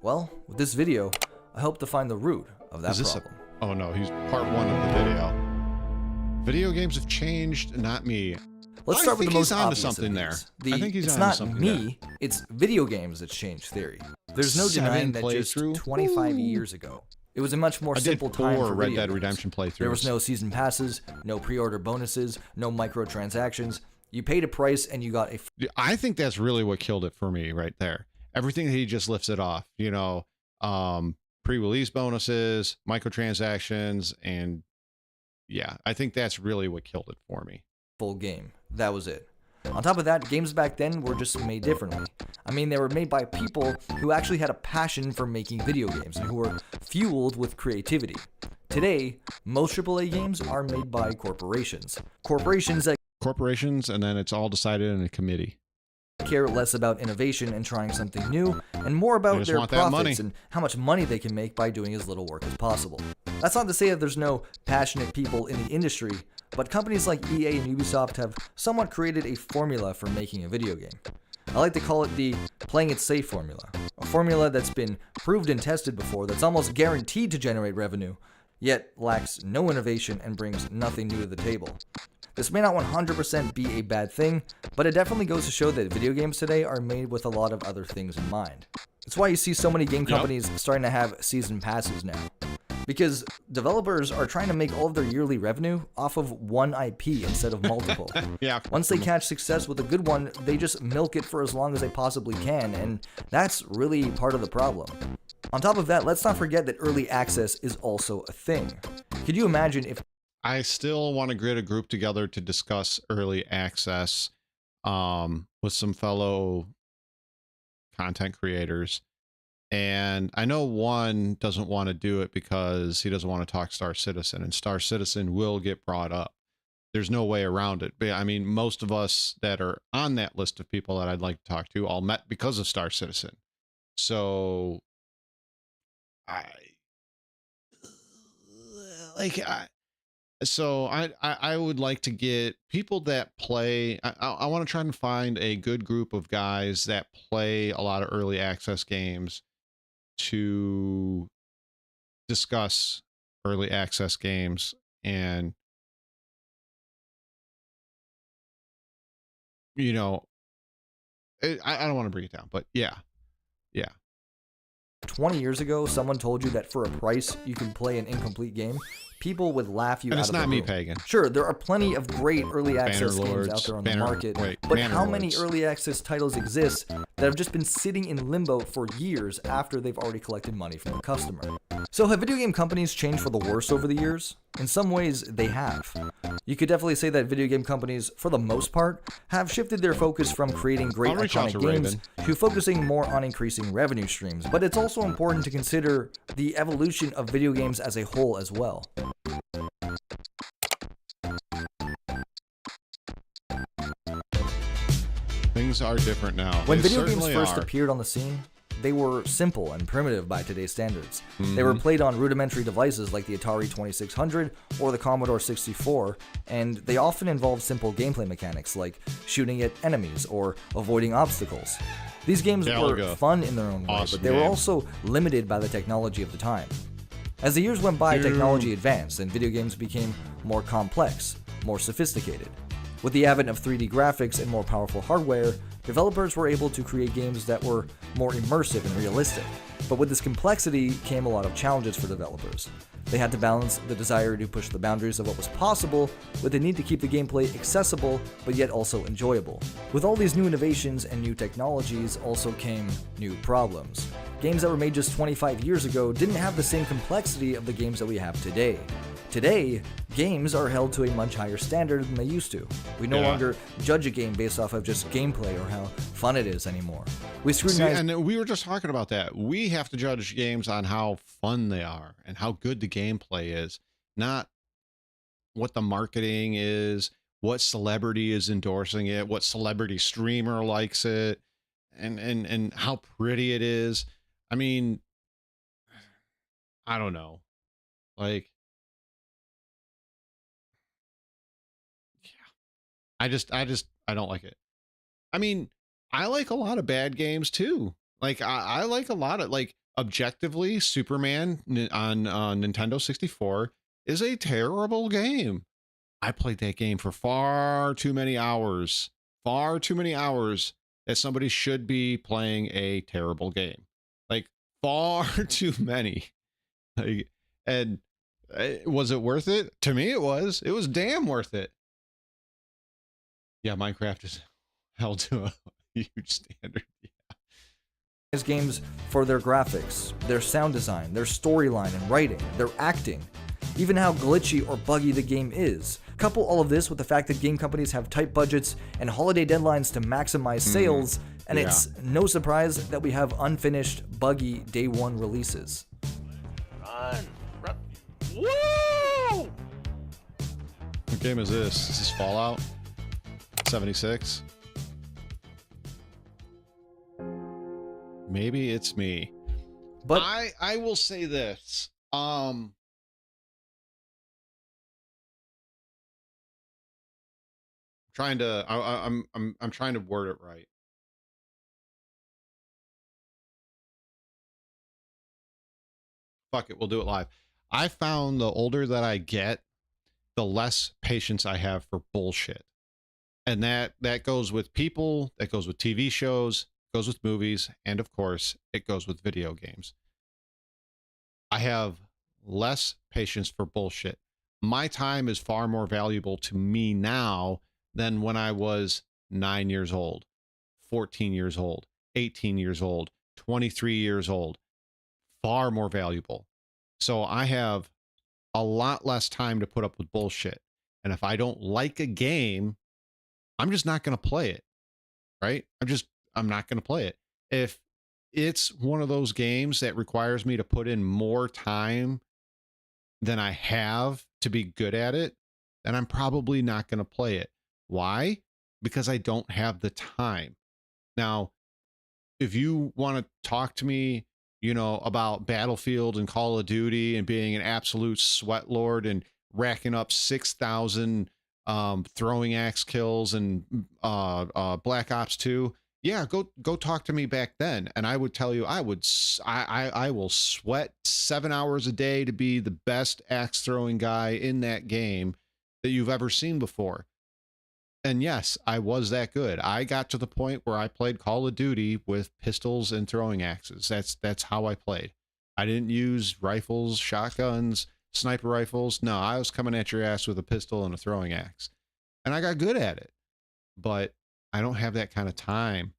S6: Well, with this video, I hope to find the root of that problem.
S1: Oh no, he's part 1 of the video. Video games have changed, not me.
S6: Let's start with the most obvious
S1: something there. I think he's
S6: it's
S1: onto
S6: not
S1: something
S6: me, it's video games that's changed theory. There's no denying that just 25 years ago, it was a much more simple time for
S1: Red
S6: video
S1: Dead
S6: games.
S1: Redemption playthroughs.
S6: There was no season passes, no pre-order bonuses, no microtransactions. You paid a price and you got a...
S1: I think that's really what killed it for me right there. Everything that he just lifts it off, you know, pre-release bonuses, microtransactions, and yeah, I think that's really what killed it for me.
S6: Full game. That was it. On top of that, games back then were just made differently. I mean, they were made by people who actually had a passion for making video games and who were fueled with creativity. Today, most AAA games are made by corporations. Corporations,
S1: and then it's all decided in a committee.
S6: Care less about innovation and trying something new, and more about their profits and how much money they can make by doing as little work as possible. That's not to say that there's no passionate people in the industry, but companies like EA and Ubisoft have somewhat created a formula for making a video game. I like to call it the playing it safe formula, a formula that's been proved and tested before, that's almost guaranteed to generate revenue, yet lacks no innovation and brings nothing new to the table. This may not 100% be a bad thing, but it definitely goes to show that video games today are made with a lot of other things in mind. It's why you see so many game companies starting to have season passes now. Because developers are trying to make all of their yearly revenue off of one IP instead of multiple. Once they catch success with a good one, they just milk it for as long as they possibly can, and that's really part of the problem. On top of that, let's not forget that early access is also a thing. Could you imagine if...
S1: I still want to get a group together to discuss early access with some fellow content creators. And I know one doesn't want to do it because he doesn't want to talk Star Citizen, and Star Citizen will get brought up. There's no way around it. But I mean, most of us that are on that list of people that I'd like to talk to all met because of Star Citizen. So I would like to get people that play. I want to try and find a good group of guys that play a lot of early access games to discuss early access games. And, you know, I don't want to bring it down, but yeah.
S6: 20 years ago, someone told you that for a price you can play an incomplete game, people would laugh you out of the room.
S1: And it's not me, Pagan.
S6: Sure, there are plenty of great early access games out there on the market, but how many early access titles exist that have just been sitting in limbo for years after they've already collected money from the customer? So have video game companies changed for the worse over the years? In some ways, they have. You could definitely say that video game companies, for the most part, have shifted their focus from creating great iconic games to focusing more on increasing revenue streams, but it's also important to consider the evolution of video games as a whole as well.
S1: Things are different now.
S6: When video games first appeared on the scene, they were simple and primitive by today's standards. They were played on rudimentary devices like the Atari 2600 or the Commodore 64, and they often involved simple gameplay mechanics like shooting at enemies or avoiding obstacles. These games were fun in their own way, but they were also limited by the technology of the time. As the years went by, technology advanced and video games became more complex, more sophisticated. With the advent of 3D graphics and more powerful hardware, developers were able to create games that were more immersive and realistic. But with this complexity came a lot of challenges for developers. They had to balance the desire to push the boundaries of what was possible with the need to keep the gameplay accessible but yet also enjoyable. With all these new innovations and new technologies also came new problems. Games that were made just 25 years ago didn't have the same complexity of the games that we have today. Today, games are held to a much higher standard than they used to. We no longer judge a game based off of just gameplay or how fun it is anymore. We scrutinize.
S1: See, and we were just talking about that. We have to judge games on how fun they are and how good the gameplay is, not what the marketing is, what celebrity is endorsing it, what celebrity streamer likes it, and how pretty it is. I mean, I don't know. Like, I don't like it. I mean, I like a lot of bad games too. Like I like a lot of, like, objectively, Superman on Nintendo 64 is a terrible game. I played that game for far too many hours that somebody should be playing a terrible game. Like, far too many. Like, and was it worth it? To me, it was. It was damn worth it. Yeah, Minecraft is held to a huge standard.
S6: Yeah. Games for their graphics, their sound design, their storyline and writing, their acting, even how glitchy or buggy the game is. Couple all of this with the fact that game companies have tight budgets and holiday deadlines to maximize sales, and it's no surprise that we have unfinished, buggy day one releases.
S7: Run! Woo!
S1: What game is this? Is this Fallout 76? Maybe it's me. But I will say this. I'm trying to word it right. Fuck it, we'll do it live. I found the older that I get, the less patience I have for bullshit. And that goes with people, that goes with TV shows, goes with movies, and of course, it goes with video games. I have less patience for bullshit. My time is far more valuable to me now than when I was 9 years old, 14 years old, 18 years old, 23 years old. Far more valuable. So I have a lot less time to put up with bullshit. And if I don't like a game, I'm just not going to play it. Right? I'm not going to play it. If it's one of those games that requires me to put in more time than I have to be good at it, then I'm probably not going to play it. Why? Because I don't have the time. Now, if you want to talk to me, you know, about Battlefield and Call of Duty and being an absolute sweat lord and racking up 6,000 throwing axe kills and Black Ops 2, yeah, go talk to me back then, and I would tell you I will sweat 7 hours a day to be the best axe throwing guy in that game that you've ever seen before. And yes, I was that good. I got to the point where I played Call of Duty with pistols and throwing axes. That's how I played. I didn't use rifles, shotguns, sniper rifles. No, I was coming at your ass with a pistol and a throwing axe. And I got good at it. But I don't have that kind of time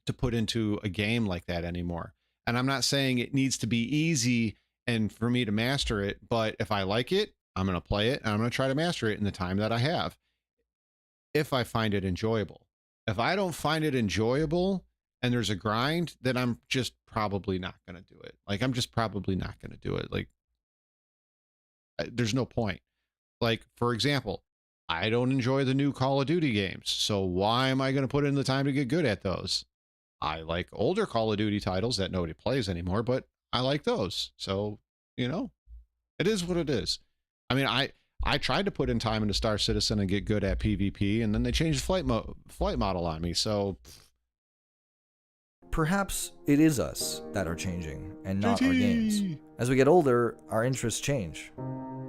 S1: to put into a game like that anymore. And I'm not saying it needs to be easy and for me to master it, but if I like it, I'm going to play it and I'm going to try to master it in the time that I have. If I find it enjoyable. If I don't find it enjoyable and there's a grind, then I'm just probably not going to do it. Like, I'm just probably not going to do it. Like, there's no point. Like, for example, I don't enjoy the new Call of Duty games. So why am I going to put in the time to get good at those? I like older Call of Duty titles that nobody plays anymore, but I like those. So, you know, it is what it is. I mean, I tried to put in time into Star Citizen and get good at PvP, and then they changed flight model on me. So
S6: perhaps it is us that are changing and not our games. As we get older, our interests change.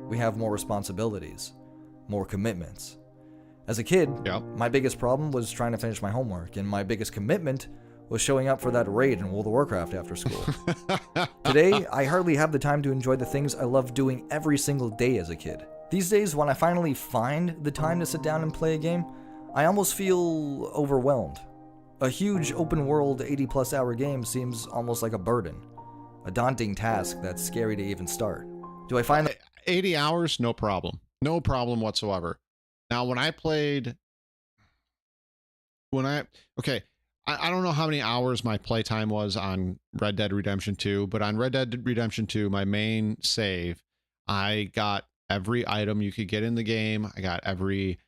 S6: We have more responsibilities, more commitments. As a kid, my biggest problem was trying to finish my homework, and my biggest commitment was showing up for that raid in World of Warcraft after school. Today, I hardly have the time to enjoy the things I loved doing every single day as a kid. These days, when I finally find the time to sit down and play a game, I almost feel overwhelmed. A huge open-world 80-plus hour game seems almost like a burden, a daunting task that's scary to even start. Do I find that
S1: 80 hours? No problem. No problem whatsoever. Now, when I played... I don't know how many hours my playtime was on Red Dead Redemption 2, but on Red Dead Redemption 2, my main save, I got every item you could get in the game. I got every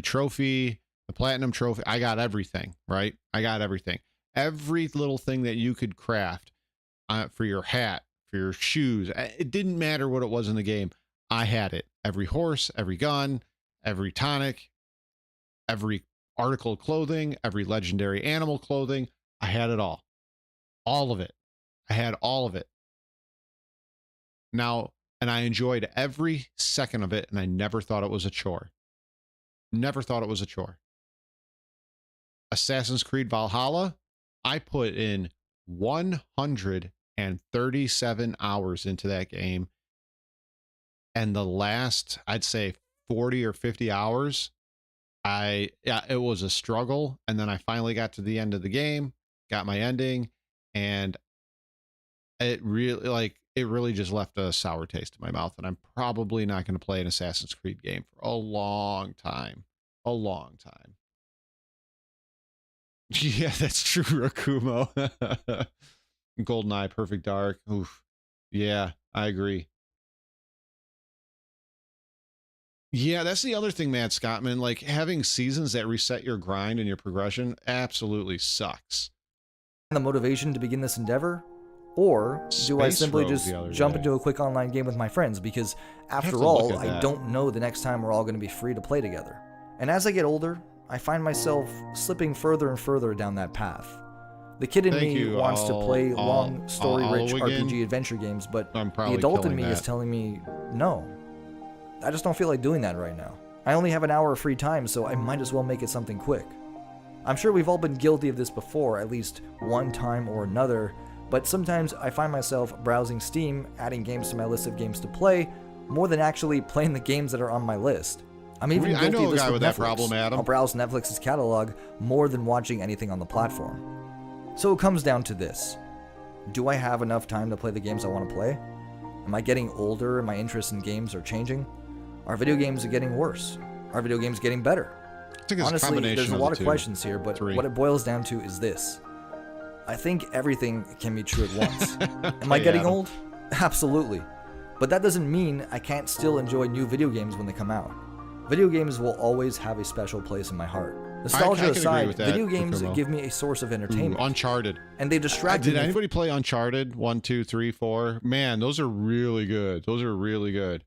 S1: trophy, the platinum trophy. I got everything, right? I got everything. Every little thing that you could craft for your hat, for your shoes. It didn't matter what it was in the game. I had it. Every horse, every gun, every tonic, every article of clothing, every legendary animal clothing. I had it all. All of it. I had all of it. Now, and I enjoyed every second of it, and I never thought it was a chore. Never thought it was a chore. Assassin's Creed Valhalla, I put in 137 hours into that game. And the last, I'd say 40 or 50 hours, it was a struggle. And then I finally got to the end of the game, got my ending, and it really just left a sour taste in my mouth. And I'm probably not going to play an Assassin's Creed game for a long time. A long time. Yeah, that's true, Rakumo. GoldenEye, Perfect Dark. Oof. Yeah, I agree. Yeah, that's the other thing, Matt Scottman. Like, having seasons that reset your grind and your progression absolutely sucks.
S6: the motivation to begin this endeavor? Or do I simply just jump into a quick online game with my friends? Because after all, I don't know the next time we're all going to be free to play together. And as I get older, I find myself slipping further and further down that path. The kid in me wants to play long, story-rich RPG adventure games, but the adult in me is telling me, no. I just don't feel like doing that right now. I only have an hour of free time, so I might as well make it something quick. I'm sure we've all been guilty of this before, at least one time or another, but sometimes I find myself browsing Steam, adding games to my list of games to play, more than actually playing the games that are on my list. I'm even guilty of this with Netflix. Problem, Adam. I'll browse Netflix's catalog more than watching anything on the platform. So it comes down to this. Do I have enough time to play the games I want to play? Am I getting older and my interests in games are changing? Are video games getting worse? Are video games getting better? Honestly, there's a lot of questions here, but what it boils down to is this. I think everything can be true at once. Am I getting old? Absolutely. But that doesn't mean I can't still enjoy new video games when they come out. Video games will always have a special place in my heart. Nostalgia aside, video games give me a source of entertainment.
S1: Uncharted.
S6: And they distract me.
S1: Did anybody play Uncharted 1, 2, 3, 4? Man, those are really good. Those are really good.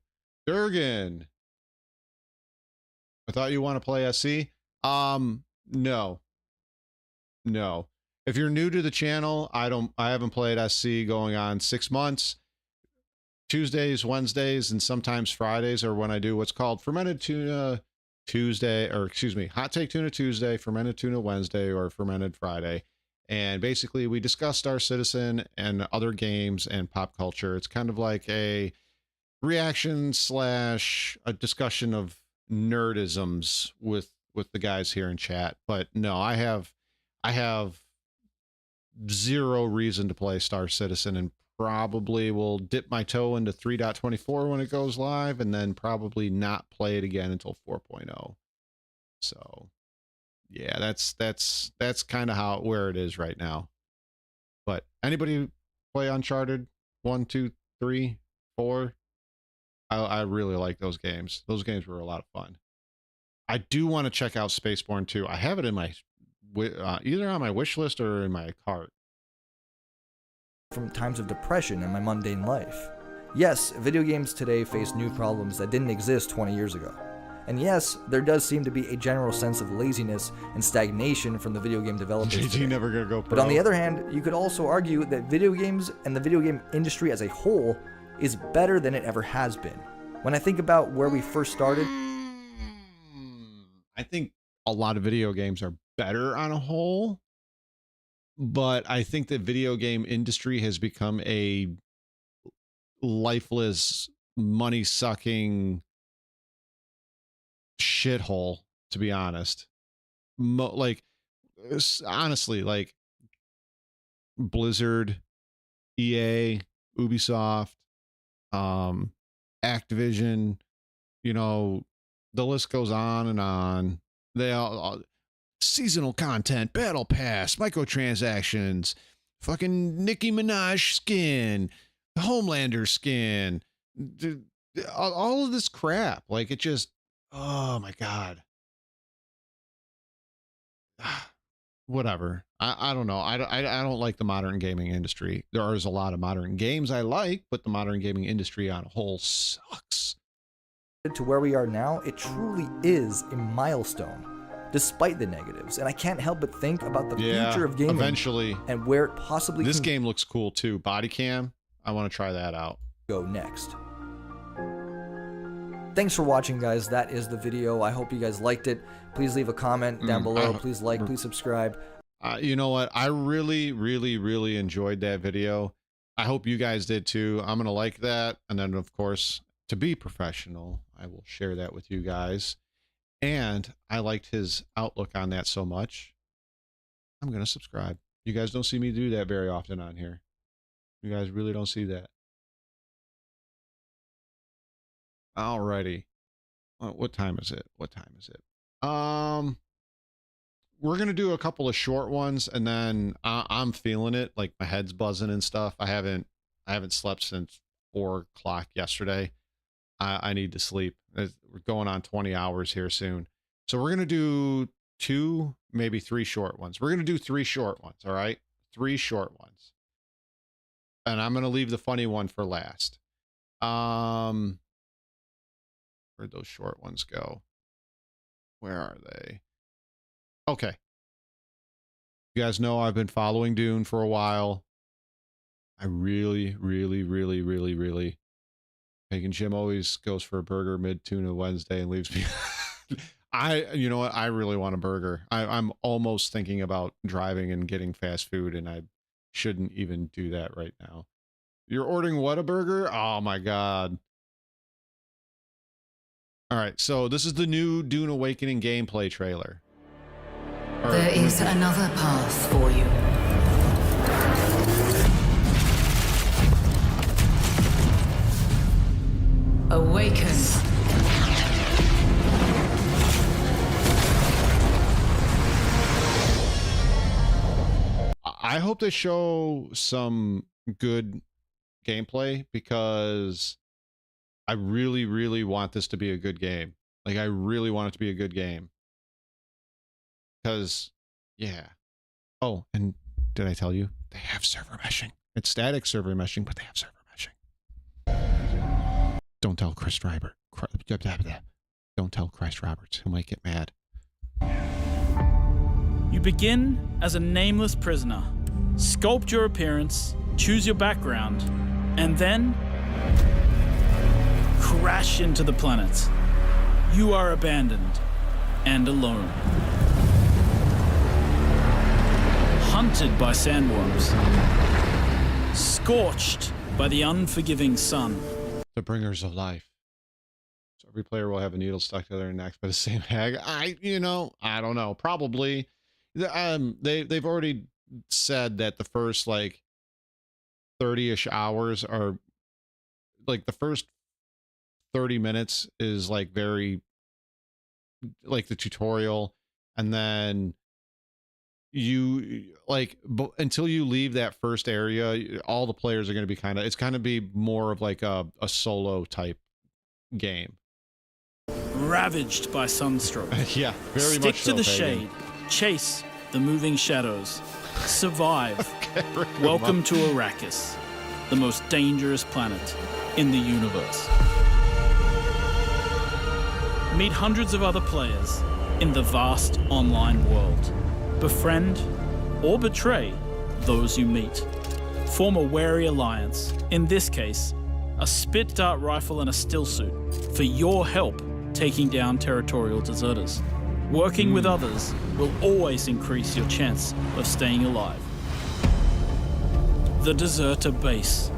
S1: Durgan. I thought you want to play SC? No. No. If you're new to the channel, I haven't played SC going on 6 months. Tuesdays, Wednesdays, and sometimes Fridays are when I do what's called Fermented Tuna Tuesday, or excuse me, Hot Take Tuna Tuesday, Fermented Tuna Wednesday, or Fermented Friday. And basically we discuss Star Citizen and other games and pop culture. It's kind of like a reaction / a discussion of nerdisms with the guys here in chat. But no, I have zero reason to play Star Citizen, and probably will dip my toe into 3.24 when it goes live, and then probably not play it again until 4.0. So yeah, that's kind of where it is right now. But anybody play Uncharted 1, 2, 3, 4? I really like those games. Those games were a lot of fun. I do want to check out Spaceborne 2. I have it in my either on my wish list or in my cart.
S6: From times of depression in my mundane life. Yes, video games today face new problems that didn't exist 20 years ago. And yes, there does seem to be a general sense of laziness and stagnation from the video game developers today.
S1: JG never gonna go pro.
S6: But on the other hand, you could also argue that video games and the video game industry as a whole is better than it ever has been. When I think about where we first started,
S1: I think a lot of video games are better on a whole, but I think the video game industry has become a lifeless, money-sucking shithole, to be honest. Honestly, like Blizzard, EA, Ubisoft, Activision, you know, the list goes on and on. They all seasonal content, battle pass, microtransactions, fucking Nicki Minaj skin, Homelander skin, all of this crap. Like, it just, oh my God. Whatever. I don't know. I don't like the modern gaming industry. There is a lot of modern games I like, but the modern gaming industry on a whole sucks.
S6: to where we are now, it truly is a milestone, despite the negatives. And I can't help but think about the future of gaming
S1: eventually,
S6: and where it possibly
S1: this
S6: can
S1: game looks cool too. Body cam. I want to try that out.
S6: go next. Thanks for watching, guys. That is the video. I hope you guys liked it. Please leave a comment down below. Please like, please subscribe.
S1: You know what? I really, really, really enjoyed that video. I hope you guys did too. I'm going to like that. And then, of course, to be professional, I will share that with you guys. And I liked his outlook on that so much, I'm going to subscribe. You guys don't see me do that very often on here. You guys really don't see that. Alrighty. What time is it? What time is it? We're gonna do a couple of short ones, and then I'm feeling it. Like, my head's buzzing and stuff. I haven't slept since 4 o'clock yesterday. I need to sleep. We're going on 20 hours here soon. So we're gonna do 2, maybe 3 short ones. We're gonna do 3 short ones. All right, 3 short ones. And I'm gonna leave the funny one for last. Where'd those short ones go? Where are they? Okay. You guys know I've been following Dune for a while. I really, really, really, really, really. Pagan Jim always goes for a burger mid-Tuna Wednesday and leaves me. You know what? I really want a burger. I'm almost thinking about driving and getting fast food, and I shouldn't even do that right now. You're ordering what, a burger? Oh my God. All right, so this is the new Dune Awakening gameplay trailer.
S7: There is another path for you. Awaken.
S1: I hope they show some good gameplay, because I really, really want this to be a good game. Like, I really want it to be a good game. Because, yeah. Oh, and did I tell you? They have server meshing. It's static server meshing, but they have server meshing. Don't tell Chris Robert. Don't tell Chris Roberts. He might get mad.
S8: You begin as a nameless prisoner. Sculpt your appearance, choose your background, and then crash into the planet. You are abandoned and alone. Hunted by sandworms. Scorched by the unforgiving sun.
S1: The bringers of life. So every player will have a needle stuck to their neck by the same hag. I don't know. Probably. They've already said that the first, like, 30-ish hours are, like, the first 30 minutes is, like, very, like, the tutorial, and then you, like, until you leave that first area, all the players are going to be it's kind of be more of like a solo type game.
S8: Ravaged by sunstroke.
S1: Yeah, very
S8: Stick
S1: much
S8: to
S1: so,
S8: the
S1: Pagan.
S8: shade. Chase the moving shadows. Survive.
S1: Okay,
S8: Welcome to Arrakis, the most dangerous planet in the universe. Meet hundreds of other players in the vast online world. Befriend or betray those you meet. Form a wary alliance, in this case, a spit dart rifle and a still suit, for your help taking down territorial deserters. Working with others will always increase your chance of staying alive. The deserter base.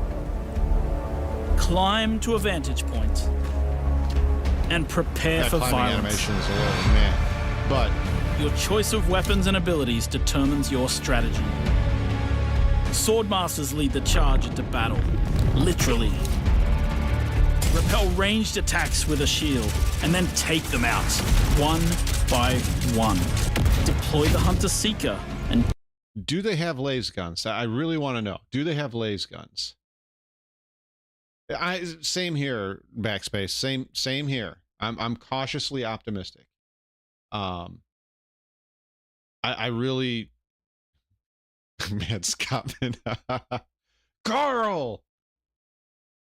S8: Climb to a vantage point and prepare
S1: That
S8: for
S1: climbing
S8: violence.
S1: animation is a little meh, but
S8: Your choice of weapons and abilities determines your strategy. Swordmasters lead the charge into battle, literally. Repel ranged attacks with a shield, and then take them out, one by one. Deploy the Hunter-Seeker, and
S1: do they have laser guns? I really want to know. Do they have laser guns? Same here, Backspace. Same here. I'm cautiously optimistic. I really, man, Scottman, Carl.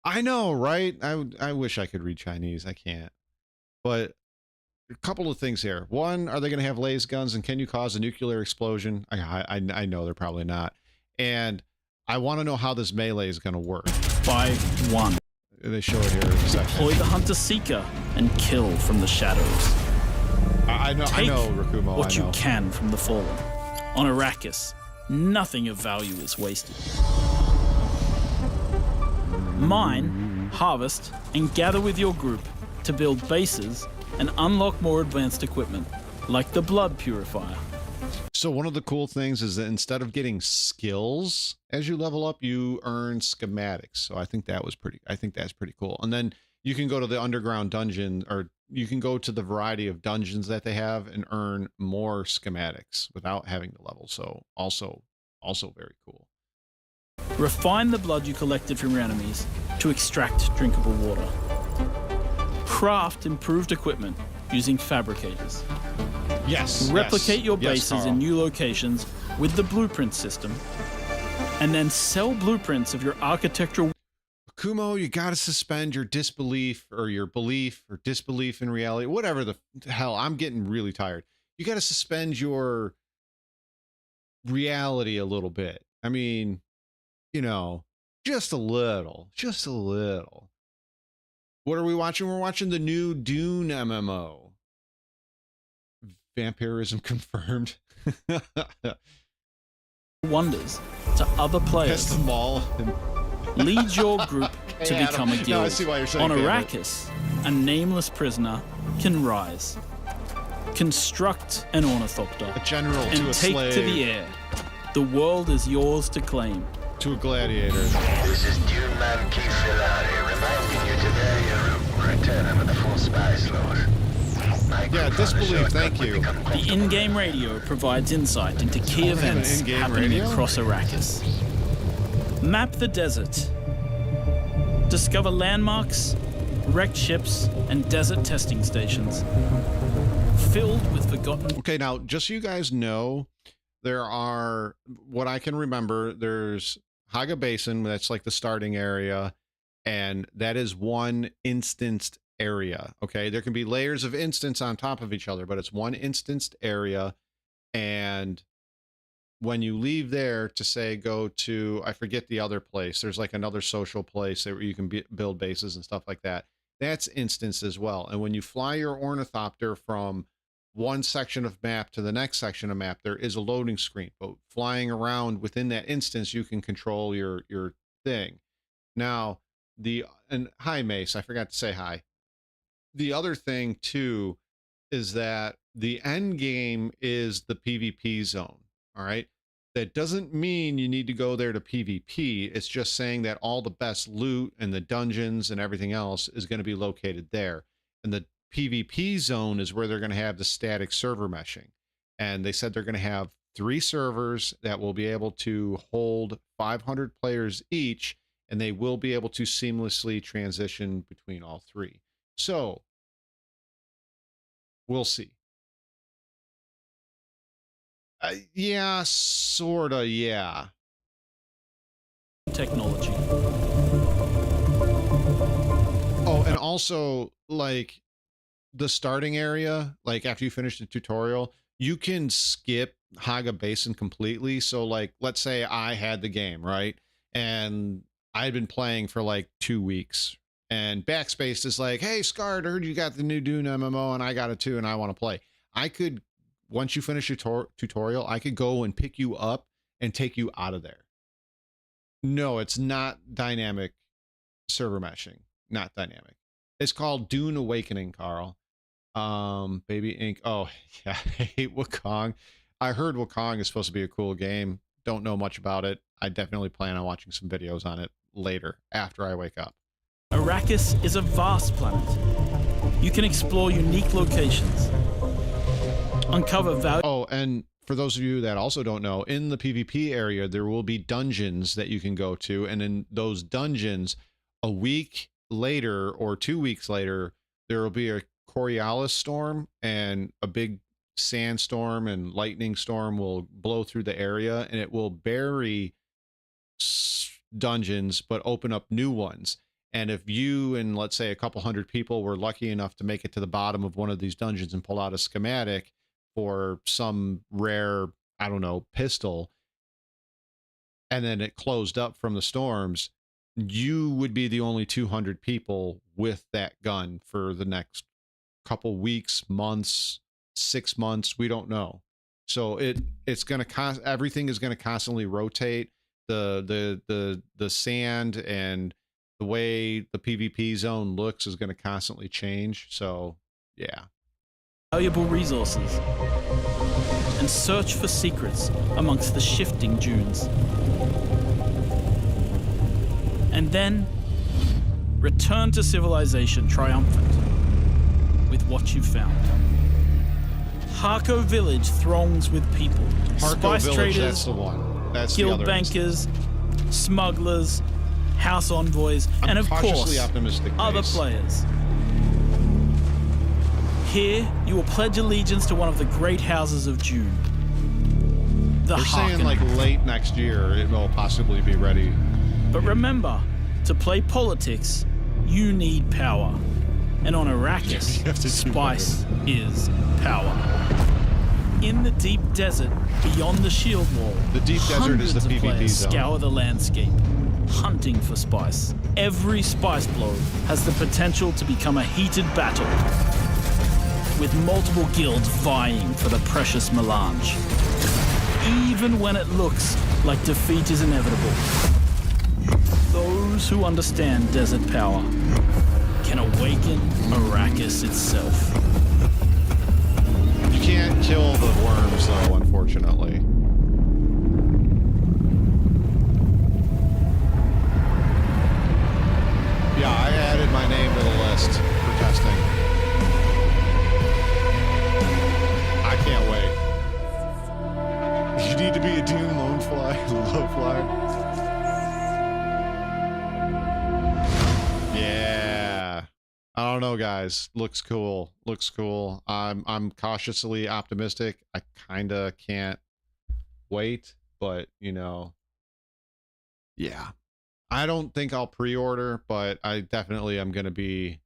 S1: I know, right? I wish I could read Chinese. I can't. But a couple of things here. One, are they going to have laser guns, and can you cause a nuclear explosion? I know they're probably not. And I want to know how this melee is going to work.
S8: by one.
S1: They show it here in a second.
S8: Deploy the Hunter-Seeker and kill from the shadows.
S1: I know, Rakumo,
S8: what
S1: I know.
S8: you can from the fallen. On Arrakis, nothing of value is wasted. Mine, harvest, and gather with your group to build bases and unlock more advanced equipment, like the blood purifier.
S1: So one of the cool things is that instead of getting skills as you level up, you earn schematics. So I think that's pretty cool. And then you can go to the underground dungeon, or you can go to the variety of dungeons that they have and earn more schematics without having to level. So also very cool.
S8: Refine the blood you collected from your enemies to extract drinkable water. Craft improved equipment using fabricators.
S1: Yes.
S8: Replicate your
S1: Yes,
S8: bases
S1: Carl.
S8: in new locations with the blueprint system, and then sell blueprints of your architectural.
S1: Kumo, you got to suspend your disbelief or your belief or disbelief in reality, whatever the hell. I'm getting really tired. You got to suspend your reality a little bit. I mean, you know, just a little. What are we watching? We're watching the new Dune MMO. Vampirism confirmed.
S8: Wonders to other
S1: Test
S8: players.
S1: them all.
S8: Lead your group to
S1: Hey, Adam.
S8: become a
S1: No, I
S8: guild.
S1: see why you're saying
S8: On
S1: favorite.
S8: Arrakis, a nameless prisoner can rise, construct an ornithopter,
S1: A general to
S8: and
S1: a
S8: take
S1: slave
S8: to the air. The world is yours to claim.
S1: to a gladiator.
S9: This is Dune Man Keith Filari reminding you to bear your route. Return with the full spice lord.
S1: Yeah, disbelief, thank you.
S8: The in-game radio provides insight into key
S1: Oh, they have an
S8: events
S1: in-game
S8: happening
S1: radio?
S8: across Arrakis. Map the desert. Discover landmarks, wrecked ships, and desert testing stations. Filled with forgotten.
S1: Okay, now, just so you guys know, there are, what I can remember, there's Haga Basin, that's like the starting area, and that is one instanced area, okay? There can be layers of instance on top of each other, but it's one instanced area, and when you leave there to say go to, I forget the other place, there's like another social place where you can build bases and stuff like that. That's instance as well. And when you fly your ornithopter from one section of map to the next section of map, there is a loading screen, but flying around within that instance, you can control your thing. Now, and hi Mace, I forgot to say hi. The other thing too is that the end game is the PvP zone. All right. That doesn't mean you need to go there to PvP. It's just saying that all the best loot and the dungeons and everything else is going to be located there. And the PvP zone is where they're going to have the static server meshing. And they said they're going to have 3 servers that will be able to hold 500 players each, and they will be able to seamlessly transition between all 3. So we'll see. Yeah, sorta, yeah.
S8: Technology.
S1: Oh, and also, like, the starting area, like after you finish the tutorial, you can skip Haga Basin completely. So like, let's say I had the game, right? And I'd been playing for like 2 weeks, and Backspace is like, hey, Scar, I heard you got the new Dune MMO and I got it too and I want to play. I could, once you finish your tutorial, I could go and pick you up and take you out of there. No, it's not dynamic server meshing. Not dynamic. It's called Dune Awakening, Carl. Baby Inc. Oh, yeah, I hate Wukong. I heard Wukong is supposed to be a cool game. Don't know much about it. I definitely plan on watching some videos on it later, after I wake up.
S8: Arrakis is a vast planet. You can explore unique locations, uncover value.
S1: Oh, and for those of you that also don't know, in the PvP area, there will be dungeons that you can go to. And in those dungeons, a week later or 2 weeks later, there will be a Coriolis storm, and a big sandstorm and lightning storm will blow through the area, and it will bury dungeons but open up new ones. And if you and let's say a couple hundred people were lucky enough to make it to the bottom of one of these dungeons and pull out a schematic for some rare, I don't know, pistol, and then it closed up from the storms, you would be the only 200 people with that gun for the next couple weeks, months, 6 months, we don't know. So it's going to everything is going to constantly rotate. The sand and the way the PvP zone looks is going to constantly change. So yeah,
S8: valuable resources and search for secrets amongst the shifting dunes. And then return to civilization triumphant with what you found. Harco Village throngs with people.
S1: Harco
S8: Spice
S1: Village,
S8: traders,
S1: that's the one. That's the
S8: guild
S1: other
S8: bankers, smugglers, house envoys, and of course, other players. Here, you will pledge allegiance to one of the great houses of Dune.
S1: They're saying like late next year it will possibly be ready.
S8: But remember, to play politics, you need power. And on Arrakis, spice is power. In the deep desert, beyond the shield wall,
S1: the deep desert is the PvP zone.
S8: Scour the landscape, hunting for spice. Every spice blow has the potential to become a heated battle, with multiple guilds vying for the precious melange. Even when it looks like defeat is inevitable, those who understand desert power can awaken Arrakis itself.
S1: You can't kill the worms, though, unfortunately. Yeah, I added my name to the list for testing. I can't wait. You need to be a Dune lone flyer. Yeah. I don't know, guys. Looks cool. Looks cool. I'm cautiously optimistic. I kind of can't wait, but you know, yeah. I don't think I'll pre-order, but I definitely am going to be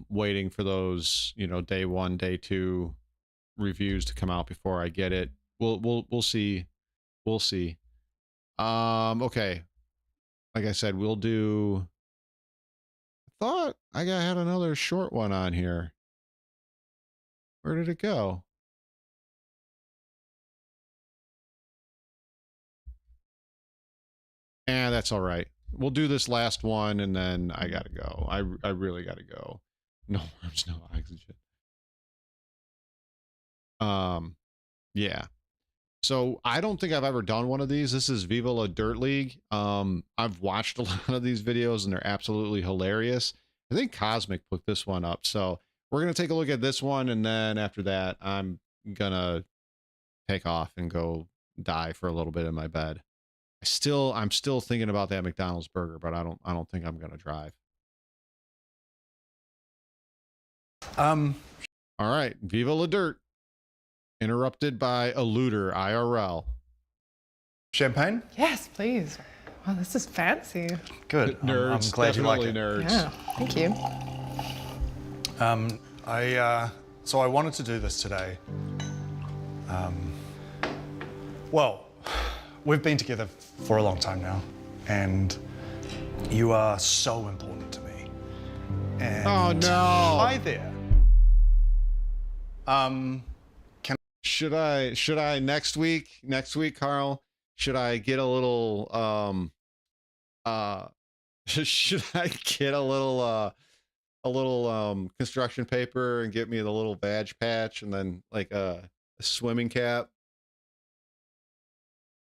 S1: waiting for those, you know, day 1, day 2 reviews to come out before I get it. We'll see. We'll see. Okay. Like I said, we'll do. I thought I had another short one on here. Where did it go? That's all right. We'll do this last one and then I gotta go. I really gotta go. No worms, no oxygen. Yeah. So I don't think I've ever done one of these. This is Viva La Dirt League. I've watched a lot of these videos and they're absolutely hilarious. I think Cosmic put this one up. So we're going to take a look at this one. And then after that, I'm going to take off and go die for a little bit in my bed. I'm still thinking about that McDonald's burger, but I don't think I'm going to drive. All right. Viva La Dirt. Interrupted by a looter, IRL.
S10: Champagne?
S11: Yes, please. Wow, this is fancy.
S10: Good.
S1: Nerds,
S10: I'm glad you like it.
S1: Nerds.
S11: Yeah, thank you.
S10: So I wanted to do this today. Well, we've been together for a long time now, and you are so important to me. And
S1: Oh no!
S10: hi there.
S1: Should I next week, Carl? Should I get a little should I get a little construction paper and get me the little badge patch and then like a swimming cap?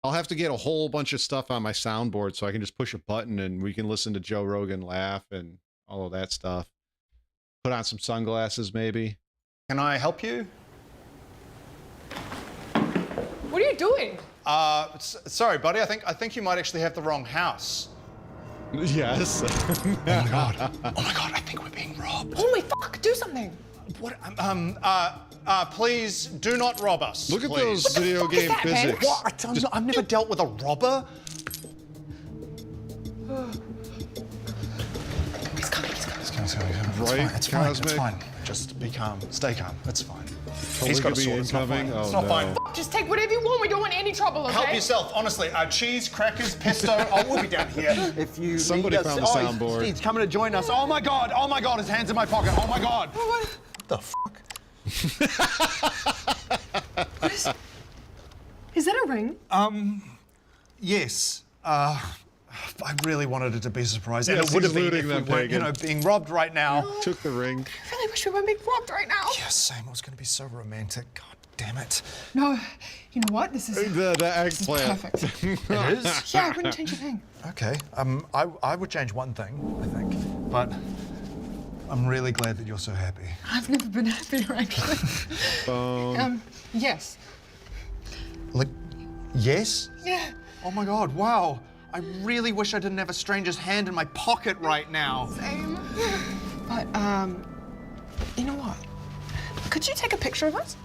S1: I'll have to get a whole bunch of stuff on my soundboard so I can just push a button and we can listen to Joe Rogan laugh and all of that stuff. Put on some sunglasses maybe.
S10: Can I help you?
S11: What are you doing?
S10: Sorry, buddy. I think you might actually have the wrong house.
S1: Yes.
S10: Oh my god. Oh my god. I think we're being robbed.
S11: Holy fuck! Do something.
S10: What? Please do not rob us.
S1: Look at
S10: please.
S1: those video game
S11: that, man?
S1: physics.
S10: What? I've never dealt with a robber.
S11: He's coming.
S10: It's
S1: Right,
S10: fine. It's fine. It's
S1: Cosmic?
S10: fine. Just be calm. Stay calm. It's fine.
S1: He's
S10: got a
S1: be
S10: sword. It's not fine.
S1: incoming.
S10: It's
S1: Oh,
S10: not fine.
S1: no.
S11: Just take whatever you want. We don't want any trouble, okay?
S10: Help yourself, honestly. Cheese, crackers, pesto. Oh, we'll be down here. If you
S1: Somebody
S10: need us.
S1: found the soundboard.
S10: He's coming to join us. Oh my god. Oh my god. His hands in my pocket. Oh my god. What the fuck?
S11: Is that a ring?
S10: Yes. I really wanted it to be a surprise, and
S1: Yes,
S10: it would have
S1: he's
S10: been if
S1: looting
S10: we
S1: them,
S10: weren't,
S1: Pagan.
S10: being robbed right now.
S1: Took the ring.
S11: I really wish we weren't being robbed right now.
S10: Yes, same. It was going to be so romantic. God damn it.
S11: No, you know what? This is
S1: The eggplant.
S11: perfect.
S10: It is?
S11: Yeah, I wouldn't change a thing.
S10: Okay. I would change one thing, I think, but I'm really glad that you're so happy.
S11: I've never been happier, actually. Yes.
S10: Like, yes?
S11: Yeah.
S10: Oh my god, wow. I really wish I didn't have a stranger's hand in my pocket right now.
S11: Same. But, you know what? Could you take a picture of us?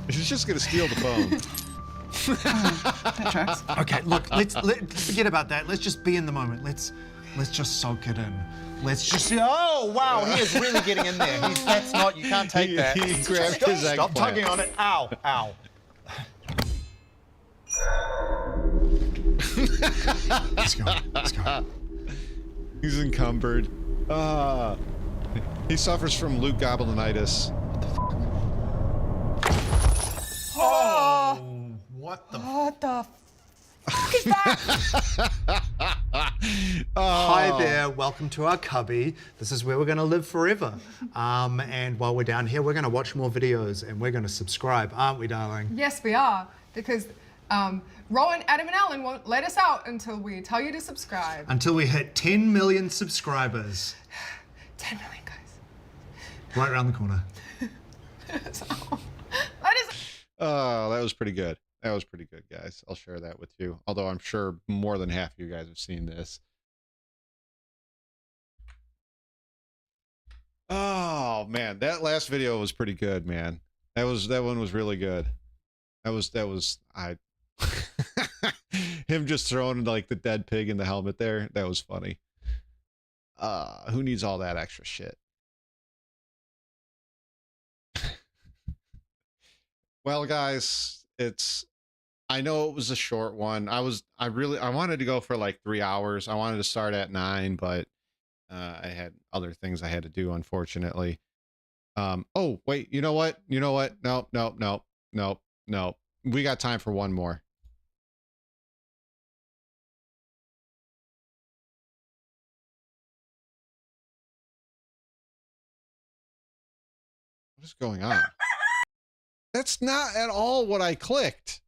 S1: She's just gonna steal the phone.
S11: That tracks.
S10: Okay, look, let's forget about that. Let's just be in the moment. Let's just soak it in. Let's just. Oh wow, he is really getting in there. That's not. You can't take that.
S1: He grabbed his
S10: Stop
S1: eggplant.
S10: tugging on it. Ow, ow. Let's go. Let's go.
S1: He's encumbered. He suffers from Luke Goblinitis.
S10: Oh, what the?
S11: What the fuck is that?
S10: Hi there, welcome to our cubby. This is where we're going to live forever. And while we're down here, we're going to watch more videos and we're going to subscribe, aren't we, darling?
S11: Yes, we are. Because Rowan, Adam, and Alan won't let us out until we tell you to subscribe.
S10: Until we hit 10 million subscribers.
S11: 10 million, guys.
S10: Right around the corner.
S11: That is.
S1: Oh, that was pretty good. That was pretty good, guys. I'll share that with you. Although I'm sure more than half of you guys have seen this. Oh man, that last video was pretty good, man. That one was really good. That was him just throwing like the dead pig in the helmet there. That was funny. Who needs all that extra shit? Well, guys, I know it was a short one. I wanted to go for like 3 hours. I wanted to start at 9, but I had other things I had to do, unfortunately. Oh, wait, you know what? Nope. We got time for one more. What is going on? That's not at all what I clicked.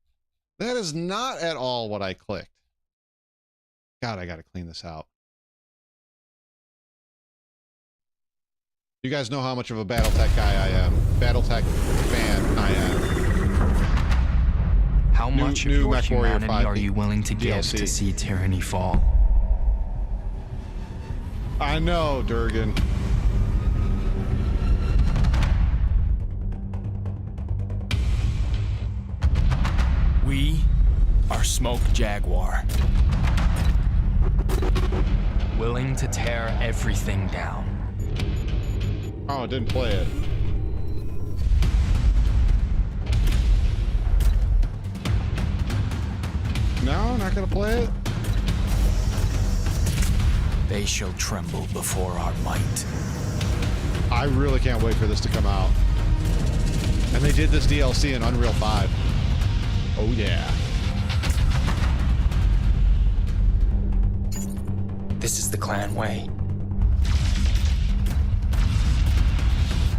S1: That is not at all what I clicked. God, I gotta clean this out. You guys know how much of a Battletech guy I am. Battletech fan I am.
S12: How much of your
S1: Mech Warrior
S12: humanity
S1: 5
S12: are you willing to give
S1: DLC.
S12: to see tyranny fall?
S1: I know, Durgan.
S12: We are Smoke Jaguar. Willing to tear everything down.
S1: Oh, it didn't play it. No, not gonna play it?
S12: They shall tremble before our might.
S1: I really can't wait for this to come out. And they did this DLC in Unreal 5. Oh yeah.
S12: This is the clan way.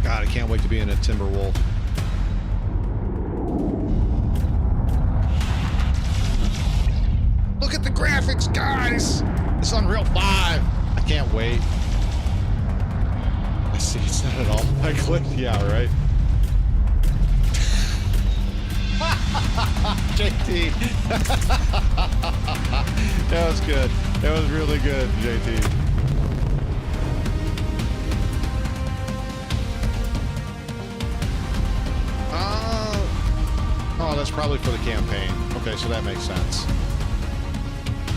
S1: God, I can't wait to be in a Timberwolf. Look at the graphics, guys! It's Unreal 5. I can't wait. I see, it's not at all my clip. Yeah, right. JT. That was good. That was really good, JT. Oh, that's probably for the campaign. Okay, so that makes sense.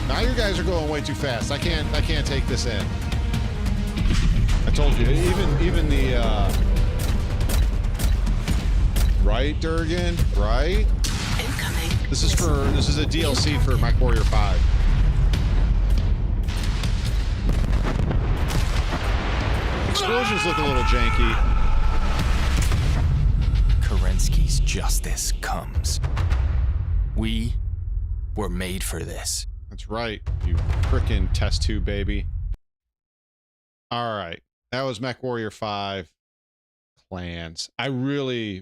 S1: Now you guys are going way too fast. I can't take this in. I told you, even the right, Durgan, right?
S7: Incoming.
S1: This is a DLC for MechWarrior 5. Explosions look a little janky.
S12: Kerensky's justice comes. We were made for this.
S1: That's right, you frickin' test tube baby. All right, that was MechWarrior 5 Clans. I really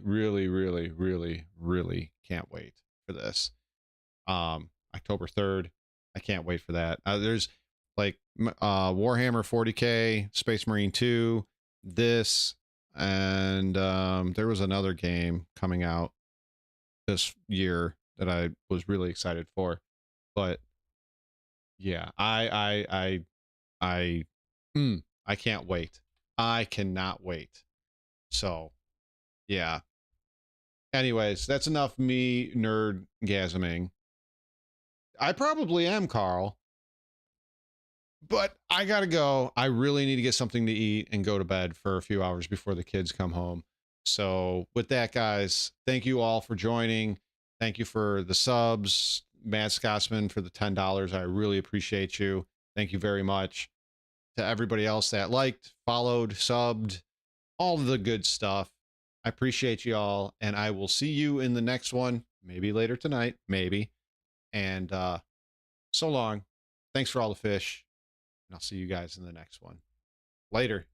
S1: can't wait for this. October 3rd. I can't wait for that. There's like Warhammer 40K, Space Marine 2, this, and there was another game coming out this year that I was really excited for. But yeah, I can't wait. I cannot wait. So, yeah. Anyways, that's enough me nerdgasming. I probably am, Carl. But I gotta go. I really need to get something to eat and go to bed for a few hours before the kids come home. So with that, guys, thank you all for joining. Thank you for the subs. Mad Scotsman for the $10. I really appreciate you. Thank you very much. To everybody else that liked, followed, subbed, all the good stuff. I appreciate you all, and I will see you in the next one. Maybe later tonight, maybe. And so long. Thanks for all the fish. And I'll see you guys in the next one. Later.